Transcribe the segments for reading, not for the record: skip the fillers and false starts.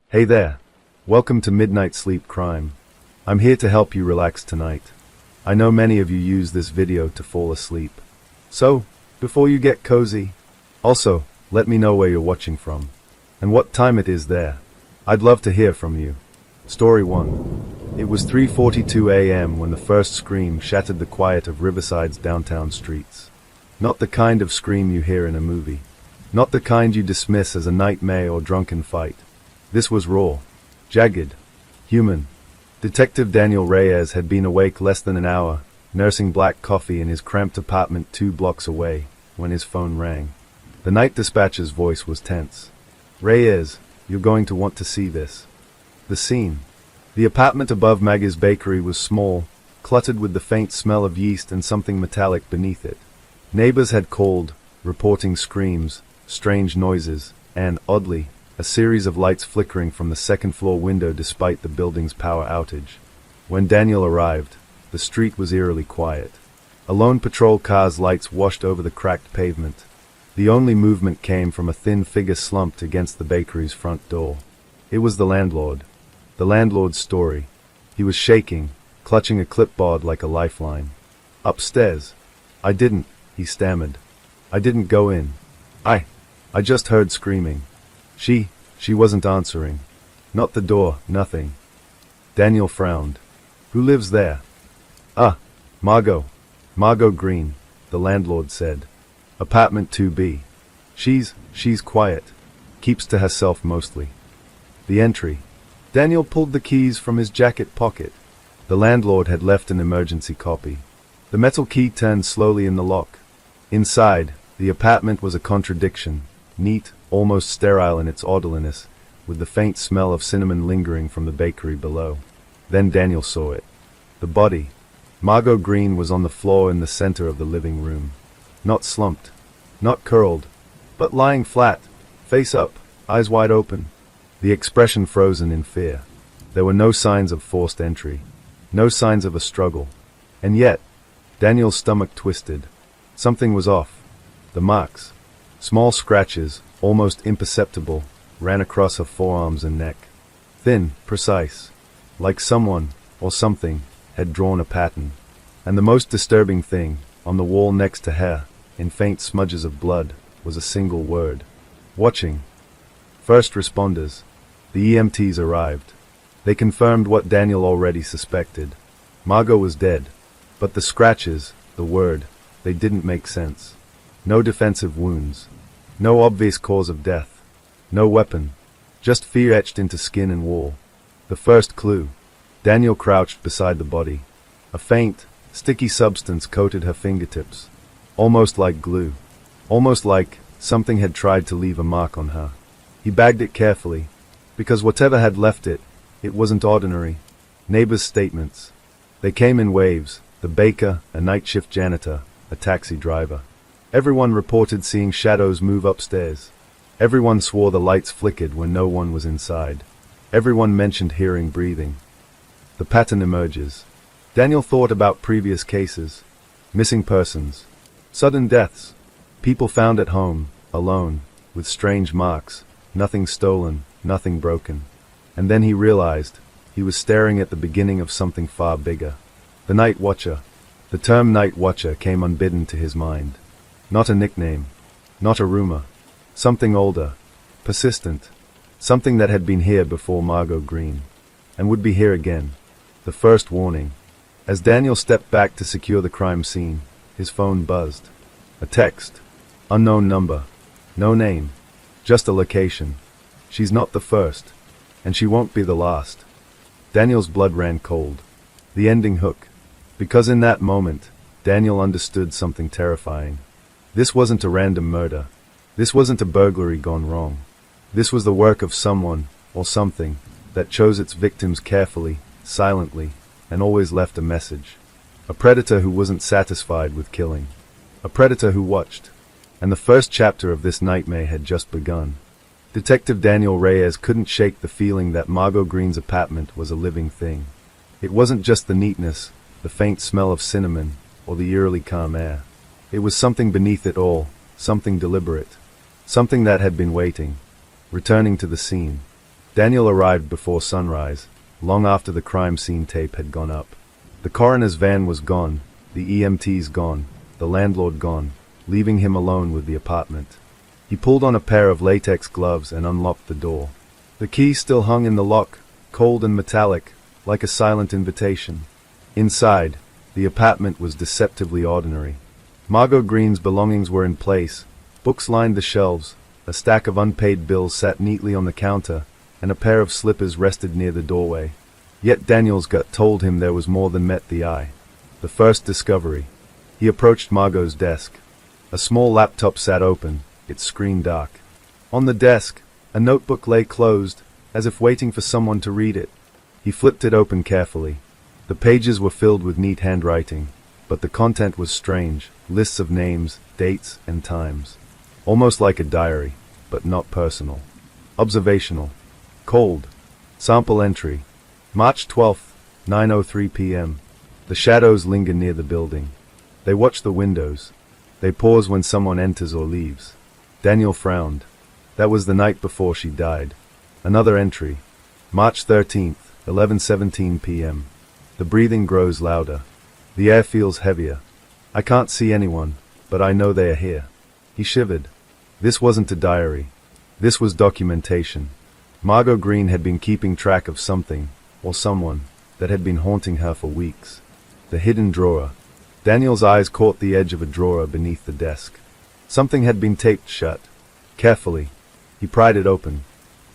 Hey there. Welcome to Midnight Sleep Crime. I'm here to help you relax tonight. I know many of you use this video to fall asleep. So, before you get cozy, also, let me know where you're watching from and what time it is there. I'd love to hear from you. Story 1. It was 3:42 a.m. when the first scream shattered the quiet of Riverside's downtown streets. Not the kind of scream you hear in a movie. Not the kind you dismiss as a nightmare or drunken fight. This was raw, jagged, human. Detective Daniel Reyes had been awake less than an hour, nursing black coffee in his cramped apartment 2 blocks away, when his phone rang. The night dispatcher's voice was tense. "Reyes, you're going to want to see this." The scene. The apartment above Maggie's bakery was small, cluttered with the faint smell of yeast and something metallic beneath it. Neighbors had called, reporting screams, strange noises, and, oddly, a series of lights flickering from the second-floor window despite the building's power outage. When Daniel arrived, the street was eerily quiet. A lone patrol car's lights washed over the cracked pavement. The only movement came from a thin figure slumped against the bakery's front door. It was the landlord. The landlord's story. He was shaking, clutching a clipboard like a lifeline. "Upstairs. I didn't," he stammered. "I didn't go in. I just heard screaming. She wasn't answering. Not the door, nothing." Daniel frowned. "Who lives there?" Margot. Margot Green," the landlord said. "Apartment 2B. She's quiet. Keeps to herself mostly." The entry. Daniel pulled the keys from his jacket pocket. The landlord had left an emergency copy. The metal key turned slowly in the lock. Inside, the apartment was a contradiction. Neat, almost sterile in its orderliness, with the faint smell of cinnamon lingering from the bakery below. Then Daniel saw it. The body. Margot Green was on the floor in the center of the living room. Not slumped, not curled, but lying flat, face up, eyes wide open. The expression frozen in fear. There were no signs of forced entry, no signs of a struggle. And yet, Daniel's stomach twisted. Something was off. The marks, small scratches, almost imperceptible, ran across her forearms and neck. Thin, precise, like someone, or something, had drawn a pattern. And the most disturbing thing, on the wall next to her, in faint smudges of blood, was a single word. "Watching." First responders. The EMTs arrived. They confirmed what Daniel already suspected. Margot was dead. But the scratches, the word, they didn't make sense. No defensive wounds. No obvious cause of death. No weapon. Just fear etched into skin and wall. The first clue. Daniel crouched beside the body. A faint, sticky substance coated her fingertips. Almost like glue. Almost like something had tried to leave a mark on her. He bagged it carefully, because whatever had left it, it wasn't ordinary. Neighbors' statements. They came in waves. The baker, a night shift janitor, a taxi driver. Everyone reported seeing shadows move upstairs. Everyone swore the lights flickered when no one was inside. Everyone mentioned hearing breathing. The pattern emerges. Daniel thought about previous cases. Missing persons. Sudden deaths. People found at home, alone, with strange marks. Nothing stolen, nothing broken. And then he realized he was staring at the beginning of something far bigger. The Night Watcher. The term Night Watcher came unbidden to his mind. Not a nickname. Not a rumor. Something older. Persistent. Something that had been here before Margot Green. And would be here again. The first warning. As Daniel stepped back to secure the crime scene, his phone buzzed. A text. Unknown number. No name. Just a location. She's not the first. And she won't be the last. Daniel's blood ran cold. The ending hook. Because in that moment, Daniel understood something terrifying. This wasn't a random murder. This wasn't a burglary gone wrong. This was the work of someone, or something, that chose its victims carefully, silently, and always left a message. A predator who wasn't satisfied with killing. A predator who watched. And the first chapter of this nightmare had just begun. Detective Daniel Reyes couldn't shake the feeling that Margot Green's apartment was a living thing. It wasn't just the neatness, the faint smell of cinnamon, or the eerily calm air. It was something beneath it all, something deliberate. Something that had been waiting, returning to the scene. Daniel arrived before sunrise, long after the crime scene tape had gone up. The coroner's van was gone, the EMTs gone, the landlord gone, leaving him alone with the apartment. He pulled on a pair of latex gloves and unlocked the door. The key still hung in the lock, cold and metallic, like a silent invitation. Inside, the apartment was deceptively ordinary. Margot Green's belongings were in place, books lined the shelves, a stack of unpaid bills sat neatly on the counter, and a pair of slippers rested near the doorway. Yet Daniel's gut told him there was more than met the eye. The first discovery. He approached Margot's desk. A small laptop sat open, its screen dark. On the desk, a notebook lay closed, as if waiting for someone to read it. He flipped it open carefully. The pages were filled with neat handwriting, but the content was strange, lists of names, dates, and times. Almost like a diary, but not personal. Observational. Cold. Sample entry. March 12th, 9:03 p.m. The shadows linger near the building. They watch the windows. They pause when someone enters or leaves. Daniel frowned. That was the night before she died. Another entry. March 13th, 11:17 p.m. The breathing grows louder. The air feels heavier. I can't see anyone, but I know they are here. He shivered. This wasn't a diary. This was documentation. Margot Green had been keeping track of something, or someone, that had been haunting her for weeks. The hidden drawer. Daniel's eyes caught the edge of a drawer beneath the desk. Something had been taped shut. Carefully, he pried it open.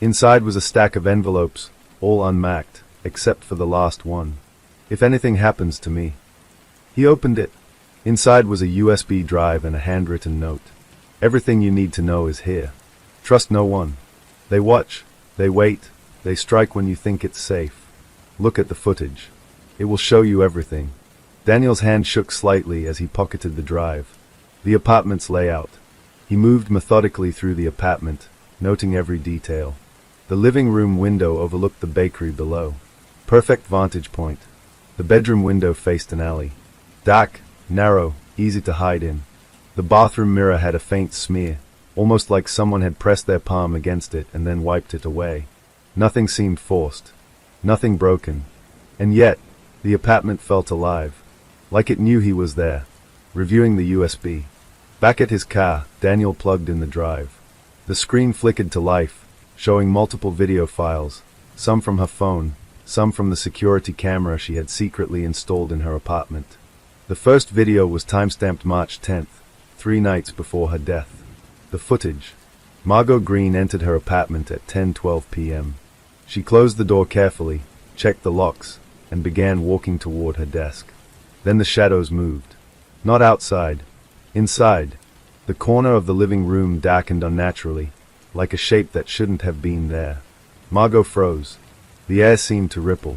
Inside was a stack of envelopes, all unmarked, except for the last one. If anything happens to me. He opened it. Inside was a USB drive and a handwritten note. Everything you need to know is here. Trust no one. They watch, they wait, they strike when you think it's safe. Look at the footage. It will show you everything. Daniel's hand shook slightly as he pocketed the drive. The apartment's layout. He moved methodically through the apartment, noting every detail. The living room window overlooked the bakery below. Perfect vantage point. The bedroom window faced an alley. Dark, narrow, easy to hide in. The bathroom mirror had a faint smear, almost like someone had pressed their palm against it and then wiped it away. Nothing seemed forced. Nothing broken. And yet, the apartment felt alive. Like it knew he was there. Reviewing the USB. Back at his car, Daniel plugged in the drive. The screen flickered to life, showing multiple video files, some from her phone, some from the security camera she had secretly installed in her apartment. The first video was timestamped March 10th, 3 nights before her death. The footage. Margot Green entered her apartment at 10:12 p.m. She closed the door carefully, checked the locks, and began walking toward her desk. Then the shadows moved. Not outside. Inside. The corner of the living room darkened unnaturally, like a shape that shouldn't have been there. Margot froze. The air seemed to ripple.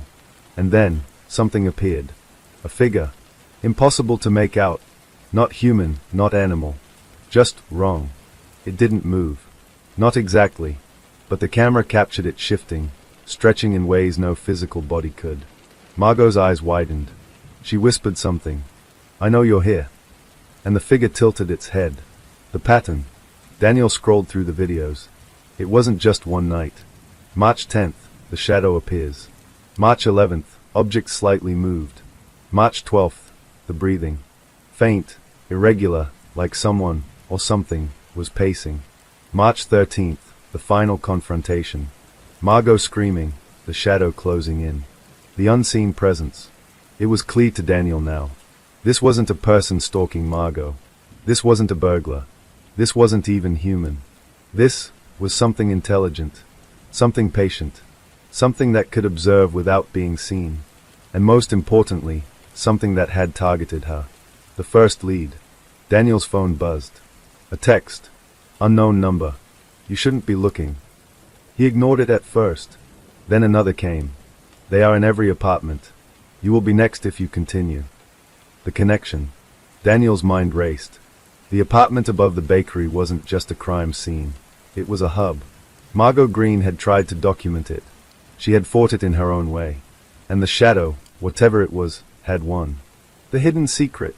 And then, something appeared. A figure. Impossible to make out. Not human, not animal. Just wrong. It didn't move. Not exactly. But the camera captured it shifting, stretching in ways no physical body could. Margot's eyes widened. She whispered something. I know you're here. And the figure tilted its head. The pattern. Daniel scrolled through the videos. It wasn't just one night. March 10th, the shadow appears. March 11th, object slightly moved. March 12th, the breathing. Faint, irregular, like someone, or something, was pacing. March 13th, the final confrontation. Margot screaming, the shadow closing in. The unseen presence. It was clear to Daniel now. This wasn't a person stalking Margot. This wasn't a burglar. This wasn't even human. This was something intelligent. Something patient. Something that could observe without being seen. And most importantly, something that had targeted her. The first lead. Daniel's phone buzzed. A text. Unknown number. You shouldn't be looking. He ignored it at first. Then another came. They are in every apartment. You will be next if you continue. The connection. Daniel's mind raced. The apartment above the bakery wasn't just a crime scene. It was a hub. Margot Green had tried to document it. She had fought it in her own way. And the shadow, whatever it was, had won. The hidden secret.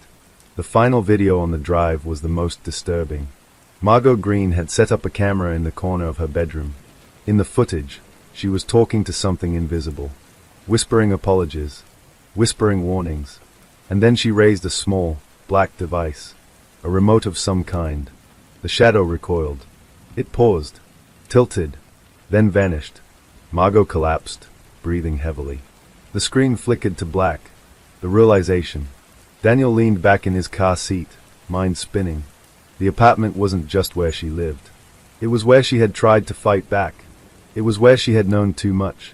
The final video on the drive was the most disturbing. Margot Green had set up a camera in the corner of her bedroom. In the footage, She was talking to something invisible, whispering apologies, whispering warnings, and then she raised a small, black device, a remote of some kind. The shadow recoiled. It paused, tilted, then vanished. Margot collapsed, breathing heavily. The screen flickered to black. The realization. Daniel leaned back in his car seat, mind spinning. The apartment wasn't just where she lived. It was where she had tried to fight back. It was where she had known too much.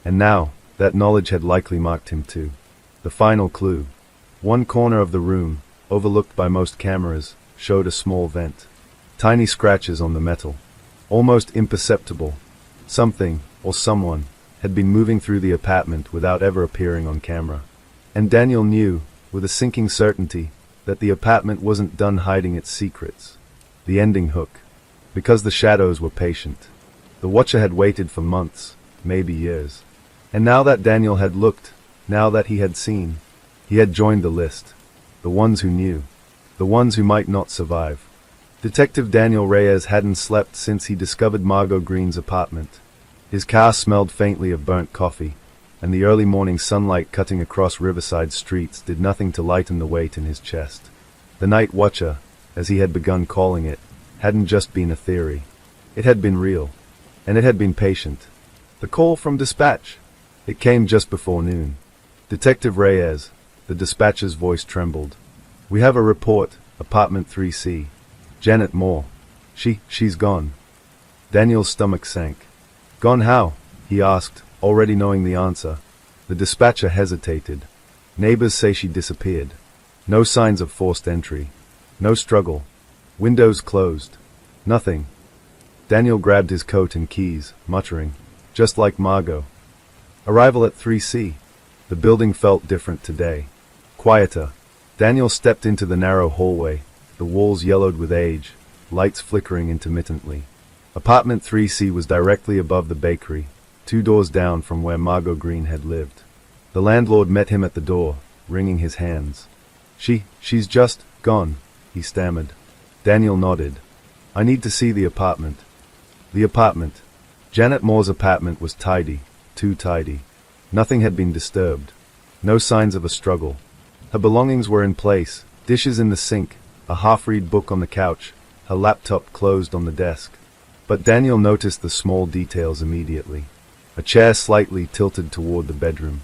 And now, that knowledge had likely marked him too. The final clue. One corner of the room, overlooked by most cameras, showed a small vent. Tiny scratches on the metal. Almost imperceptible. Something, or someone, had been moving through the apartment without ever appearing on camera. And Daniel knew, with a sinking certainty, that the apartment wasn't done hiding its secrets. The ending hook. Because the shadows were patient. The watcher had waited for months, maybe years. And now that Daniel had looked, now that he had seen, he had joined the list. The ones who knew. The ones who might not survive. Detective Daniel Reyes hadn't slept since he discovered Margot Green's apartment. His car smelled faintly of burnt coffee, and the early morning sunlight cutting across riverside streets did nothing to lighten the weight in his chest. The Night Watcher, as he had begun calling it, hadn't just been a theory. It had been real, and it had been patient. The call from dispatch. It came just before noon. Detective Reyes, the dispatcher's voice trembled. We have a report, apartment 3C. Janet Moore. She's gone. Daniel's stomach sank. Gone how? He asked, already knowing the answer. The dispatcher hesitated. Neighbors say she disappeared. No signs of forced entry. No struggle. Windows closed. Nothing. Daniel grabbed his coat and keys, muttering, just like Margot. Arrival at 3C. The building felt different today. Quieter. Daniel stepped into the narrow hallway, the walls yellowed with age, lights flickering intermittently. Apartment 3C was directly above the bakery, 2 doors down from where Margot Green had lived. The landlord met him at the door, wringing his hands. She's just gone, he stammered. Daniel nodded. I need to see the apartment. The apartment. Janet Moore's apartment was tidy, too tidy. Nothing had been disturbed. No signs of a struggle. Her belongings were in place, dishes in the sink, a half-read book on the couch, her laptop closed on the desk. But Daniel noticed the small details immediately. A chair slightly tilted toward the bedroom.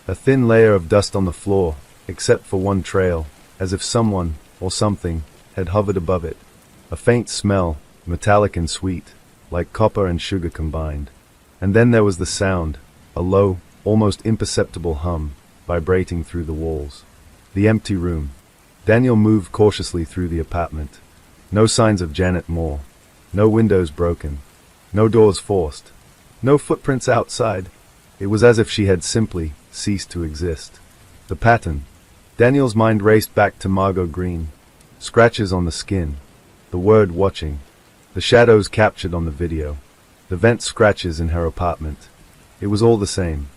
A thin layer of dust on the floor, except for one trail, as if someone, or something, had hovered above it. A faint smell, metallic and sweet, like copper and sugar combined. And then there was the sound, a low, almost imperceptible hum, vibrating through the walls. The empty room. Daniel moved cautiously through the apartment. No signs of Janet Moore. No windows broken. No doors forced. No footprints outside. It was as if she had simply ceased to exist. The pattern. Daniel's mind raced back to Margot Green. Scratches on the skin. The word watching. The shadows captured on the video. The vent scratches in her apartment. It was all the same.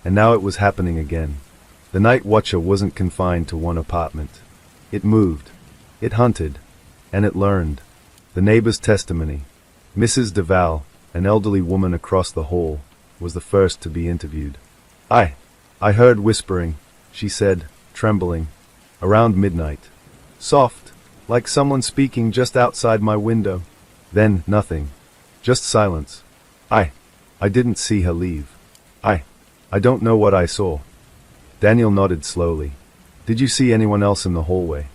And now it was happening again. The Night Watcher wasn't confined to one apartment. It moved. It hunted. And it learned. The neighbor's testimony. Mrs. Duval, an elderly woman across the hall, was the first to be interviewed. I heard whispering, she said, trembling. Around midnight. Soft, like someone speaking just outside my window. Then, nothing. Just silence. I didn't see her leave. I don't know what I saw. Daniel nodded slowly. Did you see anyone else in the hallway?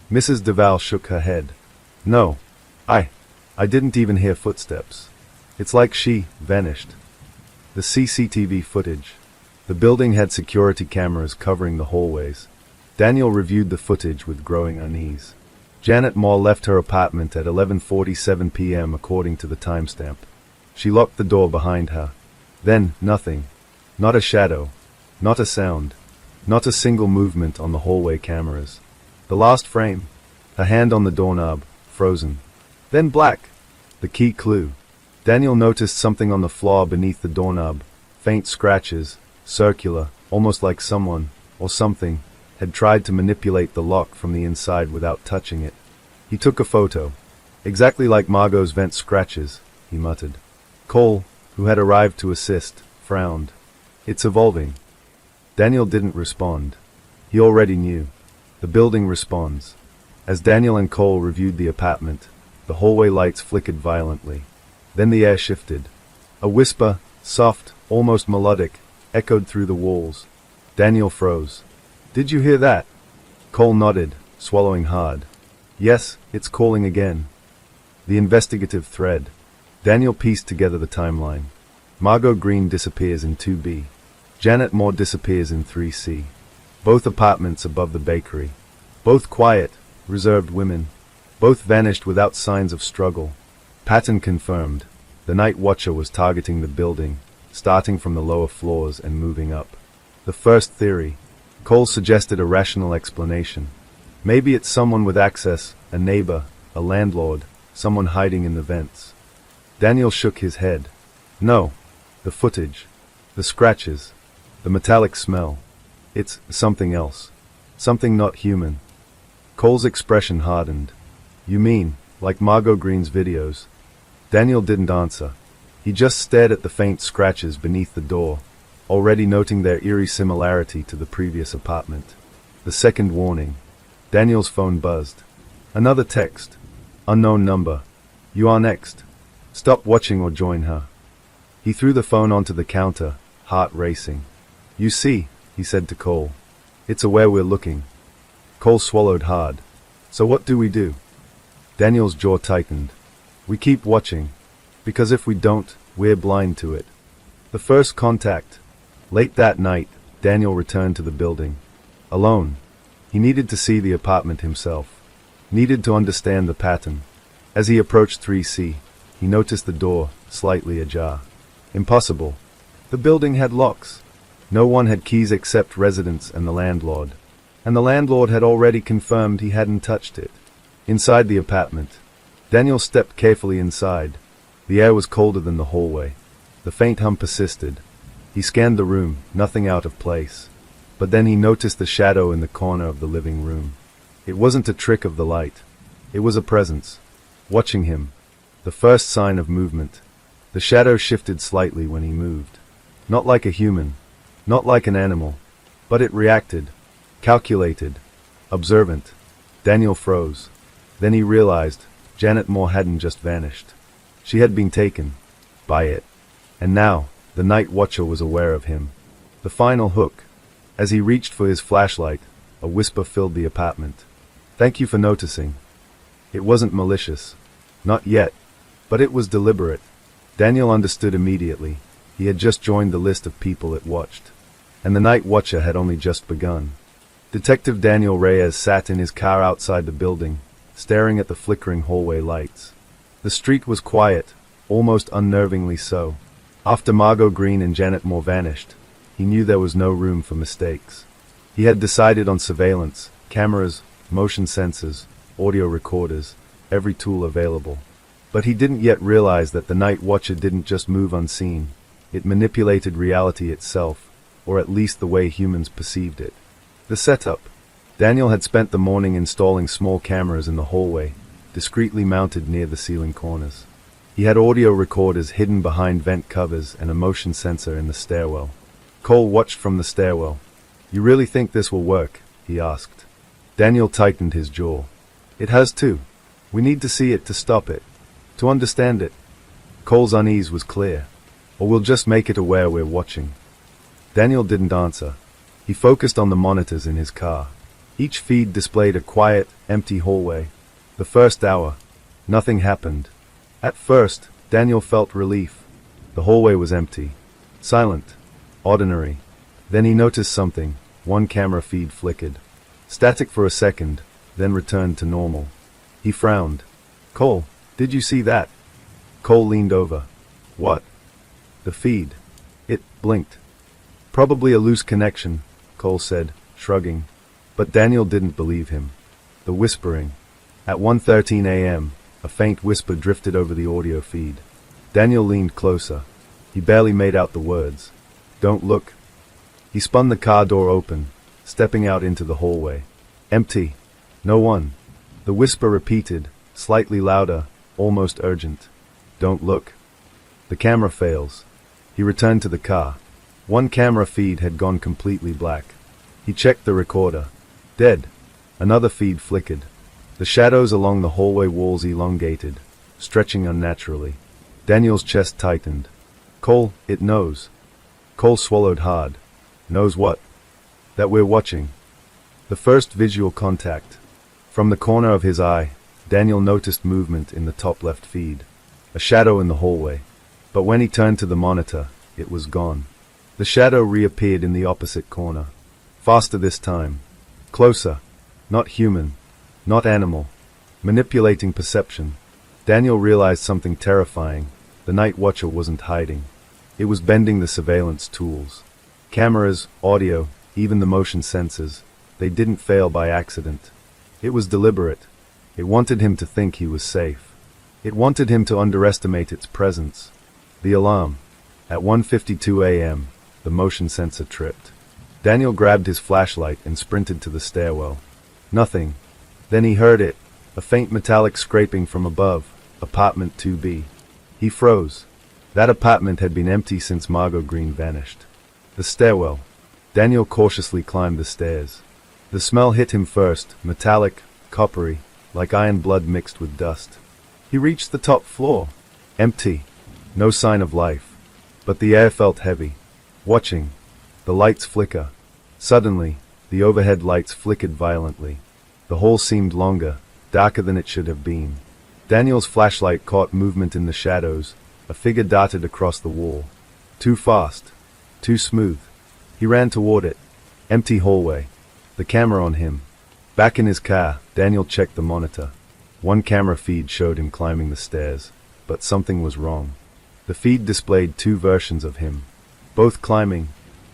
Mrs. Duval shook her head. No. I didn't even hear footsteps. It's like she vanished. The CCTV footage. The building had security cameras covering the hallways. Daniel reviewed the footage with growing unease. Janet Moore left her apartment at 11:47 p.m. according to the timestamp. She locked the door behind her. Then, nothing. Not a shadow. Not a sound. Not a single movement on the hallway cameras. The last frame. Her hand on the doorknob, frozen. Then black. The key clue. Daniel noticed something on the floor beneath the doorknob. Faint scratches, circular, almost like someone, or something, had tried to manipulate the lock from the inside without touching it. He took a photo. Exactly like Margot's vent scratches, he muttered. Cole, who had arrived to assist, frowned. "It's evolving." Daniel didn't respond. He already knew. The building responds. As Daniel and Cole reviewed the apartment, the hallway lights flickered violently. Then the air shifted. A whisper, soft, almost melodic, echoed through the walls. Daniel froze. "Did you hear that?" Cole nodded, swallowing hard. "Yes, it's calling again." The investigative thread. Daniel pieced together the timeline. Margot Green disappears in 2B. Janet Moore disappears in 3C. Both apartments above the bakery. Both quiet, reserved women. Both vanished without signs of struggle. Pattern confirmed. The night watcher was targeting the building, starting from the lower floors and moving up. The first theory. Cole suggested a rational explanation. Maybe it's someone with access, a neighbor, a landlord, someone hiding in the vents. Daniel shook his head. No. The footage. The scratches. The metallic smell. It's something else. Something not human. Cole's expression hardened. "You mean, like Margot Green's videos?" Daniel didn't answer. He just stared at the faint scratches beneath the door, already noting their eerie similarity to the previous apartment. The second warning. Daniel's phone buzzed. Another text. Unknown number. "You are next. Stop watching or join her." He threw the phone onto the counter, heart racing. "You see," he said to Cole. "It's aware we're looking." Cole swallowed hard. "So what do we do?" Daniel's jaw tightened. "We keep watching. Because if we don't, we're blind to it." The first contact. Late that night, Daniel returned to the building. Alone. He needed to see the apartment himself. Needed to understand the pattern. As he approached 3C, he noticed the door, slightly ajar. Impossible. The building had locks. No one had keys except residents and the landlord. And the landlord had already confirmed he hadn't touched it. Inside the apartment. Daniel stepped carefully inside. The air was colder than the hallway. The faint hum persisted. He scanned the room, nothing out of place. But then he noticed the shadow in the corner of the living room. It wasn't a trick of the light. It was a presence. Watching him. The first sign of movement. The shadow shifted slightly when he moved. Not like a human. Not like an animal. But it reacted. Calculated. Observant. Daniel froze. Then he realized Janet Moore hadn't just vanished. She had been taken. By it. And now, the night watcher was aware of him. The final hook. As he reached for his flashlight, a whisper filled the apartment. "Thank you for noticing." It wasn't malicious. Not yet. But it was deliberate. Daniel understood immediately. He had just joined the list of people it watched. And the night watcher had only just begun. Detective Daniel Reyes sat in his car outside the building, staring at the flickering hallway lights. The street was quiet, almost unnervingly so. After Margot Green and Janet Moore vanished, he knew there was no room for mistakes. He had decided on surveillance, cameras, motion sensors, audio recorders, every tool available. But he didn't yet realize that the night watcher didn't just move unseen. It manipulated reality itself, or at least the way humans perceived it. The setup. Daniel had spent the morning installing small cameras in the hallway, discreetly mounted near the ceiling corners. He had audio recorders hidden behind vent covers and a motion sensor in the stairwell. Cole watched from the stairwell. "You really think this will work?" he asked. Daniel tightened his jaw. "It has to. We need to see it to stop it. To understand it." Cole's unease was clear. "Or we'll just make it aware we're watching." Daniel didn't answer. He focused on the monitors in his car. Each feed displayed a quiet, empty hallway. The first hour. Nothing happened. At first, Daniel felt relief. The hallway was empty. Silent. Ordinary. Then he noticed something. One camera feed flickered. Static for a second, then returned to normal. He frowned. "Cole, did you see that?" Cole leaned over. "What?" "The feed. It blinked." "Probably a loose connection," Cole said, shrugging. But Daniel didn't believe him. The whispering. At 1:13 a.m., a faint whisper drifted over the audio feed. Daniel leaned closer. He barely made out the words. "Don't look." He spun the car door open, stepping out into the hallway. Empty. No one. The whisper repeated, slightly louder, almost urgent. "Don't look." The camera fails. He returned to the car. One camera feed had gone completely black. He checked the recorder. Dead. Another feed flickered. The shadows along the hallway walls elongated, stretching unnaturally. Daniel's chest tightened. Cole, it knows. Cole swallowed hard. Knows what? That we're watching. The first visual contact. From the corner of his eye, Daniel noticed movement in the top left feed. A shadow in the hallway. But when he turned to the monitor, it was gone. The shadow reappeared in the opposite corner. Faster this time. Closer. Not human. Not animal. Manipulating perception. Daniel realized something terrifying. The night watcher wasn't hiding. It was bending the surveillance tools. Cameras, audio, even the motion sensors. They didn't fail by accident. It was deliberate. It wanted him to think he was safe. It wanted him to underestimate its presence. The alarm. At 1:52 a.m., the motion sensor tripped. Daniel grabbed his flashlight and sprinted to the stairwell. Nothing. Then he heard it, a faint metallic scraping from above, apartment 2B. He froze. That apartment had been empty since Margot Green vanished. The stairwell. Daniel cautiously climbed the stairs. The smell hit him first, metallic, coppery, like iron blood mixed with dust. He reached the top floor. Empty. No sign of life. But the air felt heavy. Watching. The lights flicker. Suddenly, the overhead lights flickered violently. The hall seemed longer, darker than it should have been. Daniel's flashlight caught movement in the shadows. A figure darted across the wall. Too fast. Too smooth. He ran toward it. Empty hallway. The camera on him. Back in his car, Daniel checked the monitor. One camera feed showed him climbing the stairs, but something was wrong. The feed displayed two versions of him. Both climbing,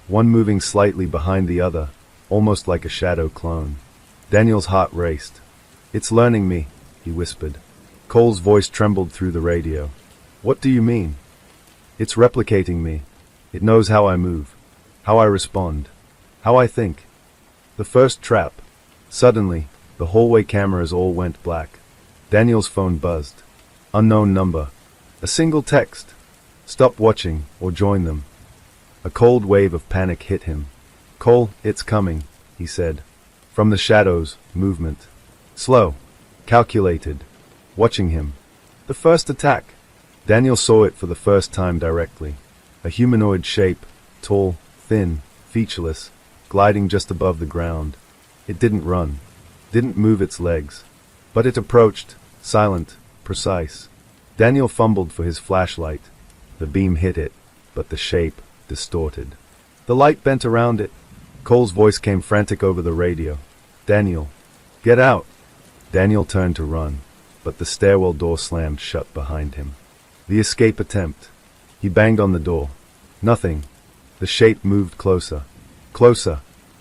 one moving slightly behind the other, almost like a shadow clone. Daniel's heart raced. "It's learning me," he whispered. Cole's voice trembled through the radio. "What do you mean?" "It's replicating me. It knows how I move, how I respond, how I think." The first trap. Suddenly, the hallway cameras all went black. Daniel's phone buzzed. Unknown number. A single text. "Stop watching, or join them." A cold wave of panic hit him. "Cole, it's coming," he said. From the shadows, movement. Slow. Calculated. Watching him. The first attack. Daniel saw it for the first time directly. A humanoid shape, tall, thin, featureless, gliding just above the ground. It didn't run. Didn't move its legs. But it approached, silent, precise. Daniel fumbled for his flashlight. The beam hit it, but the shape distorted. The light bent around it. Cole's voice came frantic over the radio. "Daniel, get out!" Daniel turned to run, but the stairwell door slammed shut behind him. The escape attempt. He banged on the door. Nothing. The shape moved closer. Closer.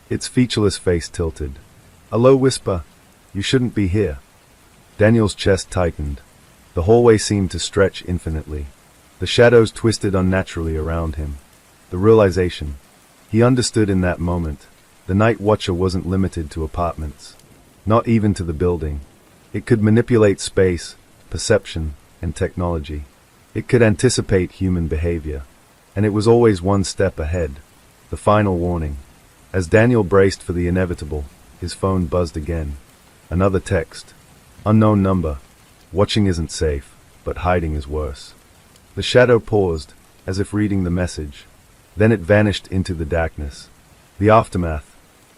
Its featureless face tilted. A low whisper. "You shouldn't be here." Daniel's chest tightened. The hallway seemed to stretch infinitely. The shadows twisted unnaturally around him. The realization. He understood in that moment. The night watcher wasn't limited to apartments. Not even to the building. It could manipulate space, perception, and technology. It could anticipate human behavior. And it was always one step ahead. The final warning. As Daniel braced for the inevitable, his phone buzzed again. Another text. Unknown number. Watching isn't safe, but hiding is worse. The shadow paused, as if reading the message. Then it vanished into the darkness. The aftermath.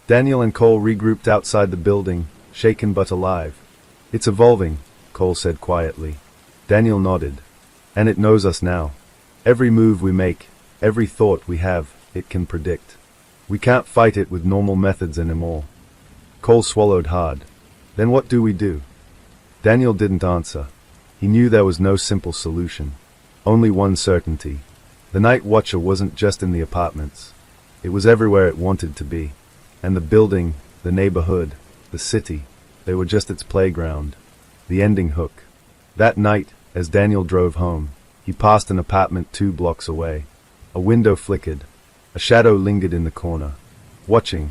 Daniel and Cole regrouped outside the building, shaken but alive. "It's evolving," Cole said quietly. Daniel nodded. "And it knows us now. Every move we make, every thought we have, it can predict. We can't fight it with normal methods anymore." Cole swallowed hard. "Then what do we do?" Daniel didn't answer. He knew there was no simple solution. Only one certainty. The night watcher wasn't just in the apartments. It was everywhere it wanted to be. And the building, the neighborhood, the city, they were just its playground. The ending hook. That night, as Daniel drove home, he passed an apartment 2 blocks away. A window flickered. A shadow lingered in the corner. Watching.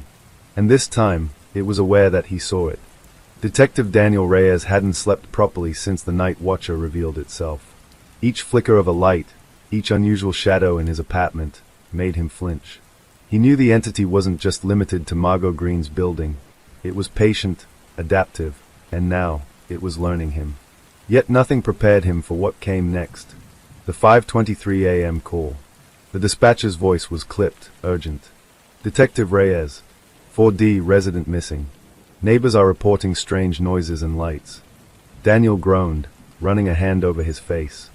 And this time, it was aware that he saw it. Detective Daniel Reyes hadn't slept properly since the night watcher revealed itself. Each flicker of a light, Each unusual shadow in his apartment made him flinch. He knew the entity wasn't just limited to Margot Green's building. It was patient, adaptive, and now it was learning him. Yet nothing prepared him for what came next. The 5:23 a.m. call. The dispatcher's voice was clipped, urgent. Detective Reyes. 4D resident missing. Neighbors are reporting strange noises and lights. Daniel groaned, running a hand over his face.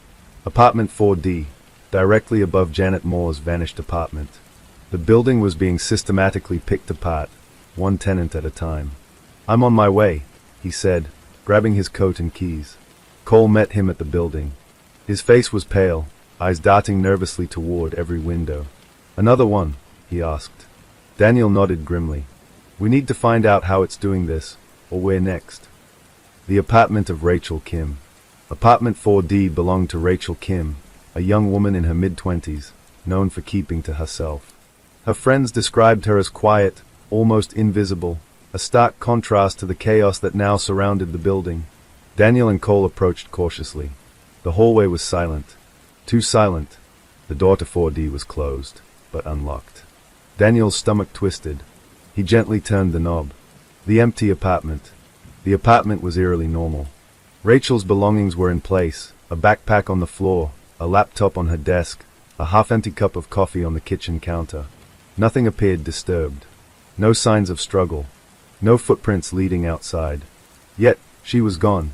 Apartment 4D, directly above Janet Moore's vanished apartment. The building was being systematically picked apart, one tenant at a time. "I'm on my way," he said, grabbing his coat and keys. Cole met him at the building. His face was pale, eyes darting nervously toward every window. "Another one?" he asked. Daniel nodded grimly. "We need to find out how it's doing this, or where next." The apartment of Rachel Kim. Apartment 4D belonged to Rachel Kim, a young woman in her mid-20s, known for keeping to herself. Her friends described her as quiet, almost invisible, a stark contrast to the chaos that now surrounded the building. Daniel and Cole approached cautiously. The hallway was silent. Too silent. The door to 4D was closed, but unlocked. Daniel's stomach twisted. He gently turned the knob. The empty apartment. The apartment was eerily normal. Rachel's belongings were in place, a backpack on the floor, a laptop on her desk, a half-empty cup of coffee on the kitchen counter. Nothing appeared disturbed. No signs of struggle. No footprints leading outside. Yet, she was gone.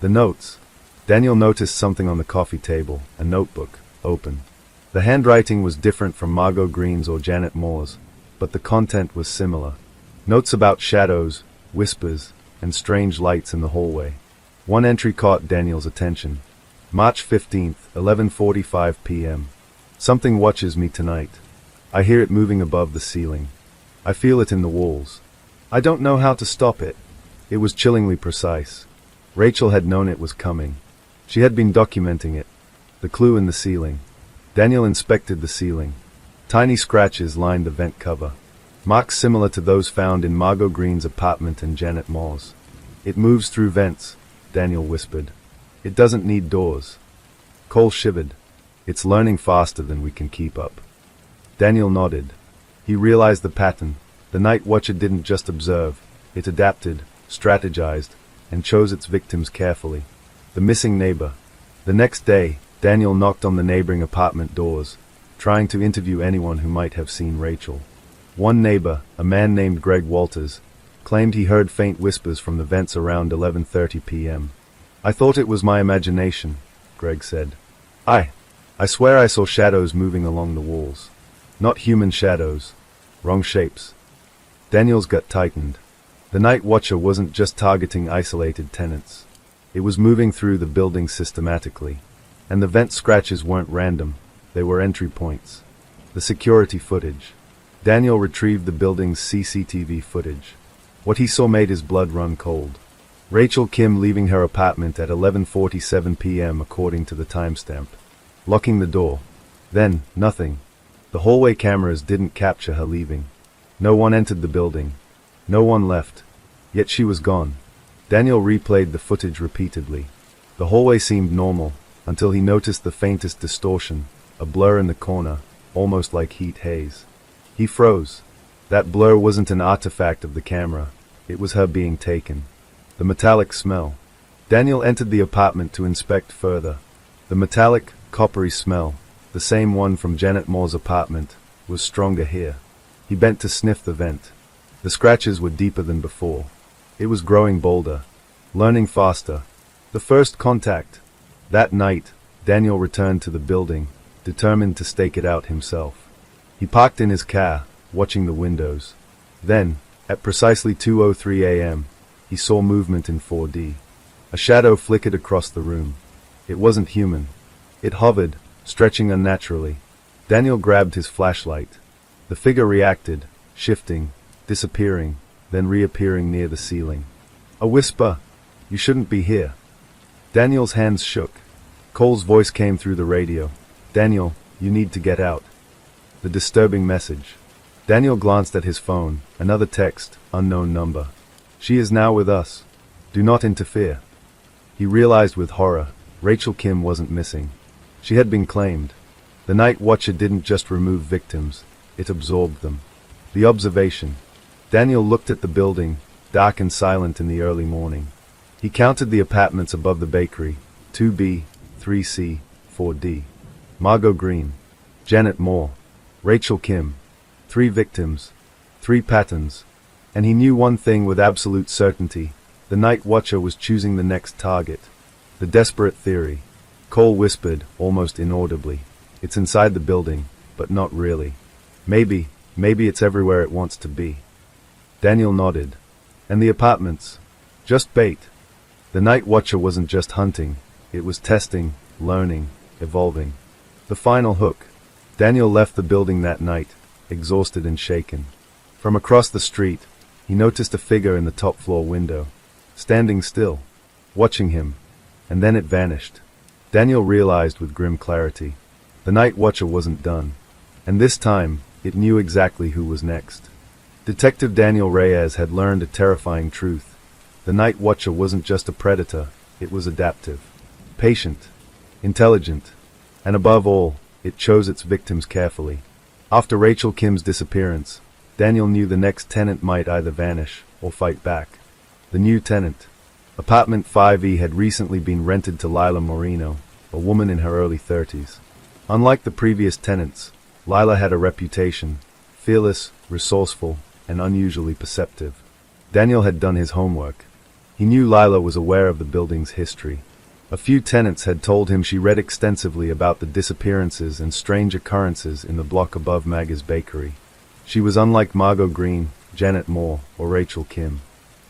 The notes. Daniel noticed something on the coffee table, a notebook, open. The handwriting was different from Margot Green's or Janet Moore's, but the content was similar. Notes about shadows, whispers, and strange lights in the hallway. One entry caught Daniel's attention. March 15th, 11:45 p.m. Something watches me tonight. I hear it moving above the ceiling. I feel it in the walls. I don't know how to stop it. It was chillingly precise. Rachel had known it was coming. She had been documenting it. The clue in the ceiling. Daniel inspected the ceiling. Tiny scratches lined the vent cover. Marks similar to those found in Margot Green's apartment and Janet Moore's. "It moves through vents," Daniel whispered. "It doesn't need doors." Cole shivered. "It's learning faster than we can keep up." Daniel nodded. He realized the pattern. The Night Watcher didn't just observe. It adapted, strategized, and chose its victims carefully. The missing neighbor. The next day, Daniel knocked on the neighboring apartment doors, trying to interview anyone who might have seen Rachel. One neighbor, a man named Greg Walters, claimed he heard faint whispers from the vents around 11:30 p.m. "I thought it was my imagination," Greg said. I swear I saw shadows moving along the walls. Not human shadows. Wrong shapes." Daniel's gut tightened. The Night Watcher wasn't just targeting isolated tenants. It was moving through the building systematically. And the vent scratches weren't random. They were entry points. The security footage. Daniel retrieved the building's CCTV footage. What he saw made his blood run cold. Rachel Kim leaving her apartment at 11:47 p.m. according to the timestamp. Locking the door. Then, nothing. The hallway cameras didn't capture her leaving. No one entered the building. No one left. Yet she was gone. Daniel replayed the footage repeatedly. The hallway seemed normal, until he noticed the faintest distortion, a blur in the corner, almost like heat haze. He froze. That blur wasn't an artifact of the camera. It was her being taken. The metallic smell. Daniel entered the apartment to inspect further. The metallic, coppery smell, the same one from Janet Moore's apartment, was stronger here. He bent to sniff the vent. The scratches were deeper than before. It was growing bolder, learning faster. The first contact. That night, Daniel returned to the building, determined to stake it out himself. He parked in his car, watching the windows. Then, at precisely 2:03 a.m., he saw movement in 4D. A shadow flickered across the room. It wasn't human. It hovered, stretching unnaturally. Daniel grabbed his flashlight. The figure reacted, shifting, disappearing, then reappearing near the ceiling. A whisper, "You shouldn't be here." Daniel's hands shook. Cole's voice came through the radio. "Daniel, you need to get out." The disturbing message. Daniel glanced at his phone. Another text, unknown number. "She is now with us. Do not interfere." He realized with horror, Rachel Kim wasn't missing. She had been claimed. The night watcher didn't just remove victims, it absorbed them. The observation. Daniel looked at the building, dark and silent in the early morning. He counted the apartments above the bakery, 2B, 3C, 4D. Margot Green, Janet Moore, Rachel Kim. 3 victims, 3 patterns. And he knew one thing with absolute certainty. The night watcher was choosing the next target. The desperate theory. Cole whispered, almost inaudibly. It's inside the building, but not really. Maybe it's everywhere it wants to be. Daniel nodded. And the apartments? Just bait. The night watcher wasn't just hunting, it was testing, learning, evolving. The final hook. Daniel left the building that night, exhausted and shaken. From across the street, he noticed a figure in the top floor window, standing still, watching him, and then it vanished. Daniel realized with grim clarity. The night watcher wasn't done, and this time, it knew exactly who was next. Detective Daniel Reyes had learned a terrifying truth. The night watcher wasn't just a predator, it was adaptive, patient, intelligent, and above all, it chose its victims carefully. After Rachel Kim's disappearance, Daniel knew the next tenant might either vanish or fight back. The new tenant. Apartment 5E had recently been rented to Lila Moreno, a woman in her early 30s. Unlike the previous tenants, Lila had a reputation, fearless, resourceful, and unusually perceptive. Daniel had done his homework. He knew Lila was aware of the building's history. A few tenants had told him she read extensively about the disappearances and strange occurrences in the block above Maga's bakery. She was unlike Margot Green, Janet Moore, or Rachel Kim.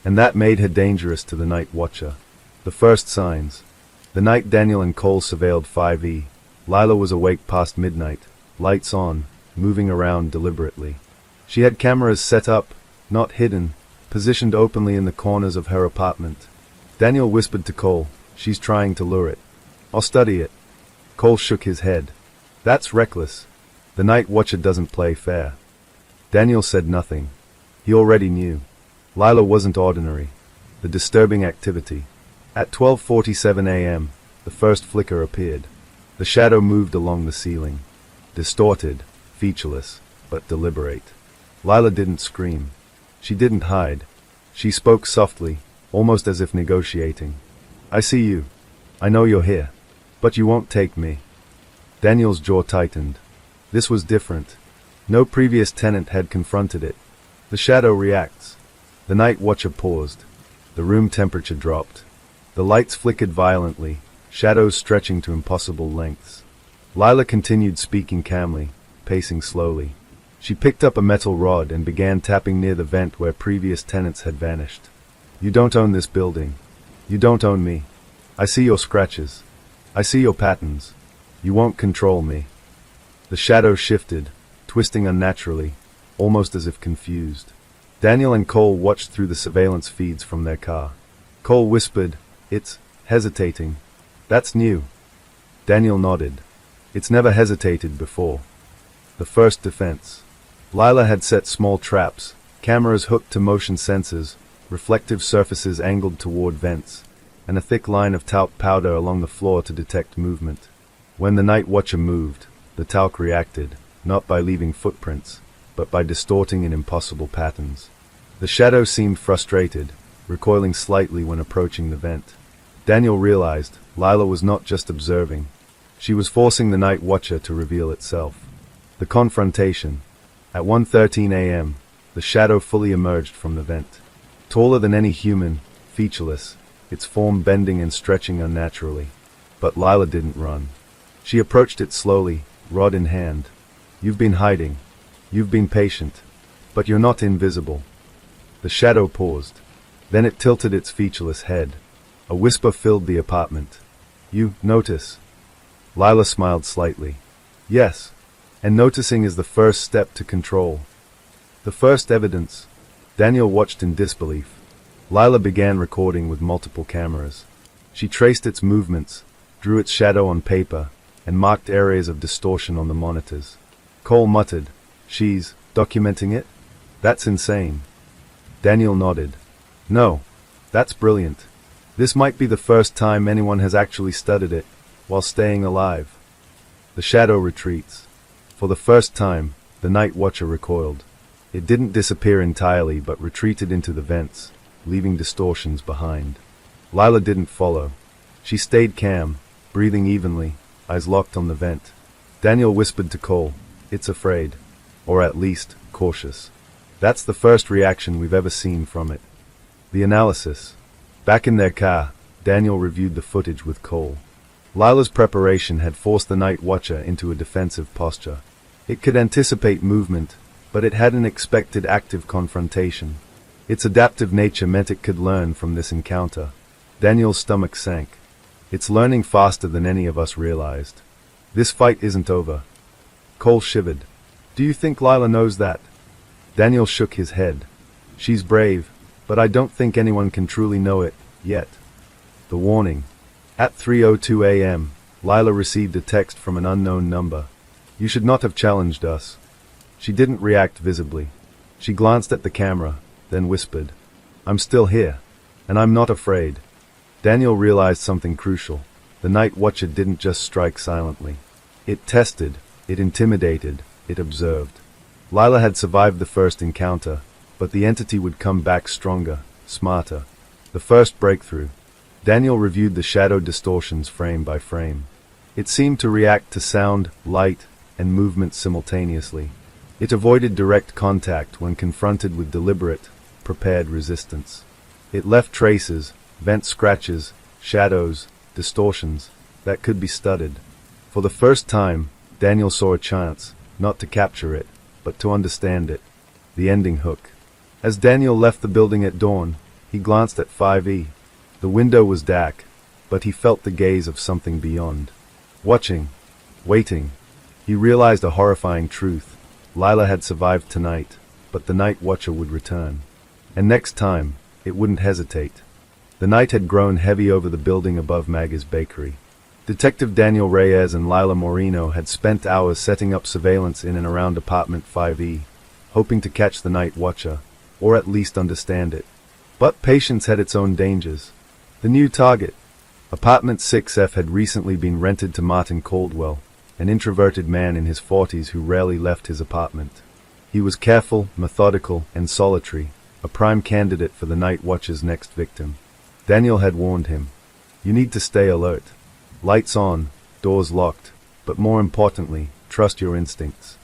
And that made her dangerous to the night watcher. The first signs. The night Daniel and Cole surveilled 5E, Lila was awake past midnight, lights on, moving around deliberately. She had cameras set up, not hidden, positioned openly in the corners of her apartment. Daniel whispered to Cole, "She's trying to lure it. I'll study it." Cole shook his head. "That's reckless. The night watcher doesn't play fair." Daniel said nothing. He already knew. Lila wasn't ordinary. The disturbing activity. At 12:47 a.m., the first flicker appeared. The shadow moved along the ceiling. Distorted, featureless, but deliberate. Lila didn't scream. She didn't hide. She spoke softly, almost as if negotiating. "I see you. I know you're here. But you won't take me." Daniel's jaw tightened. This was different. No previous tenant had confronted it. The shadow reacts. The night watcher paused. The room temperature dropped. The lights flickered violently, shadows stretching to impossible lengths. Lila continued speaking calmly, pacing slowly. She picked up a metal rod and began tapping near the vent where previous tenants had vanished. "You don't own this building. You don't own me. I see your scratches. I see your patterns. You won't control me." The shadow shifted, twisting unnaturally, almost as if confused. Daniel and Cole watched through the surveillance feeds from their car. Cole whispered, "It's hesitating. That's new." Daniel nodded. "It's never hesitated before." The first defense. Lila had set small traps, cameras hooked to motion sensors, reflective surfaces angled toward vents, and a thick line of talc powder along the floor to detect movement. When the night watcher moved, the talc reacted, not by leaving footprints, but by distorting in impossible patterns. The shadow seemed frustrated, recoiling slightly when approaching the vent. Daniel realized Lila was not just observing. She was forcing the night watcher to reveal itself. The confrontation. At 1:13 a.m., the shadow fully emerged from the vent. Taller than any human, featureless, its form bending and stretching unnaturally. But Lila didn't run. She approached it slowly, rod in hand. "You've been hiding. You've been patient. But you're not invisible." The shadow paused. Then it tilted its featureless head. A whisper filled the apartment. "You notice?" Lila smiled slightly. "Yes. And noticing is the first step to control." The first evidence. Daniel watched in disbelief. Lila began recording with multiple cameras. She traced its movements, drew its shadow on paper, and marked areas of distortion on the monitors. Cole muttered, "She's documenting it? That's insane." Daniel nodded. "No, that's brilliant. This might be the first time anyone has actually studied it, while staying alive." The shadow retreats. For the first time, the night watcher recoiled. It didn't disappear entirely but retreated into the vents, leaving distortions behind. Lila didn't follow. She stayed calm, breathing evenly, eyes locked on the vent. Daniel whispered to Cole, "It's afraid." Or at least, cautious. That's the first reaction we've ever seen from it. The analysis. Back in their car, Daniel reviewed the footage with Cole. Lila's preparation had forced the night watcher into a defensive posture. It could anticipate movement, but it hadn't expected active confrontation. Its adaptive nature meant it could learn from this encounter. Daniel's stomach sank. It's learning faster than any of us realized. This fight isn't over. Cole shivered. "Do you think Lila knows that?" Daniel shook his head. "She's brave, but I don't think anyone can truly know it, yet." The warning. At 3:02 a.m., Lila received a text from an unknown number. "You should not have challenged us." She didn't react visibly. She glanced at the camera, then whispered, "I'm still here, and I'm not afraid." Daniel realized something crucial. The night watcher didn't just strike silently. It tested, it intimidated, it observed. Lila had survived the first encounter, but the entity would come back stronger, smarter. The first breakthrough. Daniel reviewed the shadow distortions frame by frame. It seemed to react to sound, light, and movement simultaneously. It avoided direct contact when confronted with deliberate, prepared resistance. It left traces, vent scratches, shadows, distortions, that could be studied. For the first time, Daniel saw a chance, not to capture it, but to understand it. The ending hook. As Daniel left the building at dawn, he glanced at 5E. The window was dark, but he felt the gaze of something beyond. Watching. Waiting. He realized a horrifying truth. Lila had survived tonight, but the night watcher would return. And next time, it wouldn't hesitate. The night had grown heavy over the building above Maga's bakery. Detective Daniel Reyes and Lila Moreno had spent hours setting up surveillance in and around apartment 5E, hoping to catch the night watcher, or at least understand it. But patience had its own dangers. The new target. Apartment 6F had recently been rented to Martin Caldwell, an introverted man in his 40s who rarely left his apartment. He was careful, methodical, and solitary, a prime candidate for the night watcher's next victim. Daniel had warned him. You need to stay alert. Lights on, doors locked, but more importantly, trust your instincts.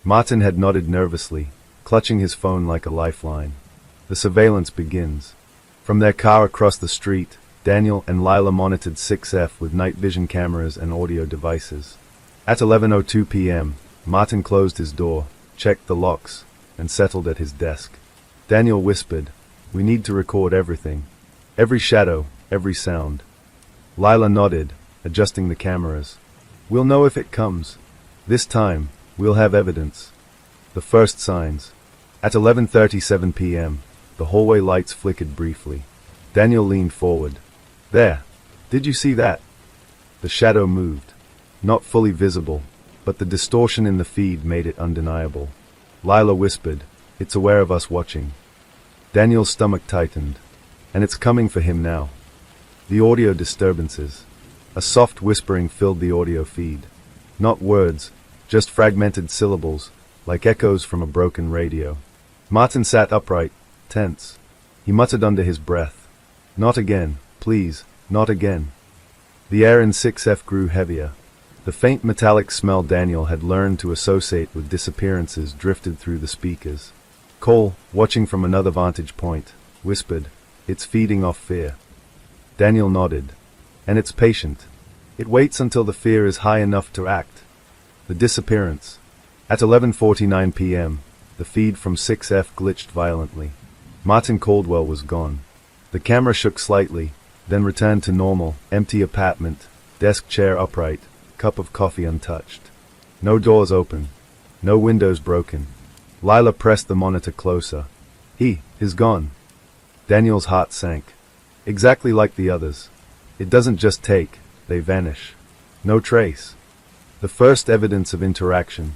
Martin had nodded nervously, clutching his phone like a lifeline. The surveillance begins. From their car across the street, Daniel and Lila monitored 6F with night vision cameras and audio devices. At 11:02 p.m., Martin closed his door, checked the locks, and settled at his desk. Daniel whispered, "We need to record everything. Every shadow, every sound." Lila nodded, adjusting the cameras. "We'll know if it comes. This time, we'll have evidence." The first signs. At 11:37 p.m., the hallway lights flickered briefly. Daniel leaned forward. "There. Did you see that?" The shadow moved. Not fully visible, but the distortion in the feed made it undeniable. Lila whispered, "It's aware of us watching." Daniel's stomach tightened. And it's coming for him now. The audio disturbances. A soft whispering filled the audio feed. Not words, just fragmented syllables, like echoes from a broken radio. Martin sat upright, tense. He muttered under his breath, "Not again, please, not again." The air in 6F grew heavier. The faint metallic smell Daniel had learned to associate with disappearances drifted through the speakers. Cole, watching from another vantage point, whispered, "It's feeding off fear." Daniel nodded. "And it's patient. It waits until the fear is high enough to act." The disappearance. At 11:49 p.m., the feed from 6F glitched violently. Martin Caldwell was gone. The camera shook slightly, then returned to normal, empty apartment, desk chair upright, cup of coffee untouched. No doors open. No windows broken. Lila pressed the monitor closer. He is gone. Daniel's heart sank. Exactly like the others. It doesn't just take, they vanish. No trace. The first evidence of interaction.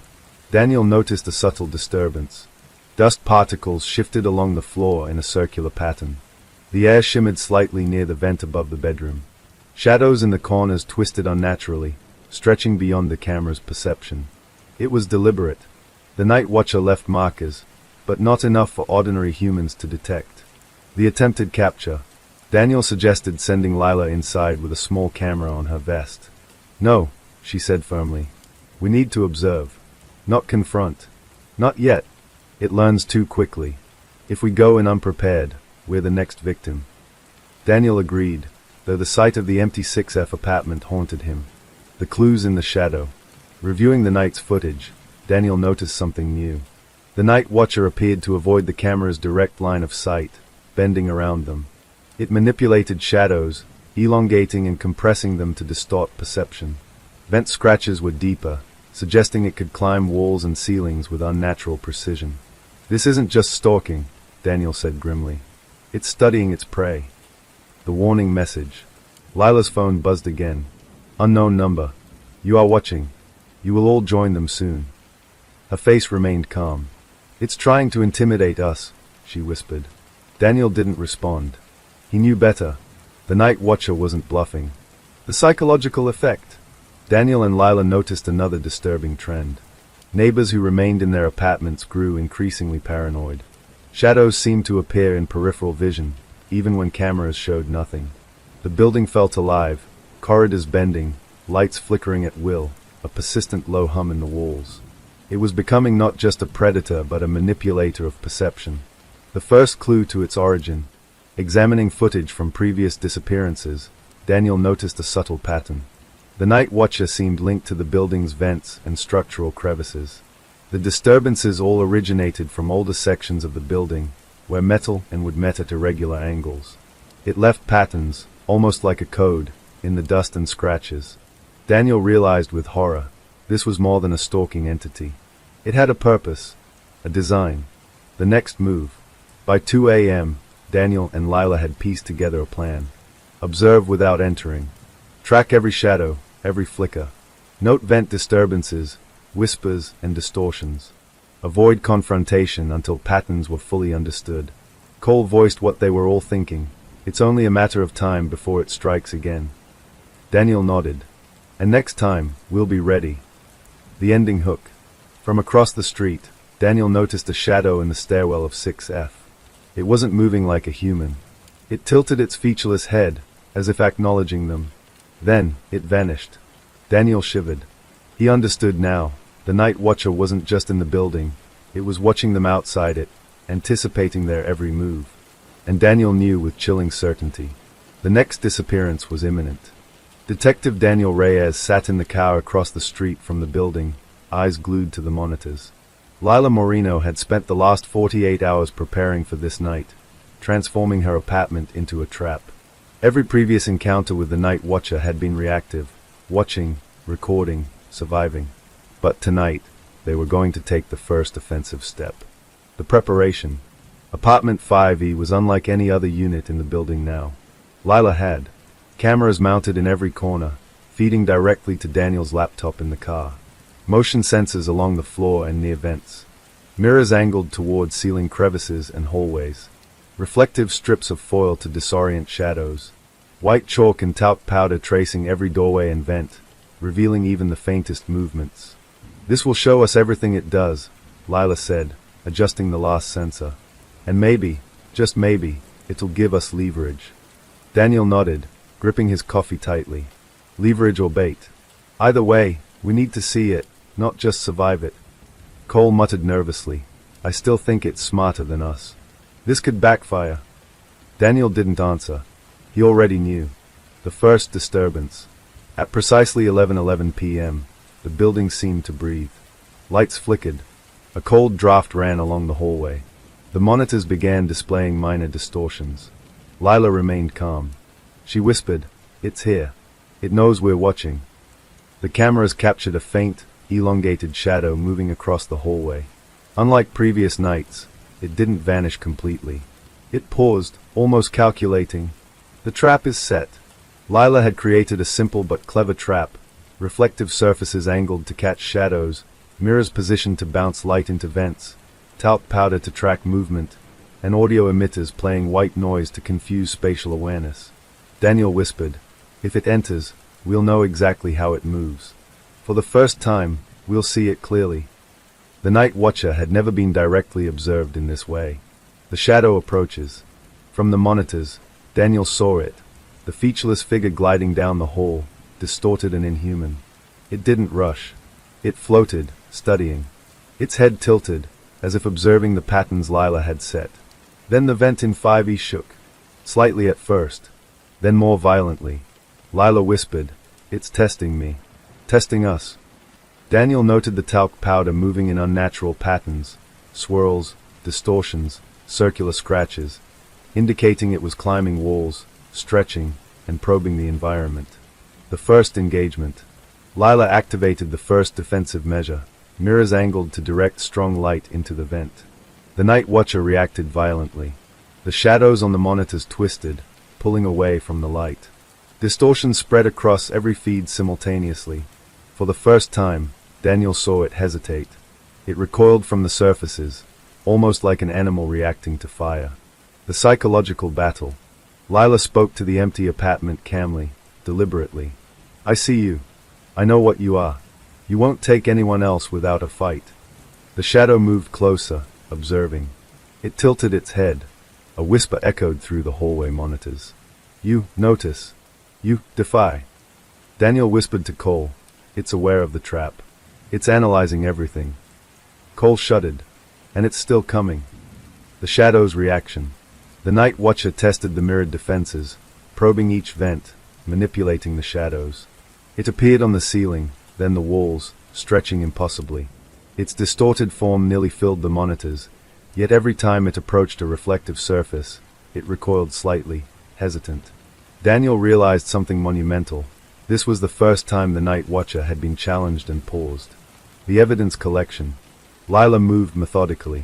Daniel noticed a subtle disturbance. Dust particles shifted along the floor in a circular pattern. The air shimmered slightly near the vent above the bedroom. Shadows in the corners twisted unnaturally, stretching beyond the camera's perception. It was deliberate. The night watcher left markers, but not enough for ordinary humans to detect. The attempted capture. Daniel suggested sending Lila inside with a small camera on her vest. No, she said firmly. We need to observe. Not confront. Not yet. It learns too quickly. If we go in unprepared, we're the next victim. Daniel agreed, though the sight of the empty 6F apartment haunted him. The clues in the shadow. Reviewing the night's footage, Daniel noticed something new. The night watcher appeared to avoid the camera's direct line of sight, bending around them. It manipulated shadows, elongating and compressing them to distort perception. Vent scratches were deeper, suggesting it could climb walls and ceilings with unnatural precision. This isn't just stalking, Daniel said grimly. It's studying its prey. The warning message. Lila's phone buzzed again. Unknown number. You are watching. You will all join them soon. Her face remained calm. It's trying to intimidate us, she whispered. Daniel didn't respond. He knew better. The night watcher wasn't bluffing. The psychological effect. Daniel and Lila noticed another disturbing trend. Neighbors who remained in their apartments grew increasingly paranoid. Shadows seemed to appear in peripheral vision, even when cameras showed nothing. The building felt alive, corridors bending, lights flickering at will, a persistent low hum in the walls. It was becoming not just a predator but a manipulator of perception. The first clue to its origin. Examining footage from previous disappearances, Daniel noticed a subtle pattern. The night watcher seemed linked to the building's vents and structural crevices. The disturbances all originated from older sections of the building, where metal and wood met at irregular angles. It left patterns, almost like a code, in the dust and scratches. Daniel realized with horror, this was more than a stalking entity. It had a purpose, a design. The next move. By 2 a.m., Daniel and Lila had pieced together a plan. Observe without entering. Track every shadow, every flicker. Note vent disturbances, whispers, and distortions. Avoid confrontation until patterns were fully understood. Cole voiced what they were all thinking. It's only a matter of time before it strikes again. Daniel nodded. And next time, we'll be ready. The ending hook. From across the street, Daniel noticed a shadow in the stairwell of 6F. It wasn't moving like a human. It tilted its featureless head, as if acknowledging them. Then, it vanished. Daniel shivered. He understood now. The night watcher wasn't just in the building. It was watching them outside it, anticipating their every move. And Daniel knew with chilling certainty. The next disappearance was imminent. Detective Daniel Reyes sat in the car across the street from the building, eyes glued to the monitors. Lila Moreno had spent the last 48 hours preparing for this night, transforming her apartment into a trap. Every previous encounter with the night watcher had been reactive, watching, recording, surviving. But tonight, they were going to take the first offensive step. The preparation. Apartment 5E was unlike any other unit in the building now. Lila had cameras mounted in every corner, feeding directly to Daniel's laptop in the car. Motion sensors along the floor and near vents. Mirrors angled toward ceiling crevices and hallways. Reflective strips of foil to disorient shadows. White chalk and talc powder tracing every doorway and vent, revealing even the faintest movements. This will show us everything it does, Lila said, adjusting the last sensor. And maybe, just maybe, it'll give us leverage. Daniel nodded, gripping his coffee tightly. Leverage or bait. Either way, we need to see it, not just survive it. Cole muttered nervously. I still think it's smarter than us. This could backfire. Daniel didn't answer. He already knew. The first disturbance. At precisely 11:11 p.m., the building seemed to breathe. Lights flickered. A cold draft ran along the hallway. The monitors began displaying minor distortions. Lila remained calm. She whispered, "It's here. It knows we're watching." The cameras captured a faint, elongated shadow moving across the hallway. Unlike previous nights, it didn't vanish completely. It paused, almost calculating. The trap is set. Lila had created a simple but clever trap, reflective surfaces angled to catch shadows, mirrors positioned to bounce light into vents, talc powder to track movement, and audio emitters playing white noise to confuse spatial awareness. Daniel whispered, "If it enters, we'll know exactly how it moves." For the first time, we'll see it clearly. The night watcher had never been directly observed in this way. The shadow approaches. From the monitors, Daniel saw it, the featureless figure gliding down the hall, distorted and inhuman. It didn't rush. It floated, studying. Its head tilted, as if observing the patterns Lila had set. Then the vent in 5E shook. Slightly at first, then more violently. Lila whispered, "It's testing me. Testing us." Daniel noted the talc powder moving in unnatural patterns, swirls, distortions, circular scratches, indicating it was climbing walls, stretching, and probing the environment. The first engagement. Lila activated the first defensive measure, mirrors angled to direct strong light into the vent. The night watcher reacted violently. The shadows on the monitors twisted, pulling away from the light. Distortion spread across every feed simultaneously. For the first time, Daniel saw it hesitate. It recoiled from the surfaces, almost like an animal reacting to fire. The psychological battle. Lila spoke to the empty apartment calmly, deliberately. "I see you. I know what you are. You won't take anyone else without a fight." The shadow moved closer, observing. It tilted its head. A whisper echoed through the hallway monitors. "You notice. You defy." Daniel whispered to Cole. "It's aware of the trap. It's analyzing everything." Cole shuddered. "And it's still coming." The shadow's reaction. The night watcher tested the mirrored defenses, probing each vent, manipulating the shadows. It appeared on the ceiling, then the walls, stretching impossibly. Its distorted form nearly filled the monitors, yet every time it approached a reflective surface, it recoiled slightly, hesitant. Daniel realized something monumental. This was the first time the night watcher had been challenged and paused. The evidence collection. Lila moved methodically.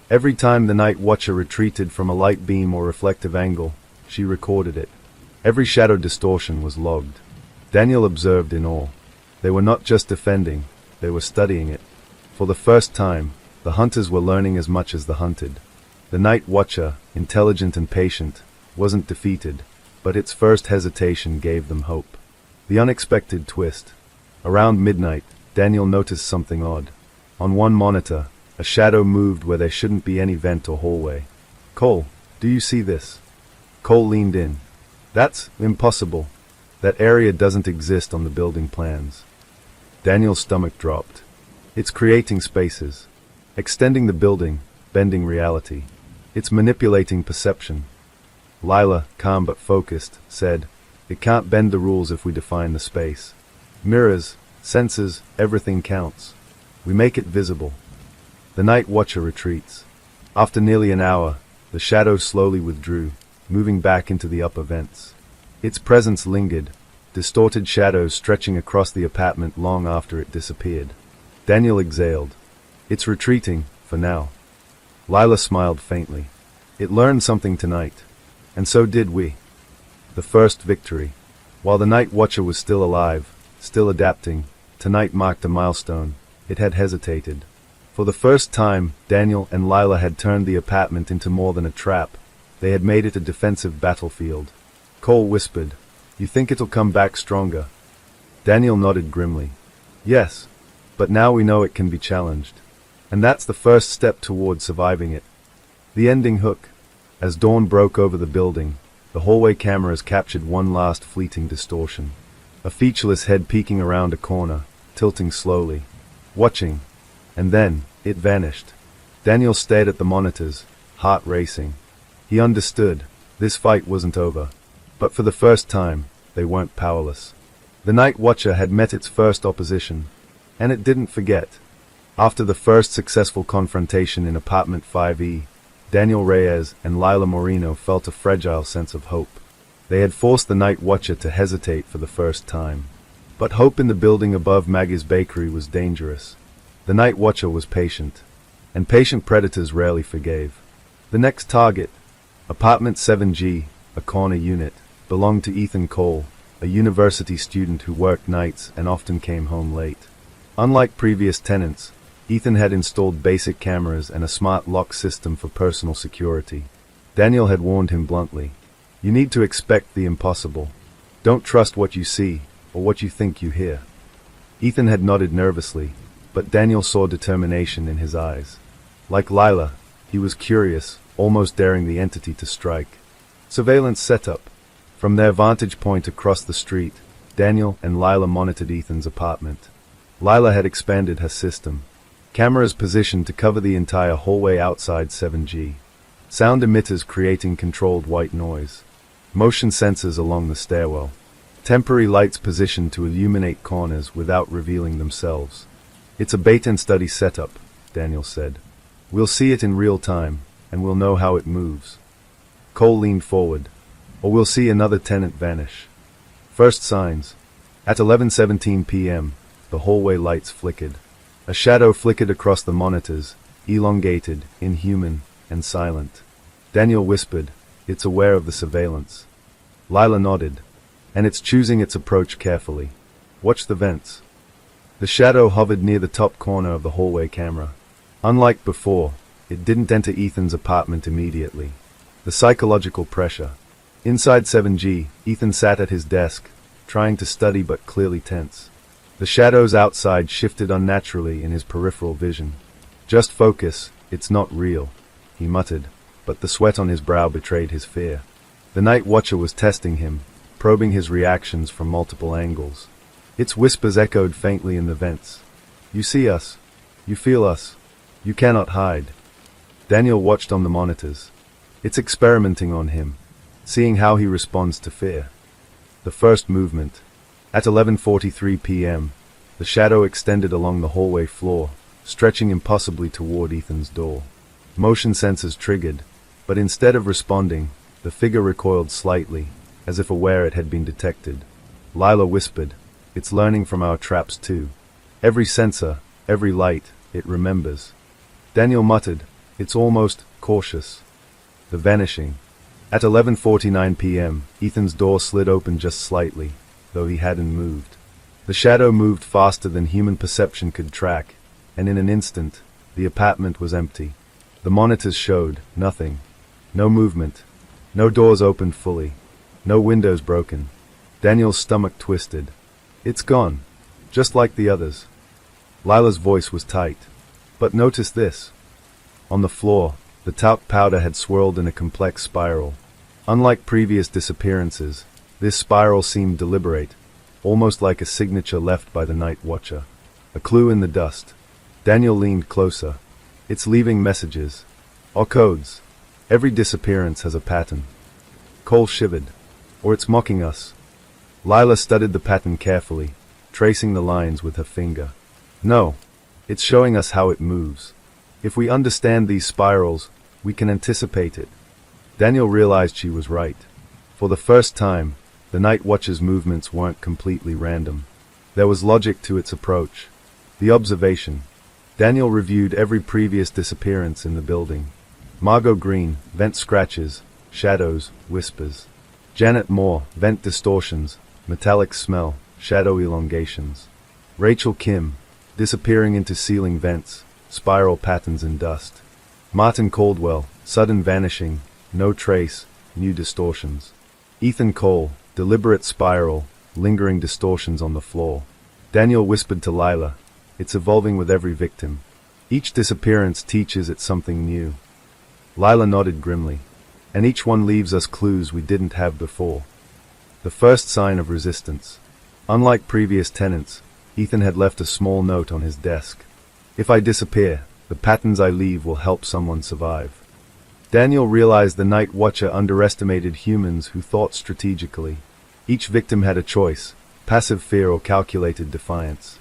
Every time the night watcher retreated from a light beam or reflective angle, she recorded it. Every shadow distortion was logged. Daniel observed in awe. They were not just defending, they were studying it. For the first time, the hunters were learning as much as the hunted. The night watcher, intelligent and patient, wasn't defeated, but its first hesitation gave them hope. The unexpected twist. Around midnight, Daniel noticed something odd. On one monitor, a shadow moved where there shouldn't be any vent or hallway. "Cole, do you see this?" Cole leaned in. "That's impossible. That area doesn't exist on the building plans." Daniel's stomach dropped. "It's creating spaces. Extending the building, bending reality. It's manipulating perception." Lila, calm but focused, said, "It can't bend the rules if we define the space. Mirrors, sensors, everything counts. We make it visible." The night watcher retreats. After nearly an hour, the shadow slowly withdrew, moving back into the upper vents. Its presence lingered, distorted shadows stretching across the apartment long after it disappeared. Daniel exhaled. "It's retreating, for now." Lila smiled faintly. "It learned something tonight. And so did we." The first victory. While the night watcher was still alive, still adapting, tonight marked a milestone. It had hesitated. For the first time, Daniel and Lila had turned the apartment into more than a trap. They had made it a defensive battlefield. Cole whispered, "You think it'll come back stronger?" Daniel nodded grimly. "Yes, but now we know it can be challenged. And that's the first step toward surviving it." The ending hook. As dawn broke over the building, the hallway cameras captured one last fleeting distortion. A featureless head peeking around a corner, tilting slowly, watching. And then, it vanished. Daniel stared at the monitors, heart racing. He understood. This fight wasn't over. But for the first time, they weren't powerless. The night watcher had met its first opposition. And it didn't forget. After the first successful confrontation in apartment 5E, Daniel Reyes and Lila Moreno felt a fragile sense of hope. They had forced the night watcher to hesitate for the first time. But hope in the building above Maggie's bakery was dangerous. The night watcher was patient, and patient predators rarely forgave. The next target, apartment 7G, a corner unit, belonged to Ethan Cole, a university student who worked nights and often came home late. Unlike previous tenants, Ethan had installed basic cameras and a smart lock system for personal security. Daniel had warned him bluntly, "You need to expect the impossible. Don't trust what you see, or what you think you hear." Ethan had nodded nervously, but Daniel saw determination in his eyes. Like Lila, he was curious, almost daring the entity to strike. Surveillance setup. From their vantage point across the street, Daniel and Lila monitored Ethan's apartment. Lila had expanded her system. Cameras positioned to cover the entire hallway outside 7G. Sound emitters creating controlled white noise. Motion sensors along the stairwell. Temporary lights positioned to illuminate corners without revealing themselves. It's a bait-and-study setup, Daniel said. We'll see it in real time, and we'll know how it moves. Cole leaned forward. Or we'll see another tenant vanish. First signs. At 11:17 p.m., the hallway lights flickered. A shadow flickered across the monitors, elongated, inhuman, and silent. Daniel whispered, "It's aware of the surveillance." Lila nodded. "And it's choosing its approach carefully. Watch the vents." The shadow hovered near the top corner of the hallway camera. Unlike before, it didn't enter Ethan's apartment immediately. The psychological pressure. Inside 7G, Ethan sat at his desk, trying to study but clearly tense. The shadows outside shifted unnaturally in his peripheral vision. "Just focus, it's not real," he muttered, but the sweat on his brow betrayed his fear. The night watcher was testing him, probing his reactions from multiple angles. Its whispers echoed faintly in the vents. "You see us. You feel us. You cannot hide." Daniel watched on the monitors. It's experimenting on him, seeing how he responds to fear. The first movement. At 11:43 p.m., the shadow extended along the hallway floor, stretching impossibly toward Ethan's door. Motion sensors triggered, but instead of responding, the figure recoiled slightly, as if aware it had been detected. Lila whispered, "It's learning from our traps too. Every sensor, every light, it remembers." Daniel muttered, "It's almost cautious." The vanishing. At 11:49 p.m., Ethan's door slid open just slightly, though he hadn't moved. The shadow moved faster than human perception could track, and in an instant, the apartment was empty. The monitors showed nothing. No movement. No doors opened fully. No windows broken. Daniel's stomach twisted. "It's gone. Just like the others." Lila's voice was tight. "But notice this." On the floor, the talc powder had swirled in a complex spiral. Unlike previous disappearances, this spiral seemed deliberate, almost like a signature left by the night watcher. A clue in the dust. Daniel leaned closer. "It's leaving messages. Or codes. Every disappearance has a pattern." Cole shivered. "Or it's mocking us." Lila studied the pattern carefully, tracing the lines with her finger. "No. It's showing us how it moves. If we understand these spirals, we can anticipate it." Daniel realized she was right. For the first time, the night watcher's movements weren't completely random. There was logic to its approach. The observation. Daniel reviewed every previous disappearance in the building. Margot Green, vent scratches, shadows, whispers. Janet Moore, vent distortions, metallic smell, shadow elongations. Rachel Kim, disappearing into ceiling vents, spiral patterns in dust. Martin Caldwell, sudden vanishing, no trace, new distortions. Ethan Cole, deliberate spiral, lingering distortions on the floor. Daniel whispered to Lila, "It's evolving with every victim. Each disappearance teaches it something new." Lila nodded grimly. "And each one leaves us clues we didn't have before." The first sign of resistance. Unlike previous tenants, Ethan had left a small note on his desk. "If I disappear, the patterns I leave will help someone survive." Daniel realized the night watcher underestimated humans who thought strategically. Each victim had a choice, passive fear or calculated defiance.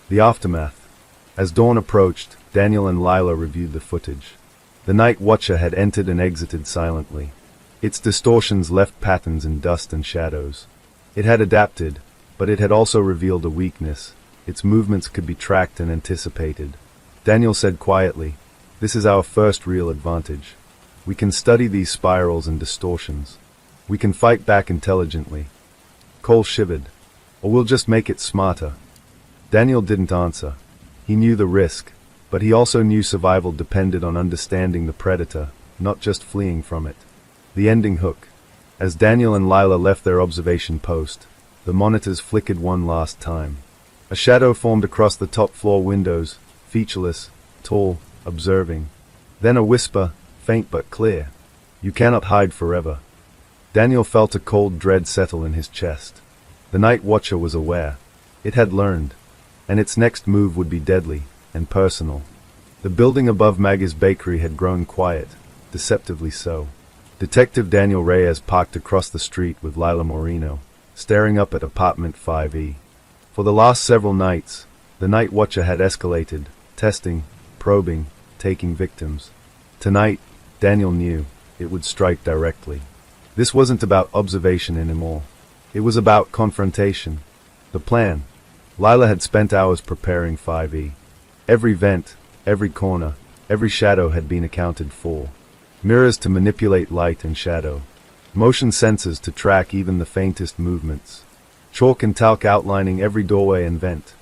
The aftermath. As dawn approached, Daniel and Lila reviewed the footage. The night watcher had entered and exited silently. Its distortions left patterns in dust and shadows. It had adapted, but it had also revealed a weakness. Its movements could be tracked and anticipated. Daniel said quietly, "This is our first real advantage. We can study these spirals and distortions. We can fight back intelligently." Cole shivered. "Or we'll just make it smarter." Daniel didn't answer. He knew the risk, but he also knew survival depended on understanding the predator, not just fleeing from it. The ending hook. As Daniel and Lila left their observation post, the monitors flickered one last time. A shadow formed across the top floor windows, featureless, tall, observing. Then a whisper, faint but clear. You cannot hide forever. Daniel felt a cold dread settle in his chest. The night watcher was aware. It had learned. And its next move would be deadly and personal. The building above Maggie's bakery had grown quiet, deceptively so. Detective Daniel Reyes parked across the street with Lila Moreno, staring up at apartment 5E. For the last several nights, the night watcher had escalated, testing, probing, taking victims. Tonight, Daniel knew it would strike directly. This wasn't about observation anymore. It was about confrontation. The plan. Lila had spent hours preparing 5E. Every vent, every corner, every shadow had been accounted for. Mirrors to manipulate light and shadow. Motion sensors to track even the faintest movements. Chalk and talc outlining every doorway and vent.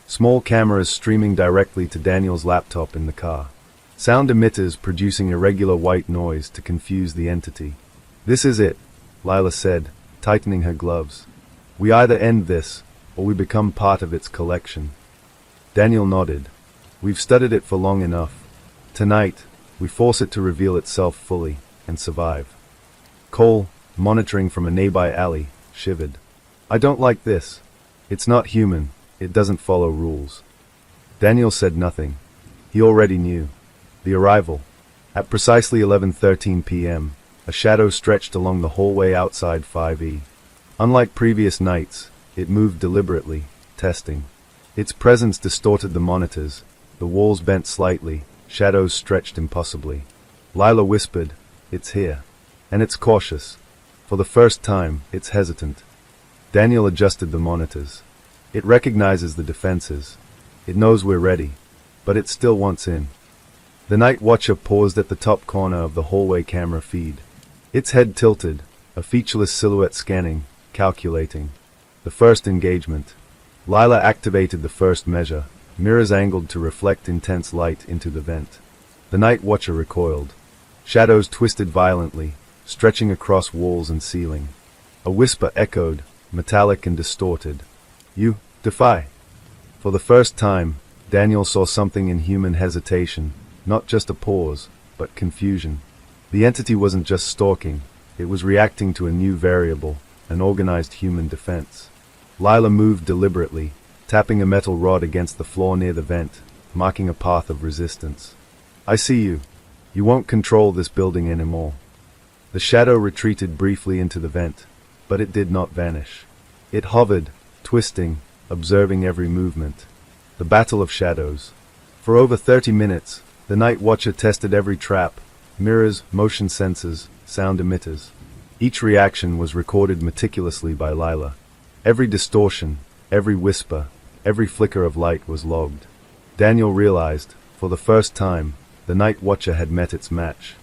Small cameras streaming directly to Daniel's laptop in the car. Sound emitters producing irregular white noise to confuse the entity. This is it, Lila said, tightening her gloves. We either end this, or we become part of its collection. Daniel nodded. We've studied it for long enough. Tonight, we force it to reveal itself fully, and survive. Cole, monitoring from a nearby alley, shivered. I don't like this. It's not human. It doesn't follow rules. Daniel said nothing. He already knew. The arrival. At precisely 11:13 p.m., a shadow stretched along the hallway outside 5E. Unlike previous nights, it moved deliberately, testing. Its presence distorted the monitors. The walls bent slightly, shadows stretched impossibly. Lila whispered, "It's here." And it's cautious. For the first time, it's hesitant. Daniel adjusted the monitors. It recognizes the defenses. It knows we're ready, but it still wants in. The night watcher paused at the top corner of the hallway camera feed. Its head tilted, a featureless silhouette scanning, calculating. The first engagement. Lila activated the first measure, mirrors angled to reflect intense light into the vent. The night watcher recoiled. Shadows twisted violently, stretching across walls and ceiling. A whisper echoed, metallic and distorted. You defy. For the first time, Daniel saw something in human hesitation, not just a pause, but confusion. The entity wasn't just stalking, it was reacting to a new variable, an organized human defense. Lila moved deliberately, tapping a metal rod against the floor near the vent, marking a path of resistance. I see you. You won't control this building anymore. The shadow retreated briefly into the vent, but it did not vanish. It hovered, twisting, observing every movement. The battle of shadows. For over 30 minutes, the night watcher tested every trap, mirrors, motion sensors, sound emitters. Each reaction was recorded meticulously by Lila. Every distortion, every whisper, every flicker of light was logged. Daniel realized, for the first time, the night watcher had met its match.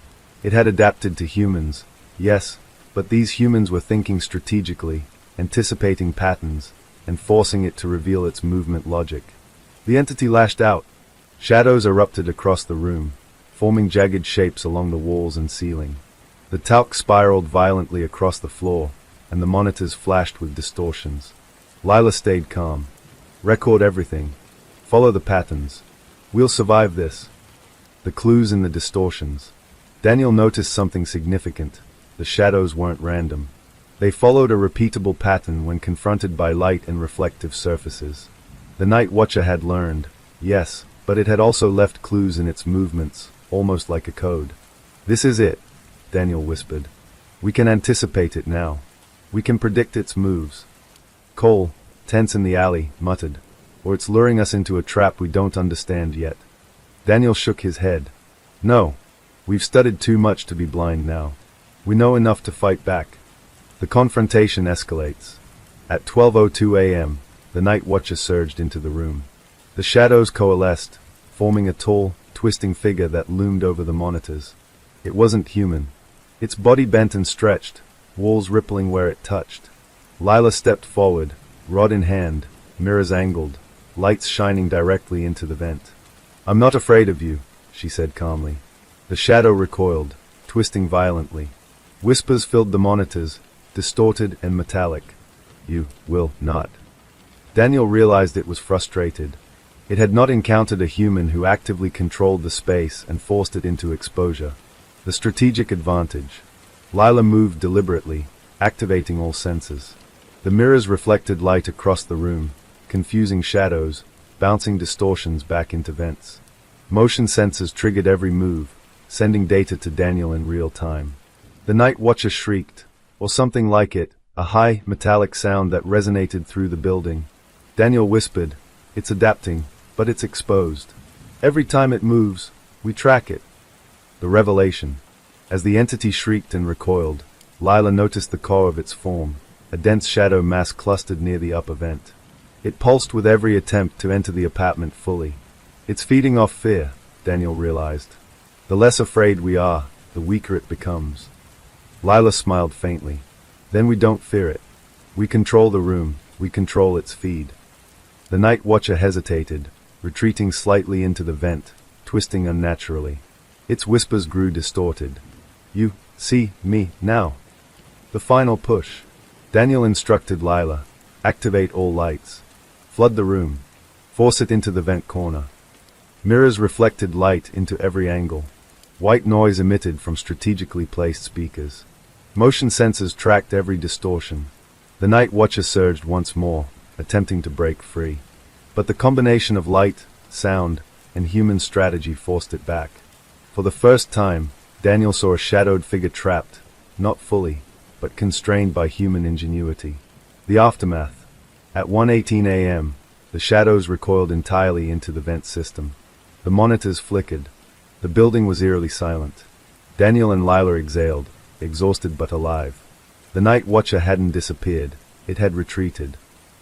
It had adapted to humans, yes, but these humans were thinking strategically, anticipating patterns, and forcing it to reveal its movement logic. The entity lashed out. Shadows erupted across the room, forming jagged shapes along the walls and ceiling. The talc spiraled violently across the floor, and the monitors flashed with distortions. Lila stayed calm. Record everything. Follow the patterns. We'll survive this. The clues in the distortions. Daniel noticed something significant. The shadows weren't random. They followed a repeatable pattern when confronted by light and reflective surfaces. The night watcher had learned, yes, but it had also left clues in its movements, almost like a code. This is it, Daniel whispered. We can anticipate it now. We can predict its moves. Cole, tense in the alley, muttered, or it's luring us into a trap we don't understand yet. Daniel shook his head. No, we've studied too much to be blind now. We know enough to fight back. The confrontation escalates. At 12:02 a.m., the night watcher surged into the room. The shadows coalesced, forming a tall, twisting figure that loomed over the monitors. It wasn't human. Its body bent and stretched, walls rippling where it touched. Lila stepped forward, rod in hand, mirrors angled, lights shining directly into the vent. I'm not afraid of you, she said calmly. The shadow recoiled, twisting violently. Whispers filled the monitors, distorted and metallic. You will not. Daniel realized it was frustrated. It had not encountered a human who actively controlled the space and forced it into exposure. The strategic advantage. Lila moved deliberately, activating all senses. The mirrors reflected light across the room, confusing shadows, bouncing distortions back into vents. Motion sensors triggered every move, sending data to Daniel in real time. The night watcher shrieked, or something like it, a high, metallic sound that resonated through the building. Daniel whispered, "It's adapting, but it's exposed. Every time it moves, we track it." The revelation. As the entity shrieked and recoiled, Lila noticed the core of its form, a dense shadow mass clustered near the upper vent. It pulsed with every attempt to enter the apartment fully. It's feeding off fear, Daniel realized. The less afraid we are, the weaker it becomes. Lila smiled faintly. Then we don't fear it. We control the room, we control its feed. The night watcher hesitated, retreating slightly into the vent, twisting unnaturally. Its whispers grew distorted. "You see me now." The final push. Daniel instructed Lila, "Activate all lights. Flood the room. Force it into the vent corner." Mirrors reflected light into every angle. White noise emitted from strategically placed speakers. Motion sensors tracked every distortion. The night watcher surged once more, attempting to break free. But the combination of light, sound, and human strategy forced it back. For the first time, Daniel saw a shadowed figure trapped, not fully, but constrained by human ingenuity. The aftermath. At 1:18 a.m., the shadows recoiled entirely into the vent system. The monitors flickered. The building was eerily silent. Daniel and Lila exhaled, exhausted but alive. The night watcher hadn't disappeared, it had retreated.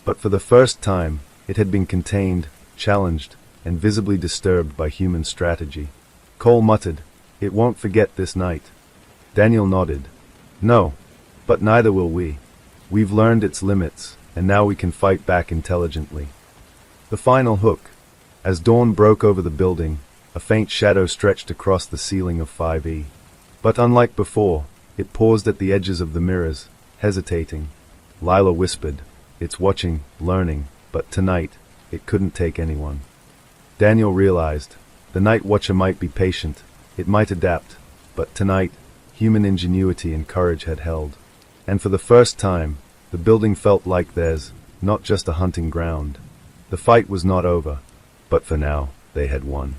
But for the first time, it had been contained, challenged, and visibly disturbed by human strategy. Cole muttered, "It won't forget this night." Daniel nodded. "No, but neither will we. We've learned its limits, and now we can fight back intelligently." The final hook. As dawn broke over the building, a faint shadow stretched across the ceiling of 5E. But unlike before, it paused at the edges of the mirrors, hesitating. Lila whispered, "It's watching, learning, but tonight, it couldn't take anyone." Daniel realized, the night watcher might be patient, it might adapt, but tonight, human ingenuity and courage had held. And for the first time, the building felt like theirs, not just a hunting ground. The fight was not over, but for now, they had won.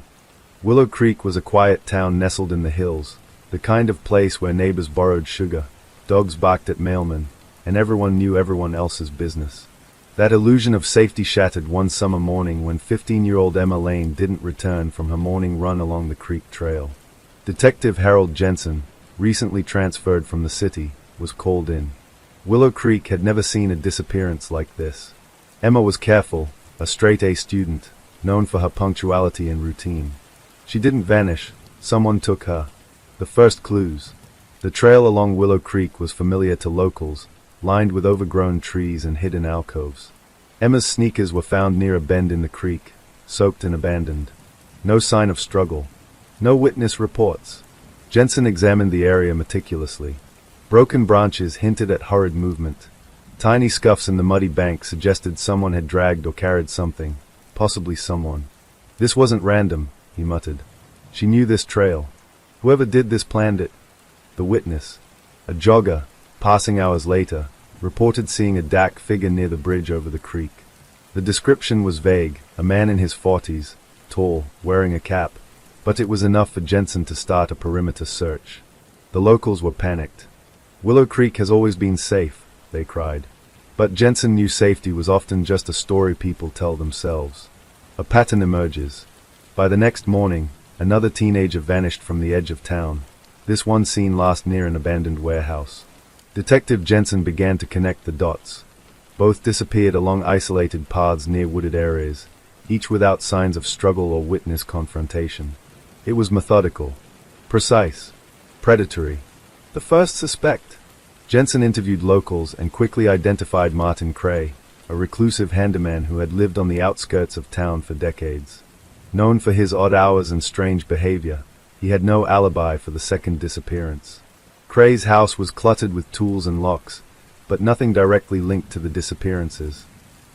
Willow Creek was a quiet town nestled in the hills, the kind of place where neighbors borrowed sugar, dogs barked at mailmen, and everyone knew everyone else's business. That illusion of safety shattered one summer morning when 15-year-old Emma Lane didn't return from her morning run along the creek trail. Detective Harold Jensen, recently transferred from the city, was called in. Willow Creek had never seen a disappearance like this. Emma was careful, a straight-A student, known for her punctuality and routine. She didn't vanish, someone took her. The first clues. The trail along Willow Creek was familiar to locals, lined with overgrown trees and hidden alcoves. Emma's sneakers were found near a bend in the creek, soaked and abandoned. No sign of struggle. No witness reports. Jensen examined the area meticulously. Broken branches hinted at hurried movement. Tiny scuffs in the muddy bank suggested someone had dragged or carried something, possibly someone. "This wasn't random," he muttered. "She knew this trail. Whoever did this planned it." The witness, a jogger, passing hours later, reported seeing a dark figure near the bridge over the creek. The description was vague, a man in his 40s, tall, wearing a cap, but it was enough for Jensen to start a perimeter search. The locals were panicked. "Willow Creek has always been safe," they cried. But Jensen knew safety was often just a story people tell themselves. A pattern emerges. By the next morning, another teenager vanished from the edge of town, this one seen last near an abandoned warehouse. Detective Jensen began to connect the dots. Both disappeared along isolated paths near wooded areas, each without signs of struggle or witness confrontation. It was methodical, precise, predatory. The first suspect. Jensen interviewed locals and quickly identified Martin Cray, a reclusive handyman who had lived on the outskirts of town for decades. Known for his odd hours and strange behavior, he had no alibi for the second disappearance. Cray's house was cluttered with tools and locks, but nothing directly linked to the disappearances.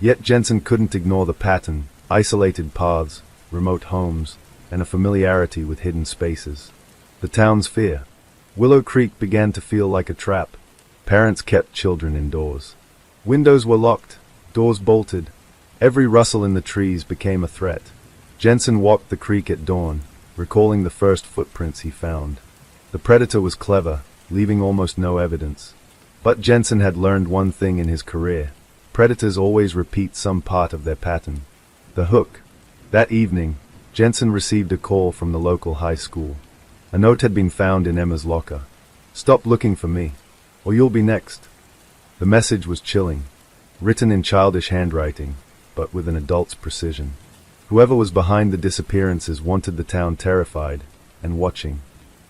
Yet Jensen couldn't ignore the pattern: isolated paths, remote homes, and a familiarity with hidden spaces. The town's fear. Willow Creek began to feel like a trap. Parents kept children indoors. Windows were locked, doors bolted. Every rustle in the trees became a threat. Jensen walked the creek at dawn, recalling the first footprints he found. The predator was clever, leaving almost no evidence. But Jensen had learned one thing in his career: predators always repeat some part of their pattern. The hook. That evening, Jensen received a call from the local high school. A note had been found in Emma's locker. "Stop looking for me, or you'll be next." The message was chilling, written in childish handwriting, but with an adult's precision. Whoever was behind the disappearances wanted the town terrified and watching.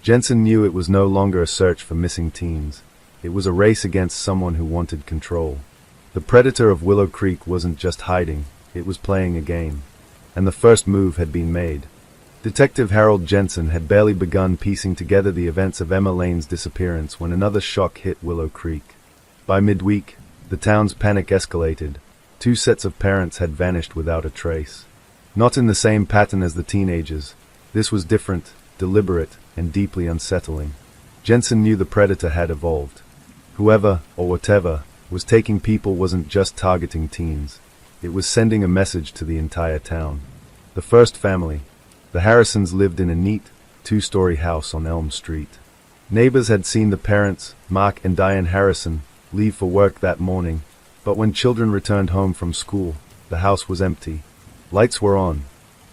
Jensen knew it was no longer a search for missing teens. It was a race against someone who wanted control. The predator of Willow Creek wasn't just hiding, it was playing a game. And the first move had been made. Detective Harold Jensen had barely begun piecing together the events of Emma Lane's disappearance when another shock hit Willow Creek. By midweek, the town's panic escalated. 2 sets of parents had vanished without a trace. Not in the same pattern as the teenagers. This was different, deliberate, and deeply unsettling. Jensen knew the predator had evolved. Whoever, or whatever, was taking people wasn't just targeting teens. It was sending a message to the entire town. The first family. The Harrisons lived in a neat, 2-story house on Elm Street. Neighbors had seen the parents, Mark and Diane Harrison, leave for work that morning, but when children returned home from school, the house was empty. Lights were on,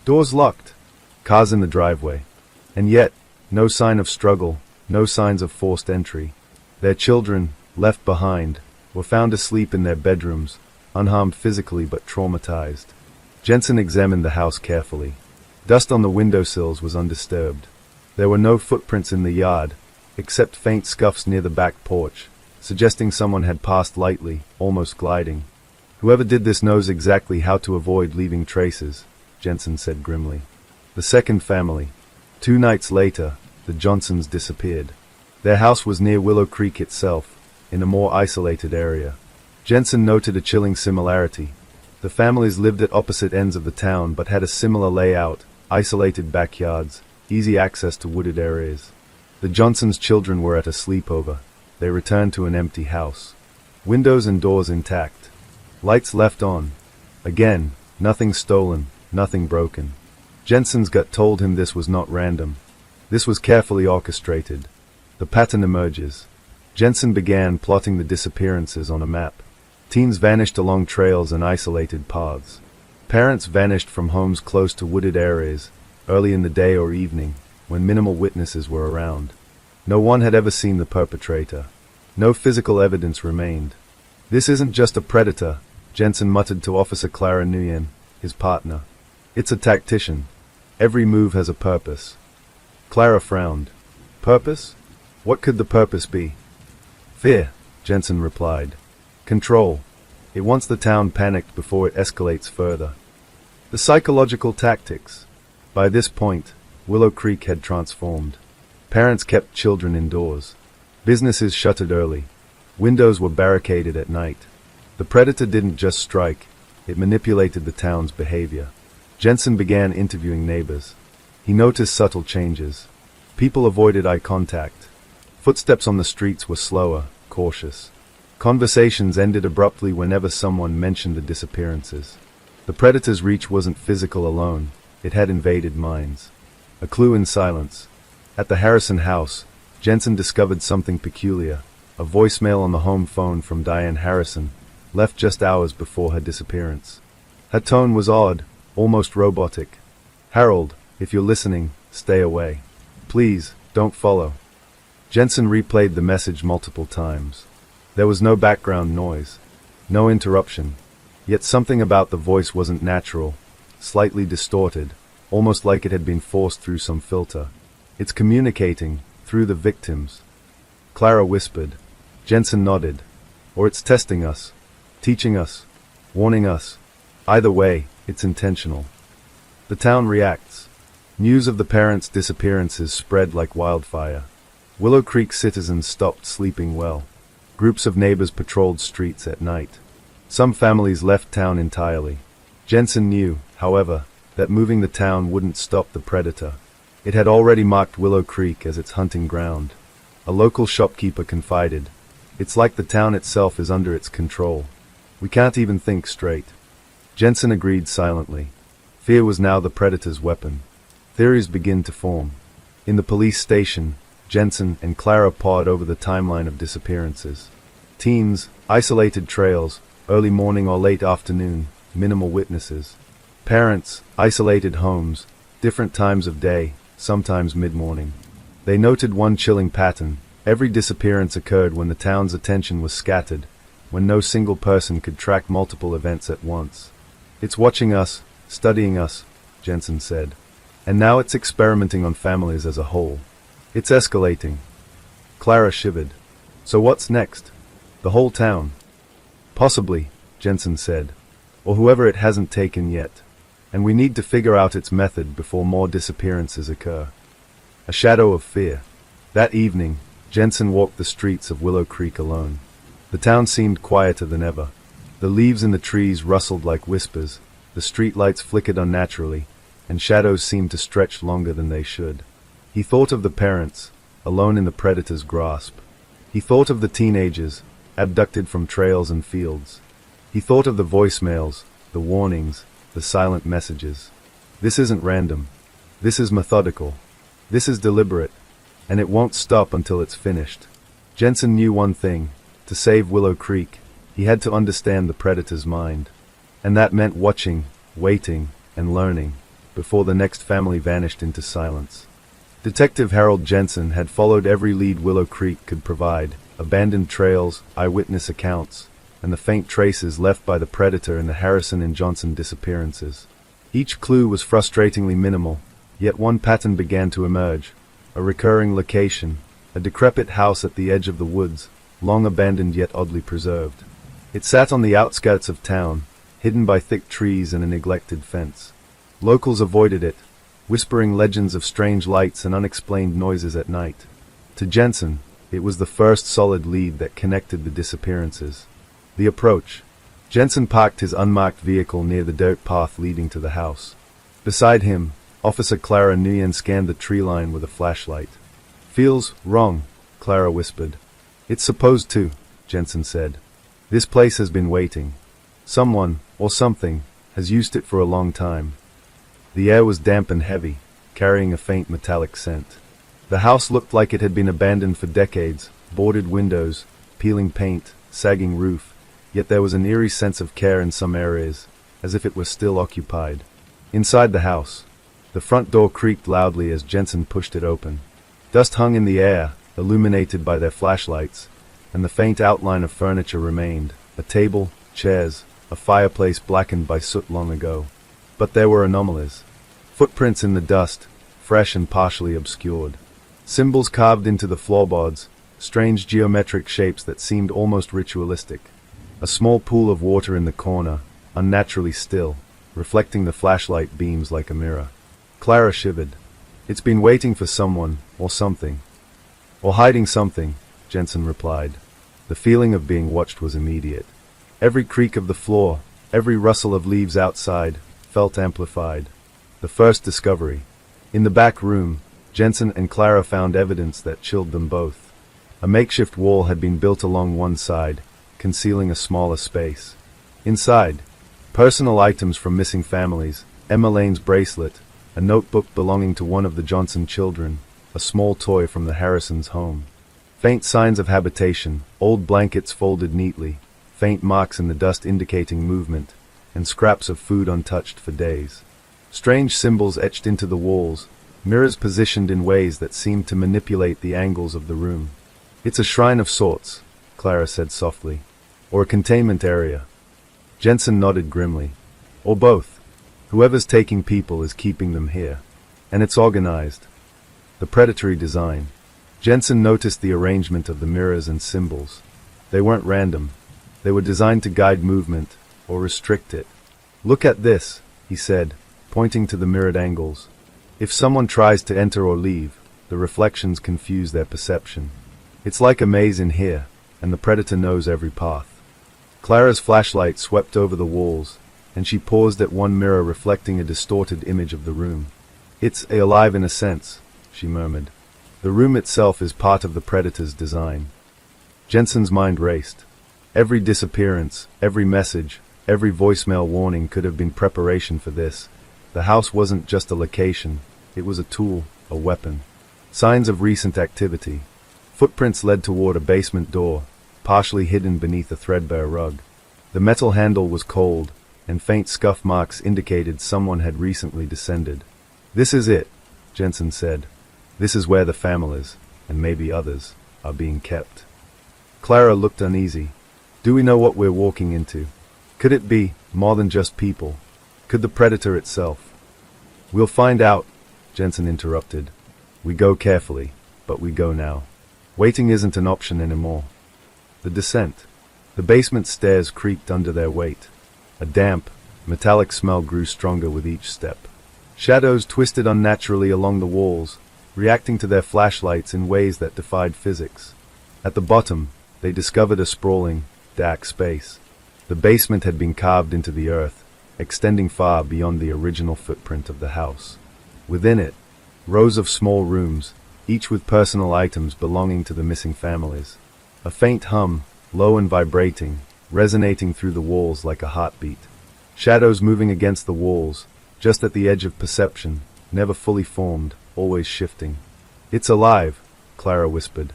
doors locked, cars in the driveway. And yet, no sign of struggle, no signs of forced entry. Their children, left behind, were found asleep in their bedrooms, unharmed physically but traumatized. Jensen examined the house carefully. Dust on the windowsills was undisturbed. There were no footprints in the yard, except faint scuffs near the back porch, suggesting someone had passed lightly, almost gliding. "Whoever did this knows exactly how to avoid leaving traces," Jensen said grimly. The second family. 2 nights later, the Johnsons disappeared. Their house was near Willow Creek itself, in a more isolated area. Jensen noted a chilling similarity. The families lived at opposite ends of the town but had a similar layout: isolated backyards, easy access to wooded areas. The Johnsons' children were at a sleepover. They returned to an empty house. Windows and doors intact. Lights left on. Again, nothing stolen, nothing broken. Jensen's gut told him this was not random. This was carefully orchestrated. The pattern emerges. Jensen began plotting the disappearances on a map. Teens vanished along trails and isolated paths. Parents vanished from homes close to wooded areas, early in the day or evening, when minimal witnesses were around. No one had ever seen the perpetrator. No physical evidence remained. "This isn't just a predator," Jensen muttered to Officer Clara Nguyen, his partner. "It's a tactician. Every move has a purpose." Clara frowned. "Purpose? What could the purpose be?" "Fear," Jensen replied. "Control. It wants the town panicked before it escalates further." The psychological tactics. By this point, Willow Creek had transformed. Parents kept children indoors. Businesses shuttered early. Windows were barricaded at night. The predator didn't just strike, it manipulated the town's behavior. Jensen began interviewing neighbors. He noticed subtle changes. People avoided eye contact. Footsteps on the streets were slower, cautious. Conversations ended abruptly whenever someone mentioned the disappearances. The predator's reach wasn't physical alone, it had invaded minds. A clue in silence. At the Harrison house, Jensen discovered something peculiar: a voicemail on the home phone from Diane Harrison, left just hours before her disappearance. Her tone was odd, almost robotic. "Harold, if you're listening, stay away. Please, don't follow." Jensen replayed the message multiple times. There was no background noise, no interruption, yet something about the voice wasn't natural, slightly distorted, almost like it had been forced through some filter. "It's communicating, through the victims," Clara whispered. Jensen nodded. "Or it's testing us, teaching us, warning us. Either way, it's intentional." The town reacts. News of the parents' disappearances spread like wildfire. Willow Creek citizens stopped sleeping well. Groups of neighbors patrolled streets at night. Some families left town entirely. Jensen knew, however, that moving the town wouldn't stop the predator. It had already marked Willow Creek as its hunting ground. A local shopkeeper confided, "It's like the town itself is under its control. We can't even think straight." Jensen agreed silently. Fear was now the predator's weapon. Theories began to form. In the police station, Jensen and Clara pawed over the timeline of disappearances. Teens, isolated trails, early morning or late afternoon, minimal witnesses. Parents, isolated homes, different times of day, sometimes mid-morning. They noted one chilling pattern. Every disappearance occurred when the town's attention was scattered, when no single person could track multiple events at once. "It's watching us, studying us," Jensen said. "And now it's experimenting on families as a whole. It's escalating." Clara shivered. "So what's next? The whole town?" "Possibly," Jensen said. "Or whoever it hasn't taken yet. And we need to figure out its method before more disappearances occur." A shadow of fear. That evening, Jensen walked the streets of Willow Creek alone. The town seemed quieter than ever. The leaves in the trees rustled like whispers, the street lights flickered unnaturally, and shadows seemed to stretch longer than they should. He thought of the parents, alone in the predator's grasp. He thought of the teenagers, abducted from trails and fields. He thought of the voicemails, the warnings, the silent messages. This isn't random. This is methodical. This is deliberate. And it won't stop until it's finished. Jensen knew one thing. To save Willow Creek, he had to understand the predator's mind. And that meant watching, waiting, and learning, before the next family vanished into silence. Detective Harold Jensen had followed every lead Willow Creek could provide: abandoned trails, eyewitness accounts, and the faint traces left by the predator in the Harrison and Johnson disappearances. Each clue was frustratingly minimal, yet one pattern began to emerge: a recurring location, a decrepit house at the edge of the woods, long abandoned yet oddly preserved. It sat on the outskirts of town, hidden by thick trees and a neglected fence. Locals avoided it, whispering legends of strange lights and unexplained noises at night. To Jensen, it was the first solid lead that connected the disappearances. The approach. Jensen parked his unmarked vehicle near the dirt path leading to the house. Beside him, Officer Clara Nguyen scanned the tree line with a flashlight. "Feels wrong," Clara whispered. "It's supposed to," Jensen said. "This place has been waiting. Someone, or something, has used it for a long time." The air was damp and heavy, carrying a faint metallic scent. The house looked like it had been abandoned for decades, boarded windows, peeling paint, sagging roof, yet there was an eerie sense of care in some areas, as if it were still occupied. Inside the house, the front door creaked loudly as Jensen pushed it open. Dust hung in the air, illuminated by their flashlights, and the faint outline of furniture remained: a table, chairs, a fireplace blackened by soot long ago. But there were anomalies. Footprints in the dust, fresh and partially obscured. Symbols carved into the floorboards, strange geometric shapes that seemed almost ritualistic. A small pool of water in the corner, unnaturally still, reflecting the flashlight beams like a mirror. Clara shivered. "It's been waiting for someone, or something." "Or hiding something," Jensen replied. The feeling of being watched was immediate. Every creak of the floor, every rustle of leaves outside, felt amplified. The first discovery. In the back room, Jensen and Clara found evidence that chilled them both. A makeshift wall had been built along one side, concealing a smaller space. Inside, personal items from missing families: Emma Lane's bracelet, a notebook belonging to one of the Johnson children, a small toy from the Harrisons' home. Faint signs of habitation, old blankets folded neatly, faint marks in the dust indicating movement, and scraps of food untouched for days. Strange symbols etched into the walls, mirrors positioned in ways that seemed to manipulate the angles of the room. "It's a shrine of sorts," Clara said softly. "Or a containment area." Jensen nodded grimly. "Or both. Whoever's taking people is keeping them here. And it's organized." The predatory design. Jensen noticed the arrangement of the mirrors and symbols. They weren't random. They were designed to guide movement, or restrict it. "Look at this," he said, pointing to the mirrored angles. "If someone tries to enter or leave, the reflections confuse their perception. It's like a maze in here, and the predator knows every path." Clara's flashlight swept over the walls, and she paused at one mirror reflecting a distorted image of the room. "It's alive in a sense," she murmured. "The room itself is part of the predator's design." Jensen's mind raced. Every disappearance, every message, every voicemail warning could have been preparation for this. The house wasn't just a location, it was a tool, a weapon. Signs of recent activity. Footprints led toward a basement door, partially hidden beneath a threadbare rug. The metal handle was cold, and faint scuff marks indicated someone had recently descended. "This is it," Jensen said. "This is where the families, and maybe others, are being kept." Clara looked uneasy. "Do we know what we're walking into? Could it be more than just people? Could the predator itself?" "We'll find out," Jensen interrupted. "We go carefully, but we go now. Waiting isn't an option anymore." The descent. The basement stairs creaked under their weight. A damp, metallic smell grew stronger with each step. Shadows twisted unnaturally along the walls, reacting to their flashlights in ways that defied physics. At the bottom, they discovered a sprawling, dark space. The basement had been carved into the earth, extending far beyond the original footprint of the house. Within it, rows of small rooms, each with personal items belonging to the missing families. A faint hum, low and vibrating, resonating through the walls like a heartbeat. Shadows moving against the walls, just at the edge of perception, never fully formed, always shifting. "It's alive," Clara whispered.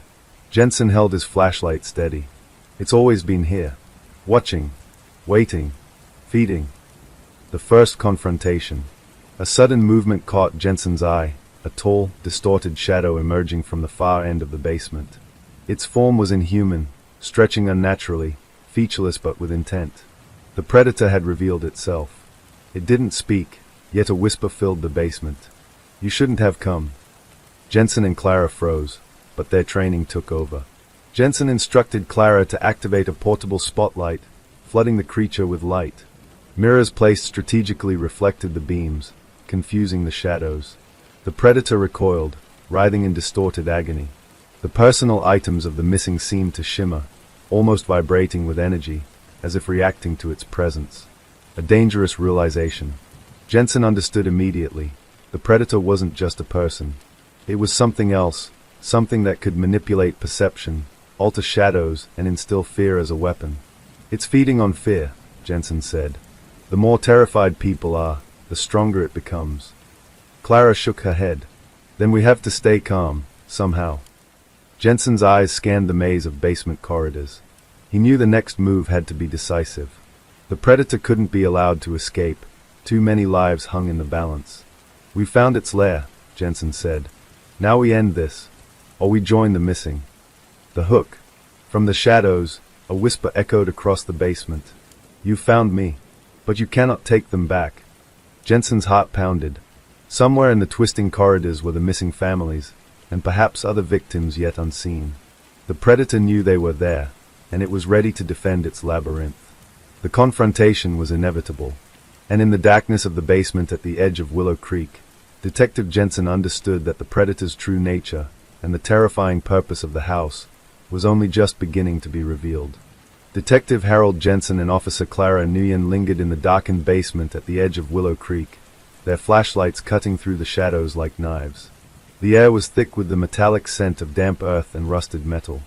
Jensen held his flashlight steady. "It's always been here. Watching. Waiting. Feeding." The first confrontation. A sudden movement caught Jensen's eye, a tall, distorted shadow emerging from the far end of the basement. Its form was inhuman, stretching unnaturally, featureless but with intent. The predator had revealed itself. It didn't speak, yet a whisper filled the basement. "You shouldn't have come." Jensen and Clara froze, but their training took over. Jensen instructed Clara to activate a portable spotlight, flooding the creature with light. Mirrors placed strategically reflected the beams, confusing the shadows. The predator recoiled, writhing in distorted agony. The personal items of the missing seemed to shimmer, almost vibrating with energy, as if reacting to its presence. A dangerous realization. Jensen understood immediately. The predator wasn't just a person. It was something else, something that could manipulate perception, alter shadows, and instill fear as a weapon. "It's feeding on fear," Jensen said. "The more terrified people are, the stronger it becomes." Clara shook her head. "Then we have to stay calm, somehow." Jensen's eyes scanned the maze of basement corridors. He knew the next move had to be decisive. The predator couldn't be allowed to escape. Too many lives hung in the balance. "We found its lair," Jensen said. "Now we end this. Or we join the missing." The hook. From the shadows, a whisper echoed across the basement. "You found me, but you cannot take them back." Jensen's heart pounded. Somewhere in the twisting corridors were the missing families, and perhaps other victims yet unseen. The predator knew they were there, and it was ready to defend its labyrinth. The confrontation was inevitable, and in the darkness of the basement at the edge of Willow Creek, Detective Jensen understood that the predator's true nature and the terrifying purpose of the house was only just beginning to be revealed. Detective Harold Jensen and Officer Clara Nguyen lingered in the darkened basement at the edge of Willow Creek, their flashlights cutting through the shadows like knives. The air was thick with the metallic scent of damp earth and rusted metal.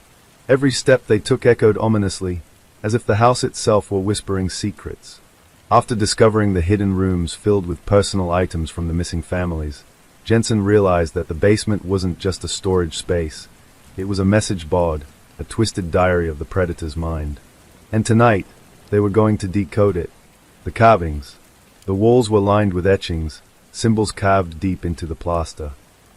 Every step they took echoed ominously, as if the house itself were whispering secrets. After discovering the hidden rooms filled with personal items from the missing families, Jensen realized that the basement wasn't just a storage space. It was a message board, a twisted diary of the predator's mind. And tonight, they were going to decode it. The carvings. The walls were lined with etchings, symbols carved deep into the plaster.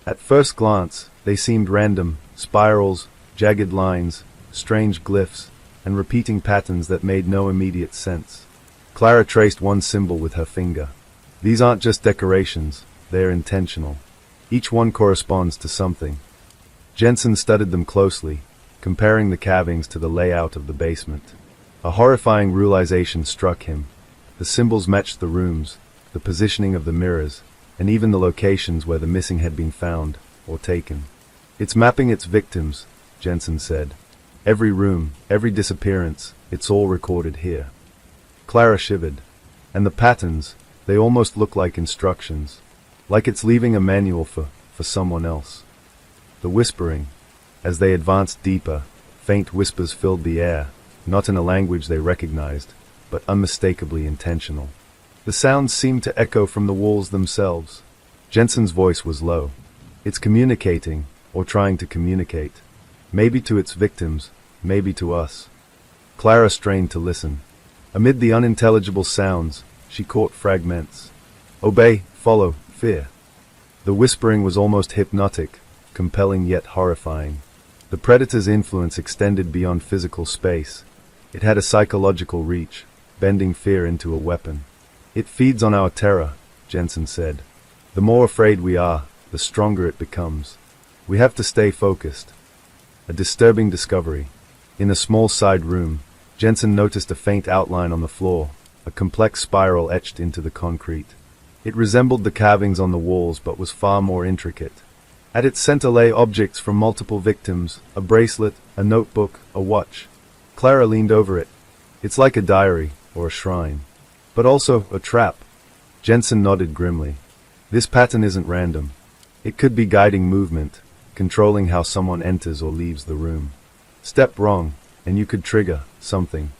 At first glance, they seemed random, spirals, jagged lines, strange glyphs, and repeating patterns that made no immediate sense. Clara traced one symbol with her finger. These aren't just decorations, they're intentional. Each one corresponds to something. Jensen studied them closely, comparing the carvings to the layout of the basement. A horrifying realization struck him. The symbols matched the rooms, the positioning of the mirrors, and even the locations where the missing had been found or taken. "It's mapping its victims," Jensen said. "Every room, every disappearance, It's all recorded here. Clara shivered. And the patterns, they almost look like instructions. Like it's leaving a manual for someone else. The whispering. As they advanced deeper, faint whispers filled the air, not in a language they recognized, but unmistakably intentional. The sounds seemed to echo from the walls themselves. Jensen's voice was low. It's communicating, or trying to communicate. Maybe to its victims, maybe to us. Clara strained to listen. Amid the unintelligible sounds, she caught fragments. Obey, follow, fear. The whispering was almost hypnotic, compelling yet horrifying. The predator's influence extended beyond physical space. It had a psychological reach, bending fear into a weapon. It feeds on our terror, Jensen said. The more afraid we are, the stronger it becomes. We have to stay focused. A disturbing discovery. In a small side room, Jensen noticed a faint outline on the floor, a complex spiral etched into the concrete. It resembled the carvings on the walls but was far more intricate. At its center lay objects from multiple victims, a bracelet, a notebook, a watch. Clara leaned over it. It's like a diary, or a shrine. But also a trap. Jensen nodded grimly. This pattern isn't random. It could be guiding movement, controlling how someone enters or leaves the room. Step wrong, and you could trigger something.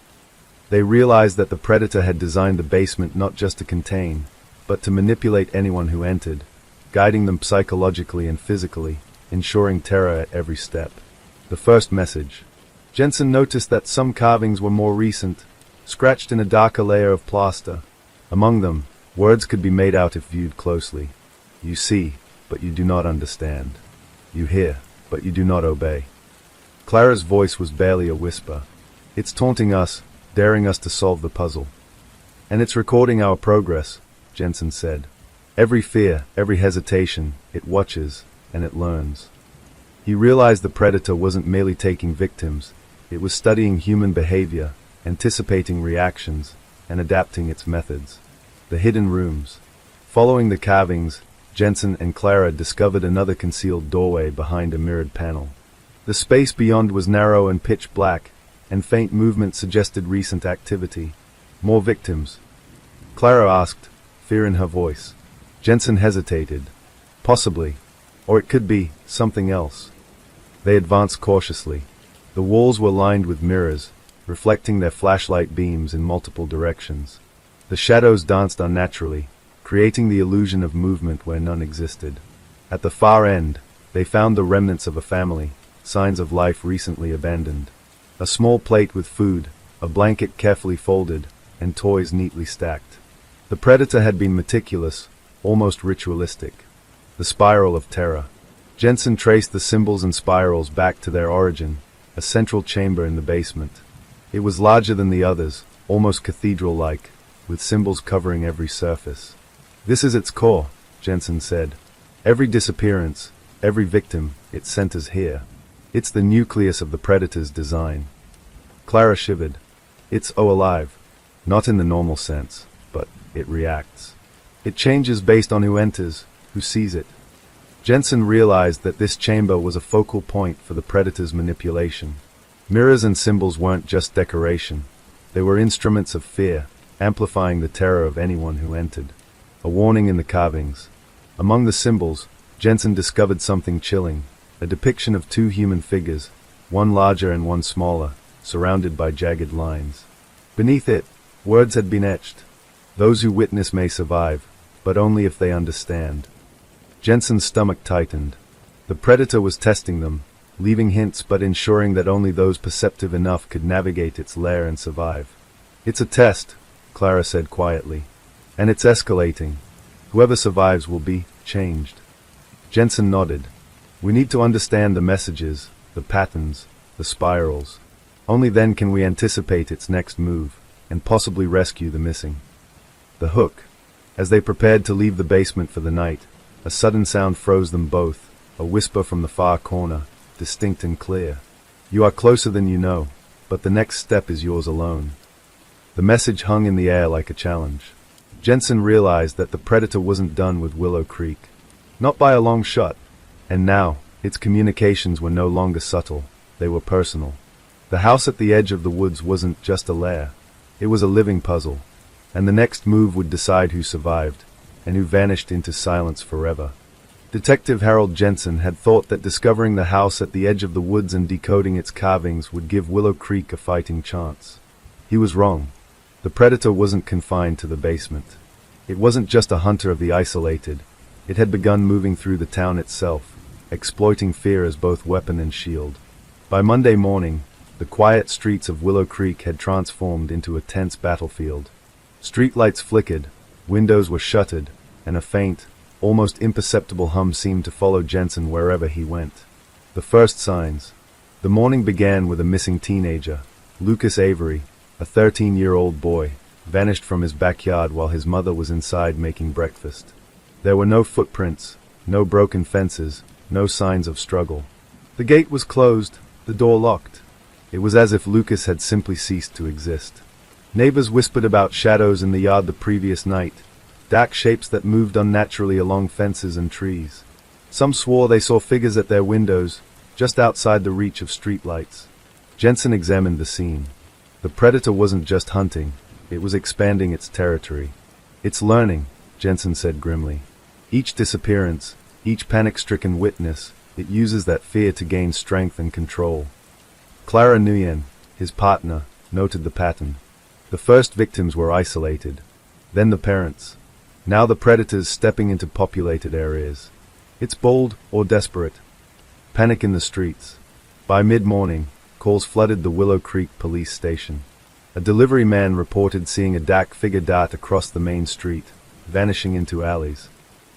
They realized that the predator had designed the basement not just to contain, but to manipulate anyone who entered, guiding them psychologically and physically, ensuring terror at every step. The first message. Jensen noticed that some carvings were more recent, scratched in a darker layer of plaster. Among them, words could be made out if viewed closely. You see, but you do not understand. You hear, but you do not obey. Clara's voice was barely a whisper. It's taunting us, daring us to solve the puzzle. And it's recording our progress, Jensen said. Every fear, every hesitation, it watches, and it learns. He realized the predator wasn't merely taking victims, it was studying human behavior, anticipating reactions, and adapting its methods. The hidden rooms. Following the carvings, Jensen and Clara discovered another concealed doorway behind a mirrored panel. The space beyond was narrow and pitch black, and faint movement suggested recent activity. More victims. Clara asked, fear in her voice. Jensen hesitated. Possibly. Or it could be something else. They advanced cautiously. The walls were lined with mirrors, reflecting their flashlight beams in multiple directions. The shadows danced unnaturally, creating the illusion of movement where none existed. At the far end, they found the remnants of a family, signs of life recently abandoned. A small plate with food, a blanket carefully folded, and toys neatly stacked. The predator had been meticulous, almost ritualistic. The spiral of terror. Jensen traced the symbols and spirals back to their origin, a central chamber in the basement. It was larger than the others, almost cathedral-like, with symbols covering every surface. This is its core, Jensen said. Every disappearance, every victim, it centers here. It's the nucleus of the predator's design. Clara shivered. It's alive. Not in the normal sense, but it reacts. It changes based on who enters, who sees it. Jensen realized that this chamber was a focal point for the predator's manipulation. Mirrors and symbols weren't just decoration. They were instruments of fear, amplifying the terror of anyone who entered. A warning in the carvings. Among the symbols, Jensen discovered something chilling, a depiction of two human figures, one larger and one smaller, surrounded by jagged lines. Beneath it, words had been etched. Those who witness may survive, but only if they understand. Jensen's stomach tightened. The predator was testing them, leaving hints but ensuring that only those perceptive enough could navigate its lair and survive. It's a test, Clara said quietly. And it's escalating. Whoever survives will be changed. Jensen nodded. We need to understand the messages, the patterns, the spirals. Only then can we anticipate its next move, and possibly rescue the missing. The hook. As they prepared to leave the basement for the night, a sudden sound froze them both, a whisper from the far corner, distinct and clear. You are closer than you know, but the next step is yours alone. The message hung in the air like a challenge. Jensen realized that the predator wasn't done with Willow Creek. Not by a long shot. And now, its communications were no longer subtle, they were personal. The house at the edge of the woods wasn't just a lair. It was a living puzzle, and the next move would decide who survived, and who vanished into silence forever. Detective Harold Jensen had thought that discovering the house at the edge of the woods and decoding its carvings would give Willow Creek a fighting chance. He was wrong. The predator wasn't confined to the basement. It wasn't just a hunter of the isolated. It had begun moving through the town itself, exploiting fear as both weapon and shield. By Monday morning, the quiet streets of Willow Creek had transformed into a tense battlefield. Streetlights flickered, windows were shuttered, and a faint, almost imperceptible hum seemed to follow Jensen wherever he went. The first signs. The morning began with a missing teenager, Lucas Avery, a 13-year-old boy, vanished from his backyard while his mother was inside making breakfast. There were no footprints, no broken fences, no signs of struggle. The gate was closed, the door locked. It was as if Lucas had simply ceased to exist. Neighbors whispered about shadows in the yard the previous night, dark shapes that moved unnaturally along fences and trees. Some swore they saw figures at their windows, just outside the reach of streetlights. Jensen examined the scene. The predator wasn't just hunting, it was expanding its territory. It's learning, Jensen said grimly. Each disappearance, each panic-stricken witness, it uses that fear to gain strength and control. Clara Nguyen, his partner, noted the pattern. The first victims were isolated, then the parents. Now the predators stepping into populated areas. It's bold or desperate. Panic in the streets. By mid-morning, calls flooded the Willow Creek police station. A delivery man reported seeing a dark figure dart across the main street, vanishing into alleys.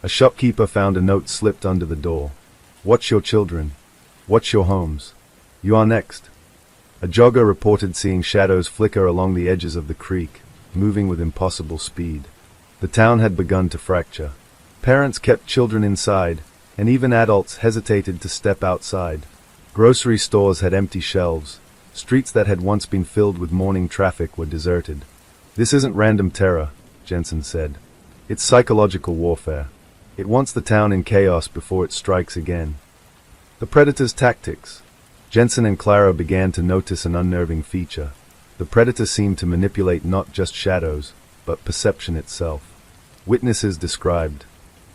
A shopkeeper found a note slipped under the door. Watch your children. Watch your homes. You are next. A jogger reported seeing shadows flicker along the edges of the creek, moving with impossible speed. The town had begun to fracture. Parents kept children inside, and even adults hesitated to step outside. Grocery stores had empty shelves. Streets that had once been filled with morning traffic were deserted. This isn't random terror, Jensen said. It's psychological warfare. It wants the town in chaos before it strikes again. The predator's tactics. Jensen and Clara began to notice an unnerving feature. The predator seemed to manipulate not just shadows, but perception itself. Witnesses described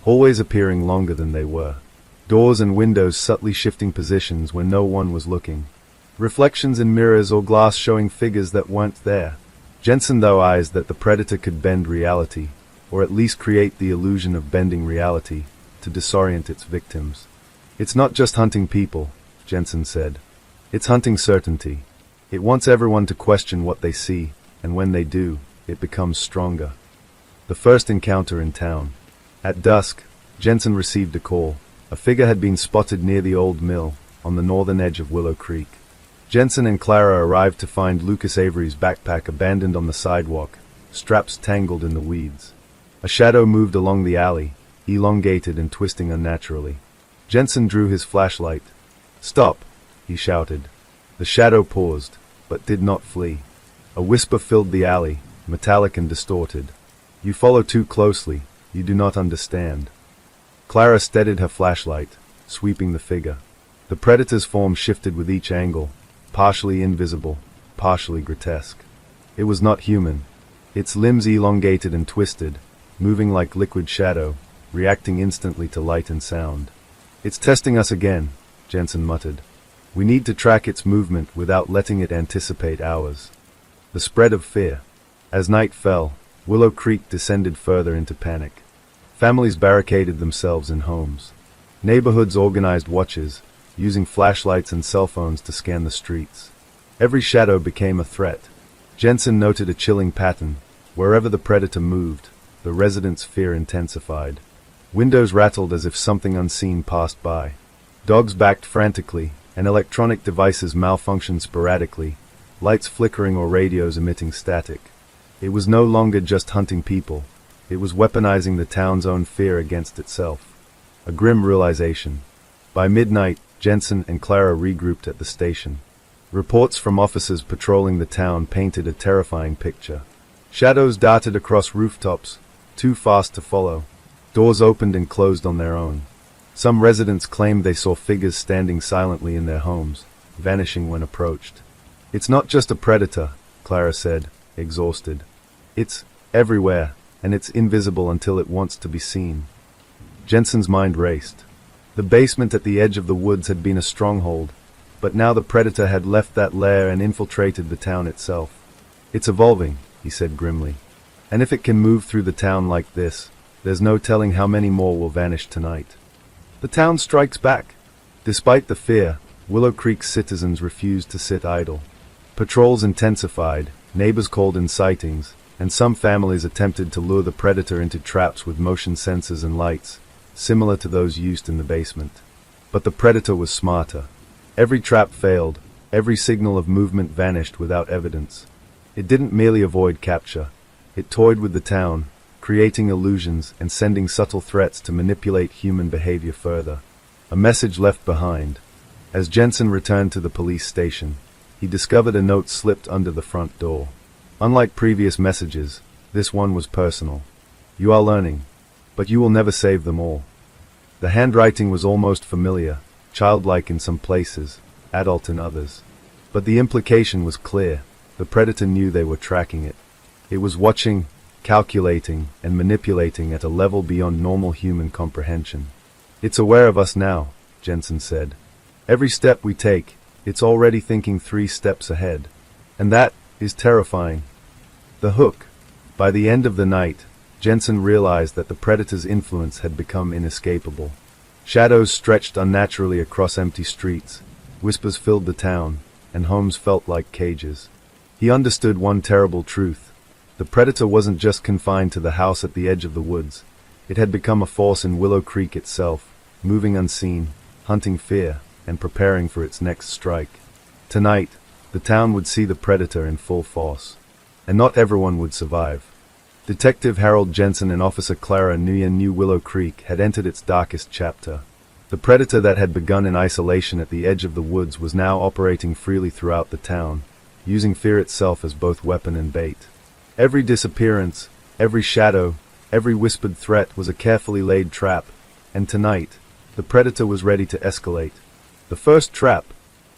hallways appearing longer than they were, doors and windows subtly shifting positions when no one was looking, reflections in mirrors or glass showing figures that weren't there. Jensen theorized that the predator could bend reality, or at least create the illusion of bending reality, to disorient its victims. It's not just hunting people, Jensen said. It's hunting certainty. It wants everyone to question what they see, and when they do, it becomes stronger. The first encounter in town. At dusk, Jensen received a call. A figure had been spotted near the old mill, on the northern edge of Willow Creek. Jensen and Clara arrived to find Lucas Avery's backpack abandoned on the sidewalk, straps tangled in the weeds. A shadow moved along the alley, elongated and twisting unnaturally. Jensen drew his flashlight. "Stop!" he shouted. The shadow paused, but did not flee. A whisper filled the alley, metallic and distorted. "You follow too closely. You do not understand." Clara steadied her flashlight, sweeping the figure. The predator's form shifted with each angle, partially invisible, partially grotesque. It was not human. Its limbs elongated and twisted, moving like liquid shadow, reacting instantly to light and sound. "It's testing us again," Jensen muttered. "We need to track its movement without letting it anticipate ours." The spread of fear. As night fell, Willow Creek descended further into panic. Families barricaded themselves in homes. Neighborhoods organized watches, using flashlights and cell phones to scan the streets. Every shadow became a threat. Jensen noted a chilling pattern. Wherever the predator moved, the residents' fear intensified. Windows rattled as if something unseen passed by. Dogs barked frantically, and electronic devices malfunctioned sporadically, lights flickering or radios emitting static. It was no longer just hunting people. It was weaponizing the town's own fear against itself. A grim realization. By midnight, Jensen and Clara regrouped at the station. Reports from officers patrolling the town painted a terrifying picture. Shadows darted across rooftops, too fast to follow. Doors opened and closed on their own. Some residents claimed they saw figures standing silently in their homes, vanishing when approached. It's not just a predator, Clara said, exhausted. It's everywhere, and it's invisible until it wants to be seen. Jensen's mind raced. The basement at the edge of the woods had been a stronghold, but now the predator had left that lair and infiltrated the town itself. It's evolving, he said grimly. And if it can move through the town like this, there's no telling how many more will vanish tonight. The town strikes back. Despite the fear, Willow Creek's citizens refused to sit idle. Patrols intensified, neighbors called in sightings, and some families attempted to lure the predator into traps with motion sensors and lights, similar to those used in the basement. But the predator was smarter. Every trap failed, every signal of movement vanished without evidence. It didn't merely avoid capture. It toyed with the town, creating illusions and sending subtle threats to manipulate human behavior further. A message left behind. As Jensen returned to the police station, he discovered a note slipped under the front door. Unlike previous messages, this one was personal. You are learning, but you will never save them all. The handwriting was almost familiar, childlike in some places, adult in others. But the implication was clear. The predator knew they were tracking it. It was watching, calculating, and manipulating at a level beyond normal human comprehension. It's aware of us now, Jensen said. Every step we take, it's already thinking 3 steps ahead. And that is terrifying. The hook. By the end of the night, Jensen realized that the predator's influence had become inescapable. Shadows stretched unnaturally across empty streets, whispers filled the town, and homes felt like cages. He understood one terrible truth. The predator wasn't just confined to the house at the edge of the woods. It had become a force in Willow Creek itself, moving unseen, hunting fear, and preparing for its next strike. Tonight, the town would see the predator in full force. And not everyone would survive. Detective Harold Jensen and Officer Clara Nguyen knew Willow Creek had entered its darkest chapter. The predator that had begun in isolation at the edge of the woods was now operating freely throughout the town, using fear itself as both weapon and bait. Every disappearance, every shadow, every whispered threat was a carefully laid trap, and tonight, the predator was ready to escalate. The first trap.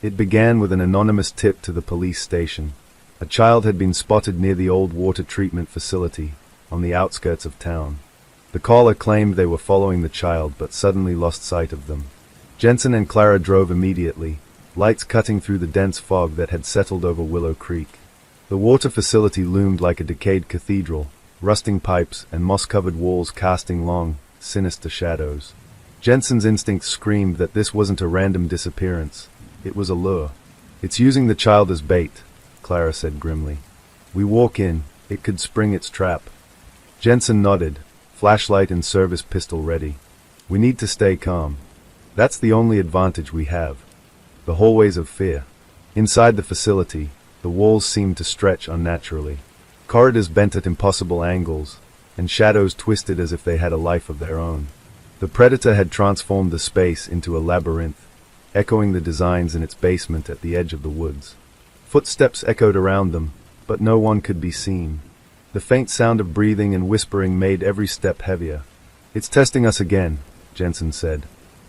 It began with an anonymous tip to the police station. A child had been spotted near the old water treatment facility, on the outskirts of town. The caller claimed they were following the child but suddenly lost sight of them. Jensen and Clara drove immediately, lights cutting through the dense fog that had settled over Willow Creek. The water facility loomed like a decayed cathedral, rusting pipes and moss-covered walls casting long, sinister shadows. Jensen's instincts screamed that this wasn't a random disappearance. It was a lure. It's using the child as bait, Clara said grimly. We walk in, it could spring its trap. Jensen nodded, flashlight and service pistol ready. We need to stay calm. That's the only advantage we have. The hallways of fear. Inside the facility, the walls seemed to stretch unnaturally. Corridors bent at impossible angles, and shadows twisted as if they had a life of their own. The predator had transformed the space into a labyrinth, echoing the designs in its basement at the edge of the woods. Footsteps echoed around them, but no one could be seen. The faint sound of breathing and whispering made every step heavier. It's testing us again, Jensen said.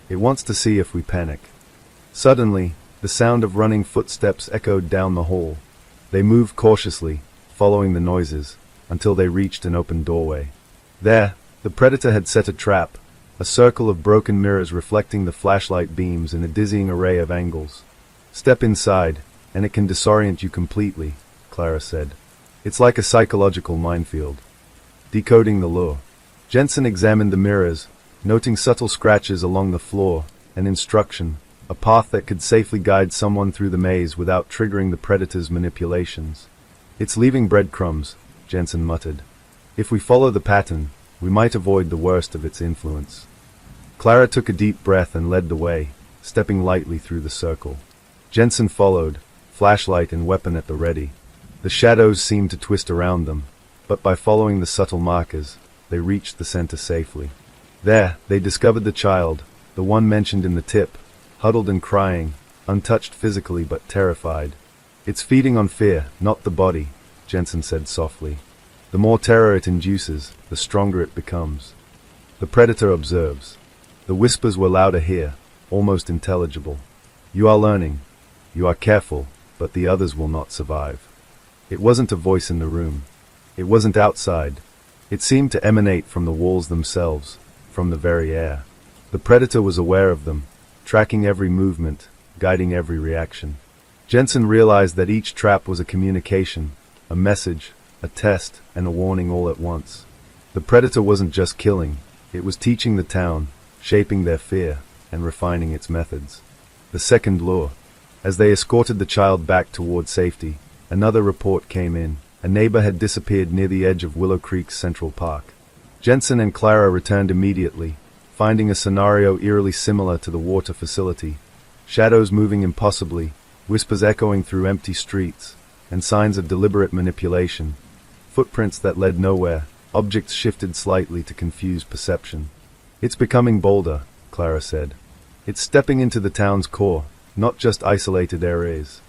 It wants to see if we panic. Suddenly, the sound of running footsteps echoed down the hall. They moved cautiously, following the noises, until they reached an open doorway. There, the predator had set a trap, a circle of broken mirrors reflecting the flashlight beams in a dizzying array of angles. Step inside, and it can disorient you completely, Clara said. It's like a psychological minefield. Decoding the lure. Jensen examined the mirrors, noting subtle scratches along the floor, an instruction, a path that could safely guide someone through the maze without triggering the predator's manipulations. It's leaving breadcrumbs, Jensen muttered. If we follow the pattern, we might avoid the worst of its influence. Clara took a deep breath and led the way, stepping lightly through the circle. Jensen followed, flashlight and weapon at the ready. The shadows seemed to twist around them, but by following the subtle markers, they reached the center safely. There, they discovered the child, the one mentioned in the tip, huddled and crying, untouched physically but terrified. It's feeding on fear, not the body, Jensen said softly. The more terror it induces, the stronger it becomes. The predator observes. The whispers were louder here, almost intelligible. You are learning. You are careful, but the others will not survive. It wasn't a voice in the room. It wasn't outside. It seemed to emanate from the walls themselves, from the very air. The predator was aware of them, tracking every movement, guiding every reaction. Jensen realized that each trap was a communication, a message, a test, and a warning all at once. The predator wasn't just killing, it was teaching the town, shaping their fear, and refining its methods. The second lure. As they escorted the child back toward safety, another report came in. A neighbor had disappeared near the edge of Willow Creek's Central Park. Jensen and Clara returned immediately, finding a scenario eerily similar to the water facility. Shadows moving impossibly, whispers echoing through empty streets, and signs of deliberate manipulation. Footprints that led nowhere, objects shifted slightly to confuse perception. "It's becoming bolder," Clara said. "It's stepping into the town's core, not just isolated areas."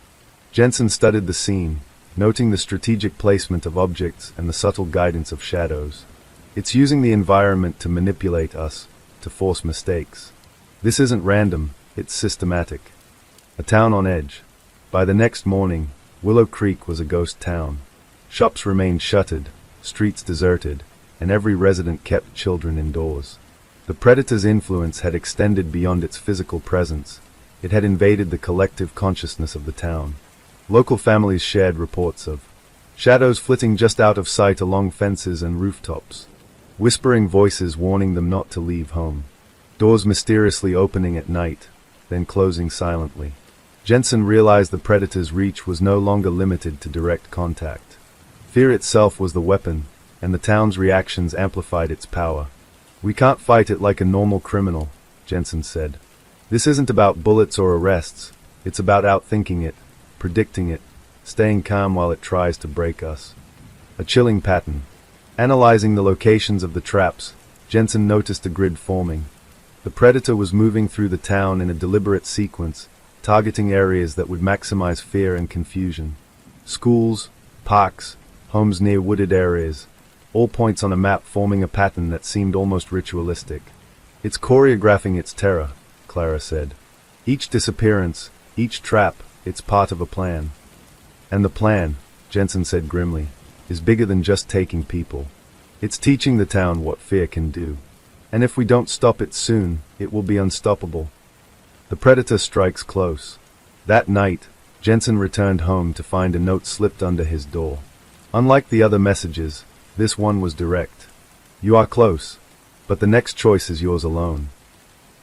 Jensen studied the scene, noting the strategic placement of objects and the subtle guidance of shadows. "It's using the environment to manipulate us, to force mistakes. This isn't random, it's systematic." A town on edge. By the next morning, Willow Creek was a ghost town. Shops remained shuttered, streets deserted, and every resident kept children indoors. The predator's influence had extended beyond its physical presence. It had invaded the collective consciousness of the town. Local families shared reports of shadows flitting just out of sight along fences and rooftops, whispering voices warning them not to leave home, doors mysteriously opening at night, then closing silently. Jensen realized the predator's reach was no longer limited to direct contact. Fear itself was the weapon, and the town's reactions amplified its power. "We can't fight it like a normal criminal," Jensen said. "This isn't about bullets or arrests, it's about outthinking it, predicting it, staying calm while it tries to break us." A chilling pattern. Analyzing the locations of the traps, Jensen noticed a grid forming. The predator was moving through the town in a deliberate sequence, targeting areas that would maximize fear and confusion. Schools, parks, homes near wooded areas, all points on a map forming a pattern that seemed almost ritualistic. "It's choreographing its terror," Clara said. "Each disappearance, each trap, it's part of a plan." "And the plan," Jensen said grimly, "is bigger than just taking people. It's teaching the town what fear can do. And if we don't stop it soon, it will be unstoppable." The predator strikes close. That night, Jensen returned home to find a note slipped under his door. Unlike the other messages, this one was direct. "You are close, but the next choice is yours alone."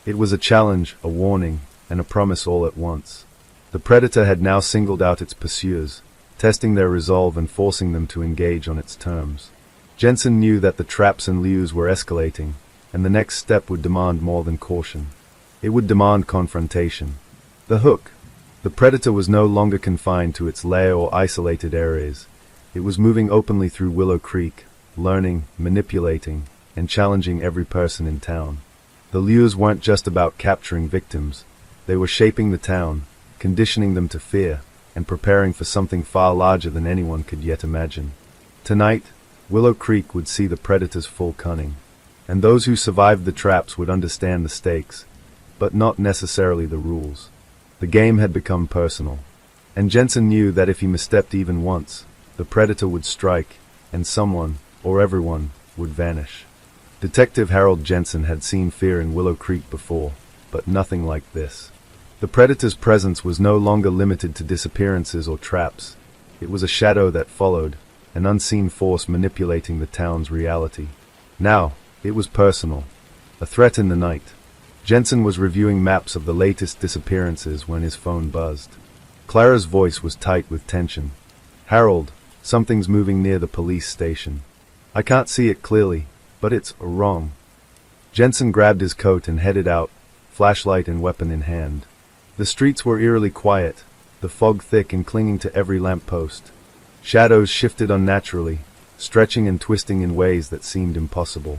It was a challenge, a warning, and a promise all at once. The predator had now singled out its pursuers, testing their resolve and forcing them to engage on its terms. Jensen knew that the traps and lures were escalating, and the next step would demand more than caution. It would demand confrontation. The hook. The predator was no longer confined to its lair or isolated areas. It was moving openly through Willow Creek, learning, manipulating, and challenging every person in town. The lures weren't just about capturing victims. They were shaping the town, conditioning them to fear, and preparing for something far larger than anyone could yet imagine. Tonight, Willow Creek would see the predator's full cunning, and those who survived the traps would understand the stakes, but not necessarily the rules. The game had become personal, and Jensen knew that if he misstepped even once, the predator would strike, and someone, or everyone, would vanish. Detective Harold Jensen had seen fear in Willow Creek before, but nothing like this. The predator's presence was no longer limited to disappearances or traps. It was a shadow that followed, an unseen force manipulating the town's reality. Now, it was personal. A threat in the night. Jensen was reviewing maps of the latest disappearances when his phone buzzed. Clara's voice was tight with tension. "Harold, something's moving near the police station. I can't see it clearly, but it's wrong." Jensen grabbed his coat and headed out, flashlight and weapon in hand. The streets were eerily quiet, the fog thick and clinging to every lamppost. Shadows shifted unnaturally, stretching and twisting in ways that seemed impossible.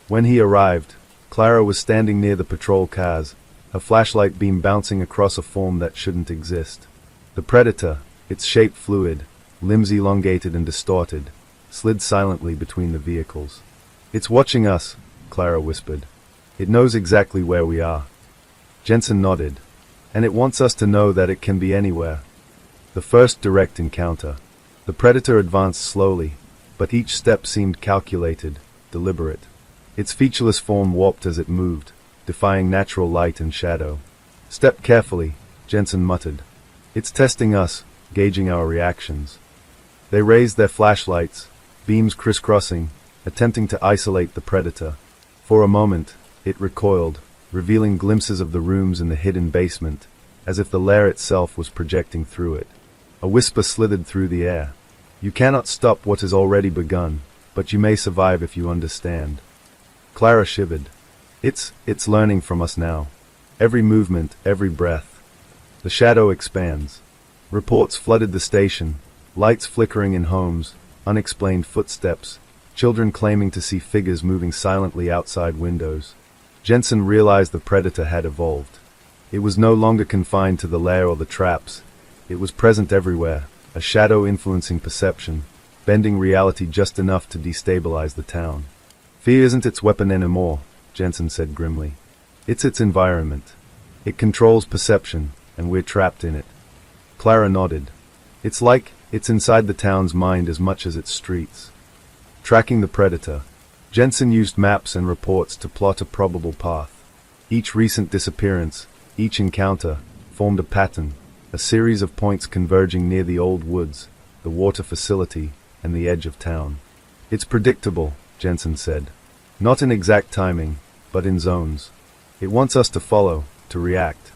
When he arrived, Clara was standing near the patrol cars, her flashlight beam bouncing across a form that shouldn't exist. The predator, its shape fluid, limbs elongated and distorted, slid silently between the vehicles. "It's watching us," Clara whispered. "It knows exactly where we are." Jensen nodded. "And it wants us to know that it can be anywhere." The first direct encounter. The predator advanced slowly, but each step seemed calculated, deliberate. Its featureless form warped as it moved, defying natural light and shadow. "Step carefully," Jensen muttered. "It's testing us, gauging our reactions." They raised their flashlights, beams crisscrossing, attempting to isolate the predator. For a moment, it recoiled, revealing glimpses of the rooms in the hidden basement, as if the lair itself was projecting through it. A whisper slithered through the air. "You cannot stop what has already begun, but you may survive if you understand." Clara shivered. It's learning from us now. Every movement, every breath. The shadow expands. Reports flooded the station, lights flickering in homes, unexplained footsteps, children claiming to see figures moving silently outside windows. Jensen realized the predator had evolved. It was no longer confined to the lair or the traps. It was present everywhere, a shadow influencing perception, bending reality just enough to destabilize the town. "Fear isn't its weapon anymore," Jensen said grimly. "It's its environment. It controls perception, and we're trapped in it." Clara nodded. "It's like it's inside the town's mind as much as its streets." Tracking the predator, Jensen used maps and reports to plot a probable path. Each recent disappearance, each encounter, formed a pattern, a series of points converging near the old woods, the water facility, and the edge of town. "It's predictable," Jensen said. "Not in exact timing, but in zones. It wants us to follow, to react.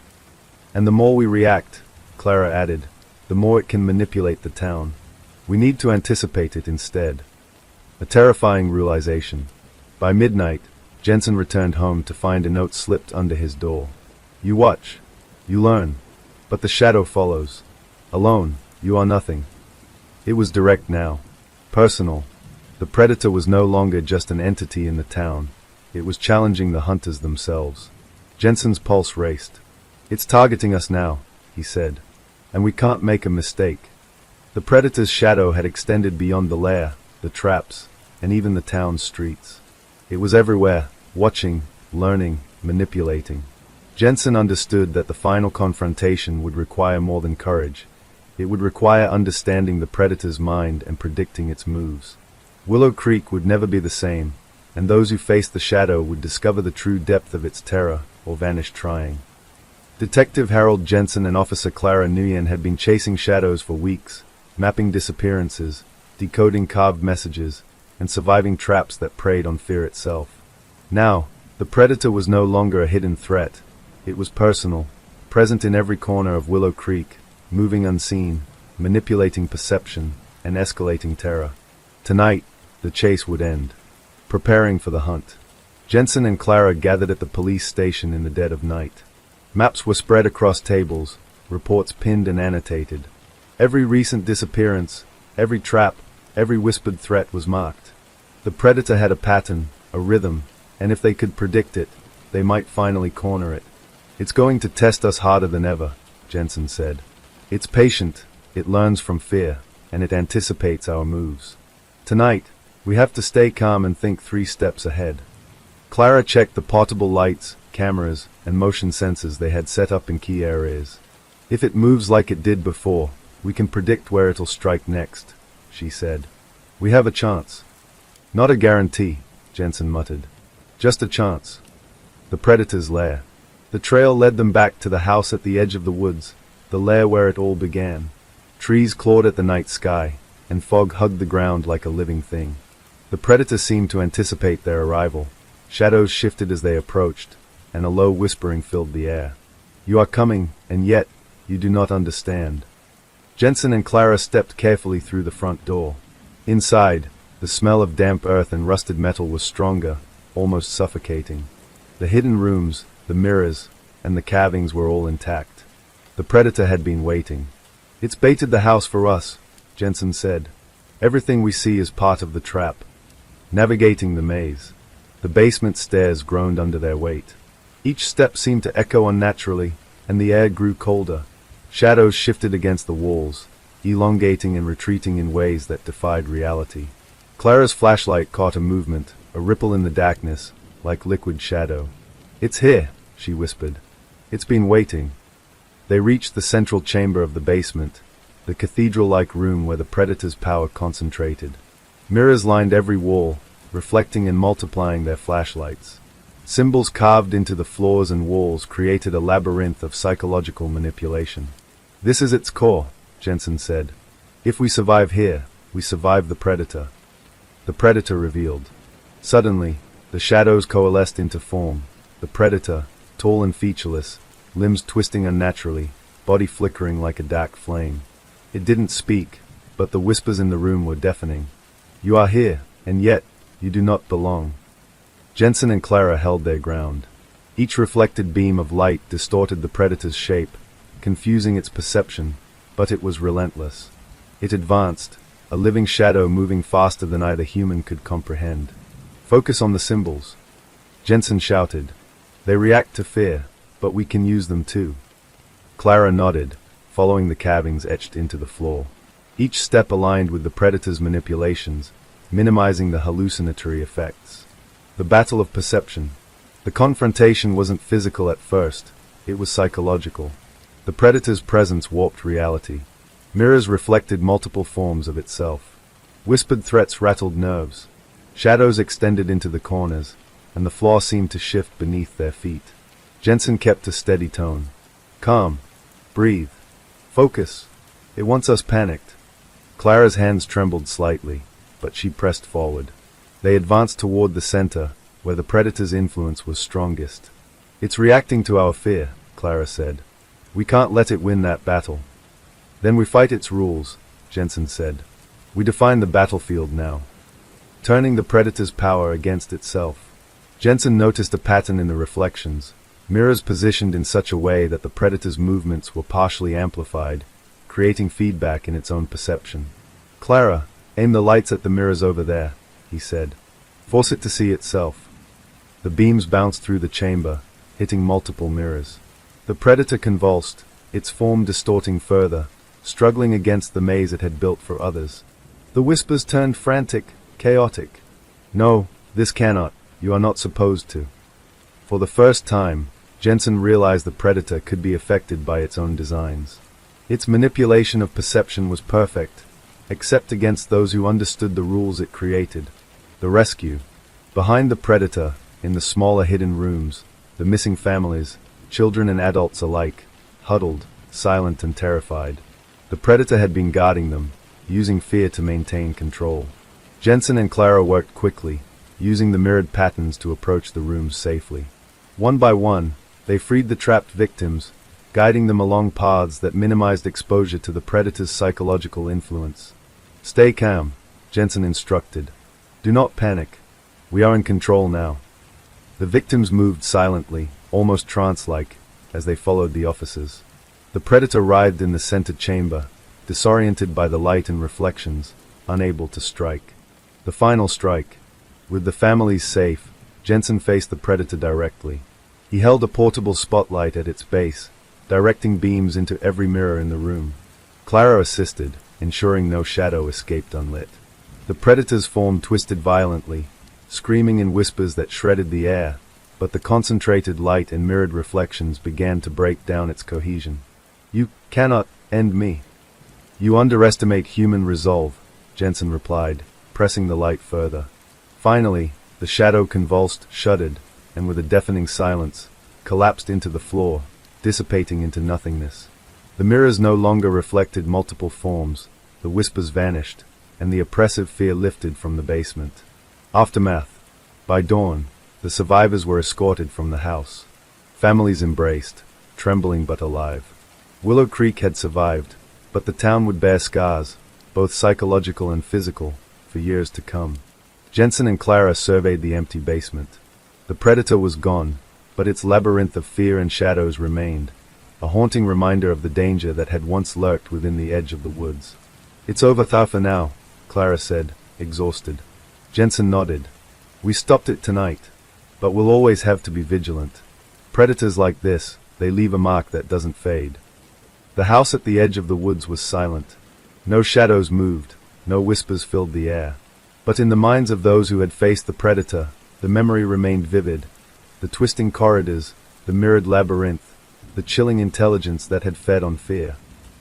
And the more we react," Clara added, "the more it can manipulate the town. We need to anticipate it instead." A terrifying realization. By midnight, Jensen returned home to find a note slipped under his door. "You watch. You learn. But the shadow follows. Alone, you are nothing." It was direct now. Personal. The predator was no longer just an entity in the town. It was challenging the hunters themselves. Jensen's pulse raced. "It's targeting us now," he said. "And we can't make a mistake." The predator's shadow had extended beyond the lair, the traps, and even the town's streets. It was everywhere, watching, learning, manipulating. Jensen understood that the final confrontation would require more than courage. It would require understanding the predator's mind and predicting its moves. Willow Creek would never be the same, and those who faced the shadow would discover the true depth of its terror or vanish trying. Detective Harold Jensen and Officer Clara Nguyen had been chasing shadows for weeks, mapping disappearances, decoding carved messages, and surviving traps that preyed on fear itself. Now, the predator was no longer a hidden threat. It was personal, present in every corner of Willow Creek, moving unseen, manipulating perception, and escalating terror. Tonight, the chase would end. Preparing for the hunt, Jensen and Clara gathered at the police station in the dead of night. Maps were spread across tables, reports pinned and annotated. Every recent disappearance, every trap, every whispered threat was marked. The predator had a pattern, a rhythm, and if they could predict it, they might finally corner it. "It's going to test us harder than ever," Jensen said. "It's patient, it learns from fear, and it anticipates our moves. Tonight, we have to stay calm and think 3 steps ahead." Clara checked the portable lights, cameras, and motion sensors they had set up in key areas. "If it moves like it did before, we can predict where it'll strike next," she said. "We have a chance." "Not a guarantee," Jensen muttered. "Just a chance." The predator's lair. The trail led them back to the house at the edge of the woods, the lair where it all began. Trees clawed at the night sky, and fog hugged the ground like a living thing. The predator seemed to anticipate their arrival. Shadows shifted as they approached, and a low whispering filled the air. "You are coming, and yet, you do not understand." Jensen and Clara stepped carefully through the front door. Inside, the smell of damp earth and rusted metal was stronger, almost suffocating. The hidden rooms, the mirrors, and the carvings were all intact. The predator had been waiting. "It's baited the house for us," Jensen said. "Everything we see is part of the trap." Navigating the maze. The basement stairs groaned under their weight. Each step seemed to echo unnaturally, and the air grew colder. Shadows shifted against the walls, elongating and retreating in ways that defied reality. Clara's flashlight caught a movement, a ripple in the darkness, like liquid shadow. "It's here," she whispered. "It's been waiting." They reached the central chamber of the basement. the cathedral-like room where the predator's power concentrated. Mirrors lined every wall, reflecting and multiplying their flashlights. Symbols carved into the floors and walls created a labyrinth of psychological manipulation. "This is its core," Jensen said. "If we survive here, we survive the predator." The predator revealed. Suddenly, the shadows coalesced into form. The predator, tall and featureless, limbs twisting unnaturally, body flickering like a dark flame. It didn't speak, but the whispers in the room were deafening. "You are here, and yet, you do not belong." Jensen and Clara held their ground. Each reflected beam of light distorted the predator's shape, confusing its perception, but it was relentless. It advanced, a living shadow moving faster than either human could comprehend. "Focus on the symbols," Jensen shouted. "They react to fear, but we can use them too." Clara nodded, following the carvings etched into the floor. Each step aligned with the predator's manipulations, minimizing the hallucinatory effects. The battle of perception. The confrontation wasn't physical at first, it was psychological. The predator's presence warped reality. Mirrors reflected multiple forms of itself. Whispered threats rattled nerves. Shadows extended into the corners, and the floor seemed to shift beneath their feet. Jensen kept a steady tone. "Calm. Breathe. Focus. It wants us panicked." Clara's hands trembled slightly, but she pressed forward. They advanced toward the center, where the predator's influence was strongest. "It's reacting to our fear," Clara said. "We can't let it win that battle." "Then we fight its rules," Jensen said. "We define the battlefield now." Turning the predator's power against itself. Jensen noticed a pattern in the reflections, mirrors positioned in such a way that the predator's movements were partially amplified, creating feedback in its own perception. "Clara, aim the lights at the mirrors over there," he said. "Force it to see itself." The beams bounced through the chamber, hitting multiple mirrors. The predator convulsed, its form distorting further, struggling against the maze it had built for others. The whispers turned frantic, chaotic. "No, this cannot. You are not supposed to." For the first time, Jensen realized the predator could be affected by its own designs. Its manipulation of perception was perfect, except against those who understood the rules it created. The rescue. Behind the predator, in the smaller hidden rooms, the missing families, children and adults alike, huddled, silent and terrified. The predator had been guarding them, using fear to maintain control. Jensen and Clara worked quickly, using the mirrored patterns to approach the rooms safely. One by one, they freed the trapped victims, guiding them along paths that minimized exposure to the predator's psychological influence. "Stay calm," Jensen instructed. "Do not panic. We are in control now." The victims moved silently, almost trance-like, as they followed the officers. The predator writhed in the center chamber, disoriented by the light and reflections, unable to strike. The final strike. With the families safe, Jensen faced the predator directly. He held a portable spotlight at its base, directing beams into every mirror in the room. Clara assisted, ensuring no shadow escaped unlit. The predator's form twisted violently, screaming in whispers that shredded the air, but the concentrated light and mirrored reflections began to break down its cohesion. "You cannot end me." "You underestimate human resolve," Jensen replied, pressing the light further. Finally, the shadow convulsed, shuddered, and with a deafening silence, collapsed into the floor, dissipating into nothingness. The mirrors no longer reflected multiple forms, the whispers vanished, and the oppressive fear lifted from the basement. Aftermath. By dawn, the survivors were escorted from the house. Families embraced, trembling but alive. Willow Creek had survived, but the town would bear scars, both psychological and physical, for years to come. Jensen and Clara surveyed the empty basement. The predator was gone, but its labyrinth of fear and shadows remained, a haunting reminder of the danger that had once lurked within the edge of the woods. "It's over for now," Clara said, exhausted. Jensen nodded. "We stopped it tonight, but we'll always have to be vigilant. Predators like this, they leave a mark that doesn't fade." The house at the edge of the woods was silent. No shadows moved, no whispers filled the air. But in the minds of those who had faced the predator, the memory remained vivid. The twisting corridors, the mirrored labyrinth, the chilling intelligence that had fed on fear.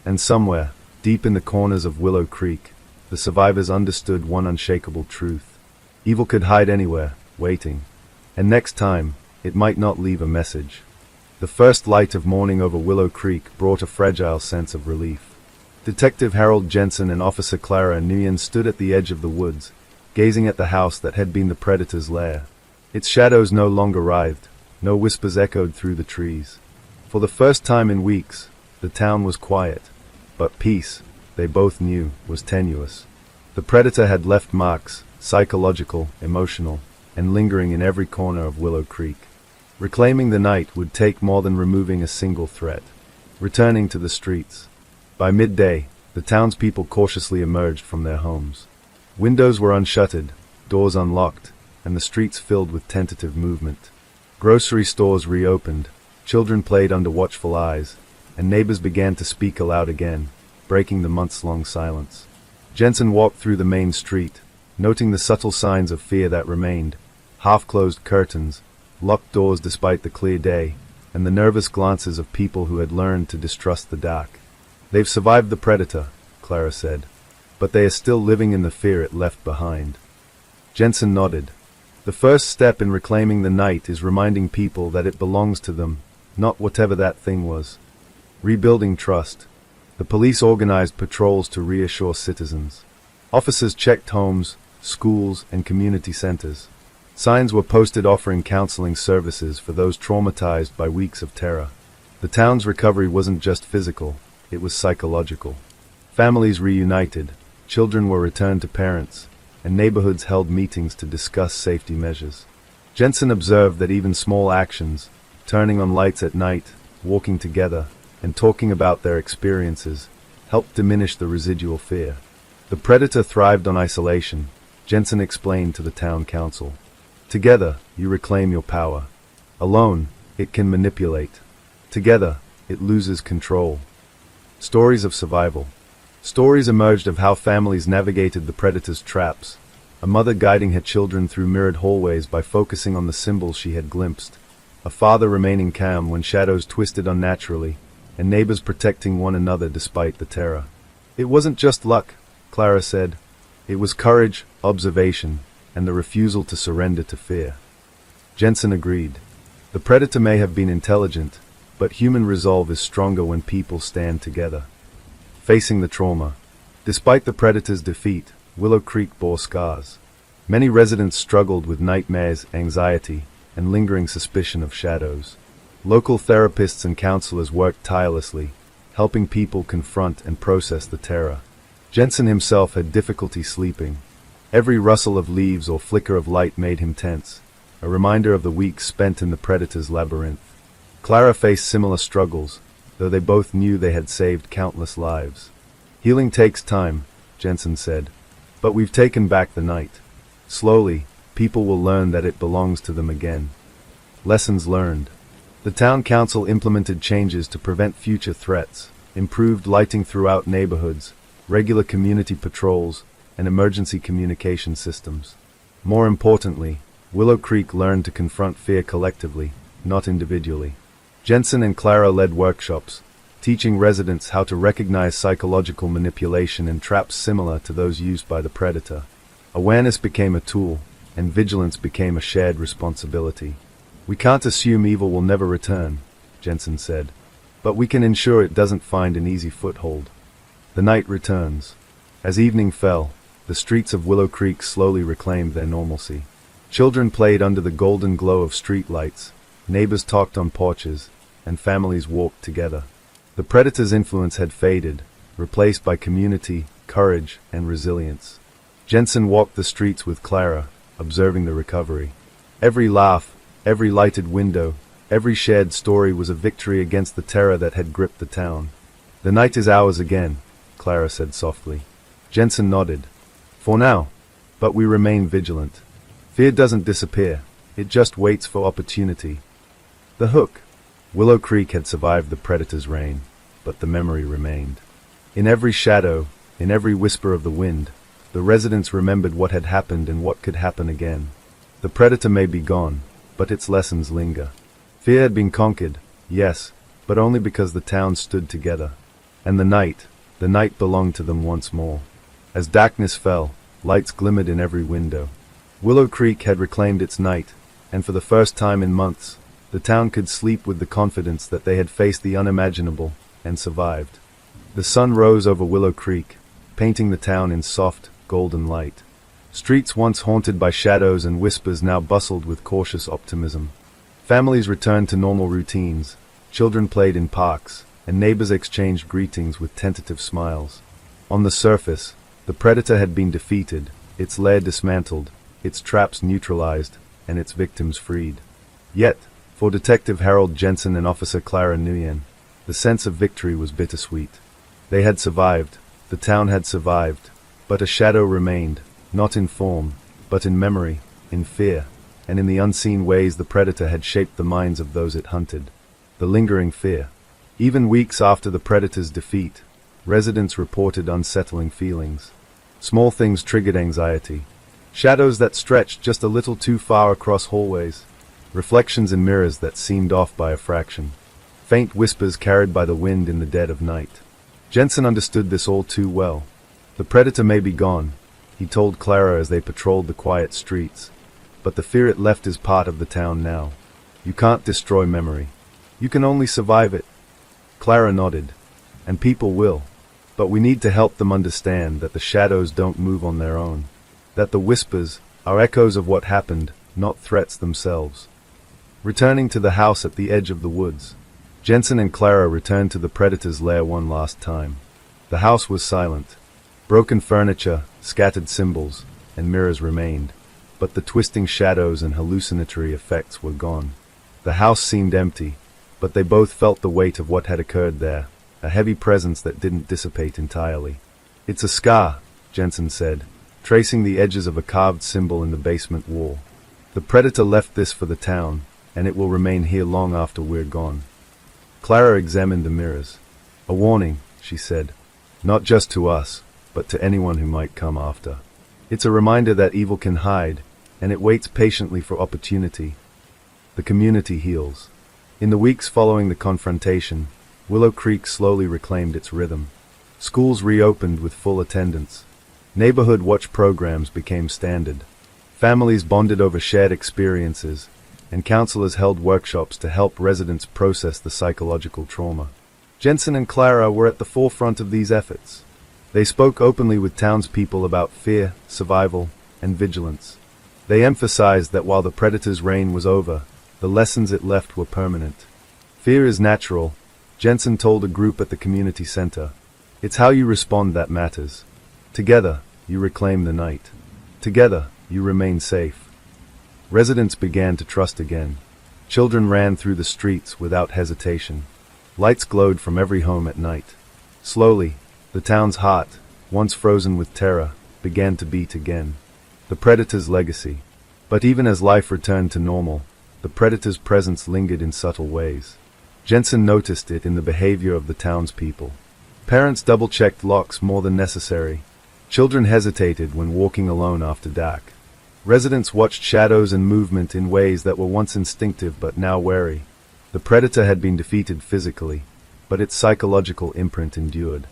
And somewhere, Deep in the corners of Willow Creek, the survivors understood one unshakable truth. Evil could hide anywhere, waiting. And next time, it might not leave a message. The first light of morning over Willow Creek brought a fragile sense of relief. Detective Harold Jensen and Officer Clara Nguyen stood at the edge of the woods, gazing at the house that had been the predator's lair. Its shadows no longer writhed, no whispers echoed through the trees. For the first time in weeks, the town was quiet. But peace, they both knew, was tenuous. The predator had left marks, psychological, emotional, and lingering in every corner of Willow Creek. Reclaiming the night would take more than removing a single threat. Returning to the streets. By midday, the townspeople cautiously emerged from their homes. Windows were unshuttered, doors unlocked, and the streets filled with tentative movement. Grocery stores reopened, children played under watchful eyes, and neighbors began to speak aloud again, breaking the months-long silence. Jensen walked through the main street, noting the subtle signs of fear that remained: half-closed curtains, locked doors despite the clear day, and the nervous glances of people who had learned to distrust the dark. "They've survived the predator," Clara said, "but they are still living in the fear it left behind." Jensen nodded. "The first step in reclaiming the night is reminding people that it belongs to them, not whatever that thing was." Rebuilding trust. The police organized patrols to reassure citizens. Officers checked homes, schools, and community centers. Signs were posted offering counseling services for those traumatized by weeks of terror. The town's recovery wasn't just physical, it was psychological. Families reunited, children were returned to parents, and neighborhoods held meetings to discuss safety measures. Jensen observed that even small actions, turning on lights at night, walking together, and talking about their experiences, helped diminish the residual fear. The predator thrived on isolation, Jensen explained to the town council. Together, you reclaim your power. Alone, it can manipulate. Together, it loses control. Stories of survival. Stories emerged of how families navigated the predator's traps, a mother guiding her children through mirrored hallways by focusing on the symbols she had glimpsed, a father remaining calm when shadows twisted unnaturally, and neighbors protecting one another despite the terror. "It wasn't just luck," Clara said. "It was courage, observation, and the refusal to surrender to fear." Jensen agreed. The predator may have been intelligent, but human resolve is stronger when people stand together. Facing the trauma. Despite the predator's defeat, Willow Creek bore scars. Many residents struggled with nightmares, anxiety, and lingering suspicion of shadows. Local therapists and counselors worked tirelessly, helping people confront and process the terror. Jensen himself had difficulty sleeping. Every rustle of leaves or flicker of light made him tense, a reminder of the weeks spent in the predator's labyrinth. Clara faced similar struggles, though they both knew they had saved countless lives. "Healing takes time," Jensen said, "but we've taken back the night. Slowly, people will learn that it belongs to them again." Lessons learned. The town council implemented changes to prevent future threats, improved lighting throughout neighborhoods, regular community patrols, and emergency communication systems. More importantly, Willow Creek learned to confront fear collectively, not individually. Jensen and Clara led workshops, teaching residents how to recognize psychological manipulation and traps similar to those used by the predator. Awareness became a tool, and vigilance became a shared responsibility. "We can't assume evil will never return," Jensen said, "but we can ensure it doesn't find an easy foothold." The night returns. As evening fell, the streets of Willow Creek slowly reclaimed their normalcy. Children played under the golden glow of street lights, neighbors talked on porches, and families walked together. The predator's influence had faded, replaced by community, courage, and resilience. Jensen walked the streets with Clara, observing the recovery. Every laugh, every lighted window, every shared story was a victory against the terror that had gripped the town. "The night is ours again," Clara said softly. Jensen nodded. "For now, but we remain vigilant. Fear doesn't disappear, it just waits for opportunity." The hook. Willow Creek had survived the predator's reign, but the memory remained. In every shadow, in every whisper of the wind, the residents remembered what had happened and what could happen again. The predator may be gone, but its lessons linger. Fear had been conquered, yes, but only because the town stood together. And the night, The night belonged to them once more. As darkness fell, lights glimmered in every window. Willow Creek had reclaimed its night, and for the first time in months, the town could sleep with the confidence that they had faced the unimaginable and survived. The sun rose over Willow Creek, painting the town in soft, golden light. Streets once haunted by shadows and whispers now bustled with cautious optimism. Families returned to normal routines, children played in parks, and neighbors exchanged greetings with tentative smiles. On the surface, the predator had been defeated, its lair dismantled, its traps neutralized, and its victims freed. Yet, for Detective Harold Jensen and Officer Clara Nguyen, the sense of victory was bittersweet. They had survived, the town had survived, but a shadow remained, not in form, but in memory, in fear, and in the unseen ways the predator had shaped the minds of those it hunted. The lingering fear. Even weeks after the predator's defeat, residents reported unsettling feelings. Small things triggered anxiety. Shadows that stretched just a little too far across hallways. Reflections in mirrors that seemed off by a fraction. Faint whispers carried by the wind in the dead of night. Jensen understood this all too well. The predator may be gone, he told Clara as they patrolled the quiet streets, but the fear it left is part of the town now. You can't destroy memory. You can only survive it. Clara nodded. And people will. But we need to help them understand that the shadows don't move on their own. That the whispers are echoes of what happened, not threats themselves. Returning to the house at the edge of the woods, Jensen and Clara returned to the predator's lair one last time. The house was silent. Broken furniture, scattered symbols, and mirrors remained, but the twisting shadows and hallucinatory effects were gone. The house seemed empty, but they both felt the weight of what had occurred there, a heavy presence that didn't dissipate entirely. "It's a scar," Jensen said, tracing the edges of a carved symbol in the basement wall. "The predator left this for the town, and it will remain here long after we're gone." Clara examined the mirrors. "A warning," she said, "not just to us, but to anyone who might come after. It's a reminder that evil can hide, and it waits patiently for opportunity." The community heals. In the weeks following the confrontation, Willow Creek slowly reclaimed its rhythm. Schools reopened with full attendance. Neighborhood watch programs became standard. Families bonded over shared experiences, and counselors held workshops to help residents process the psychological trauma. Jensen and Clara were at the forefront of these efforts. They spoke openly with townspeople about fear, survival, and vigilance. They emphasized that while the predator's reign was over, the lessons it left were permanent. "Fear is natural," Jensen told a group at the community center. "It's how you respond that matters. Together, you reclaim the night. Together, you remain safe." Residents began to trust again. Children ran through the streets without hesitation. Lights glowed from every home at night. Slowly, the town's heart, once frozen with terror, began to beat again. The predator's legacy. But even as life returned to normal, the predator's presence lingered in subtle ways. Jensen noticed it in the behavior of the townspeople. Parents double-checked locks more than necessary. Children hesitated when walking alone after dark. Residents watched shadows and movement in ways that were once instinctive but now wary. The predator had been defeated physically, but its psychological imprint endured.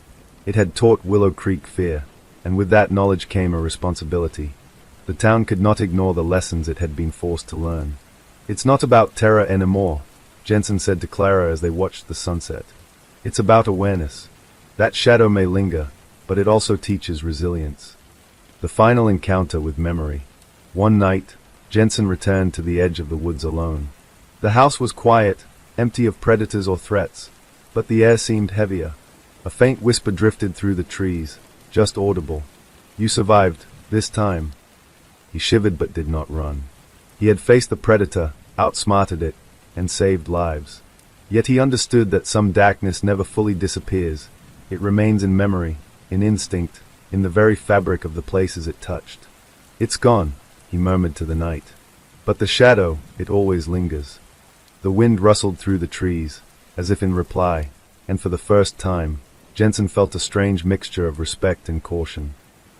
It had taught Willow Creek fear, and with that knowledge came a responsibility. The town could not ignore the lessons it had been forced to learn. "It's not about terror anymore," Jensen said to Clara as they watched the sunset. "It's about awareness. That shadow may linger, but it also teaches resilience." The final encounter with memory. One night, Jensen returned to the edge of the woods alone. The house was quiet, empty of predators or threats, but the air seemed heavier. A faint whisper drifted through the trees, just audible. "You survived, this time." He shivered but did not run. He had faced the predator, outsmarted it, and saved lives. Yet he understood that some darkness never fully disappears. It remains in memory, in instinct, in the very fabric of the places it touched. "It's gone," he murmured to the night. "But the shadow, it always lingers." The wind rustled through the trees, as if in reply, and for the first time, Jensen felt a strange mixture of respect and caution.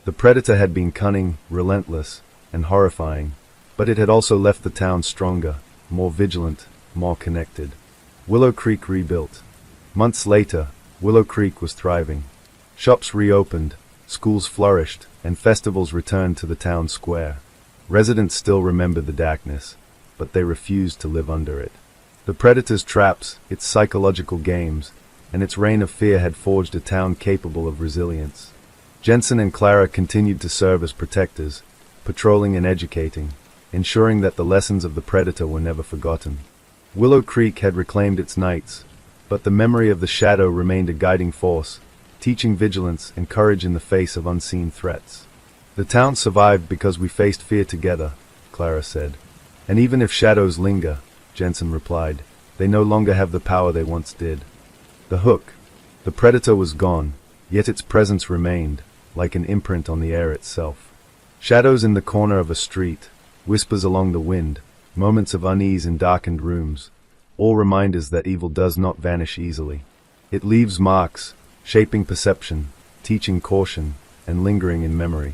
The predator had been cunning, relentless, and horrifying, but it had also left the town stronger, more vigilant, more connected. Willow Creek rebuilt. Months later, Willow Creek was thriving. Shops reopened, schools flourished, and festivals returned to the town square. Residents still remembered the darkness, but they refused to live under it. The predator's traps, its psychological games, and its reign of fear had forged a town capable of resilience. Jensen and Clara continued to serve as protectors, patrolling and educating, ensuring that the lessons of the predator were never forgotten. Willow Creek had reclaimed its nights, but the memory of the shadow remained a guiding force, teaching vigilance and courage in the face of unseen threats. The town survived because we faced fear together, Clara said. And even if shadows linger, Jensen replied, they no longer have the power they once did. The hook. The predator was gone, yet its presence remained, like an imprint on the air itself. Shadows in the corner of a street, whispers along the wind, moments of unease in darkened rooms, all reminders that evil does not vanish easily. It leaves marks, shaping perception, teaching caution, and lingering in memory.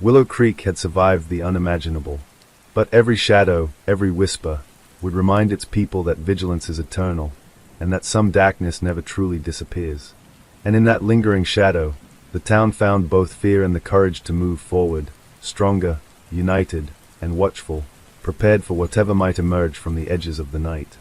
Willow Creek had survived the unimaginable, but every shadow, every whisper, would remind its people that vigilance is eternal, and that some darkness never truly disappears. And in that lingering shadow, the town found both fear and the courage to move forward, stronger, united, and watchful, prepared for whatever might emerge from the edges of the night.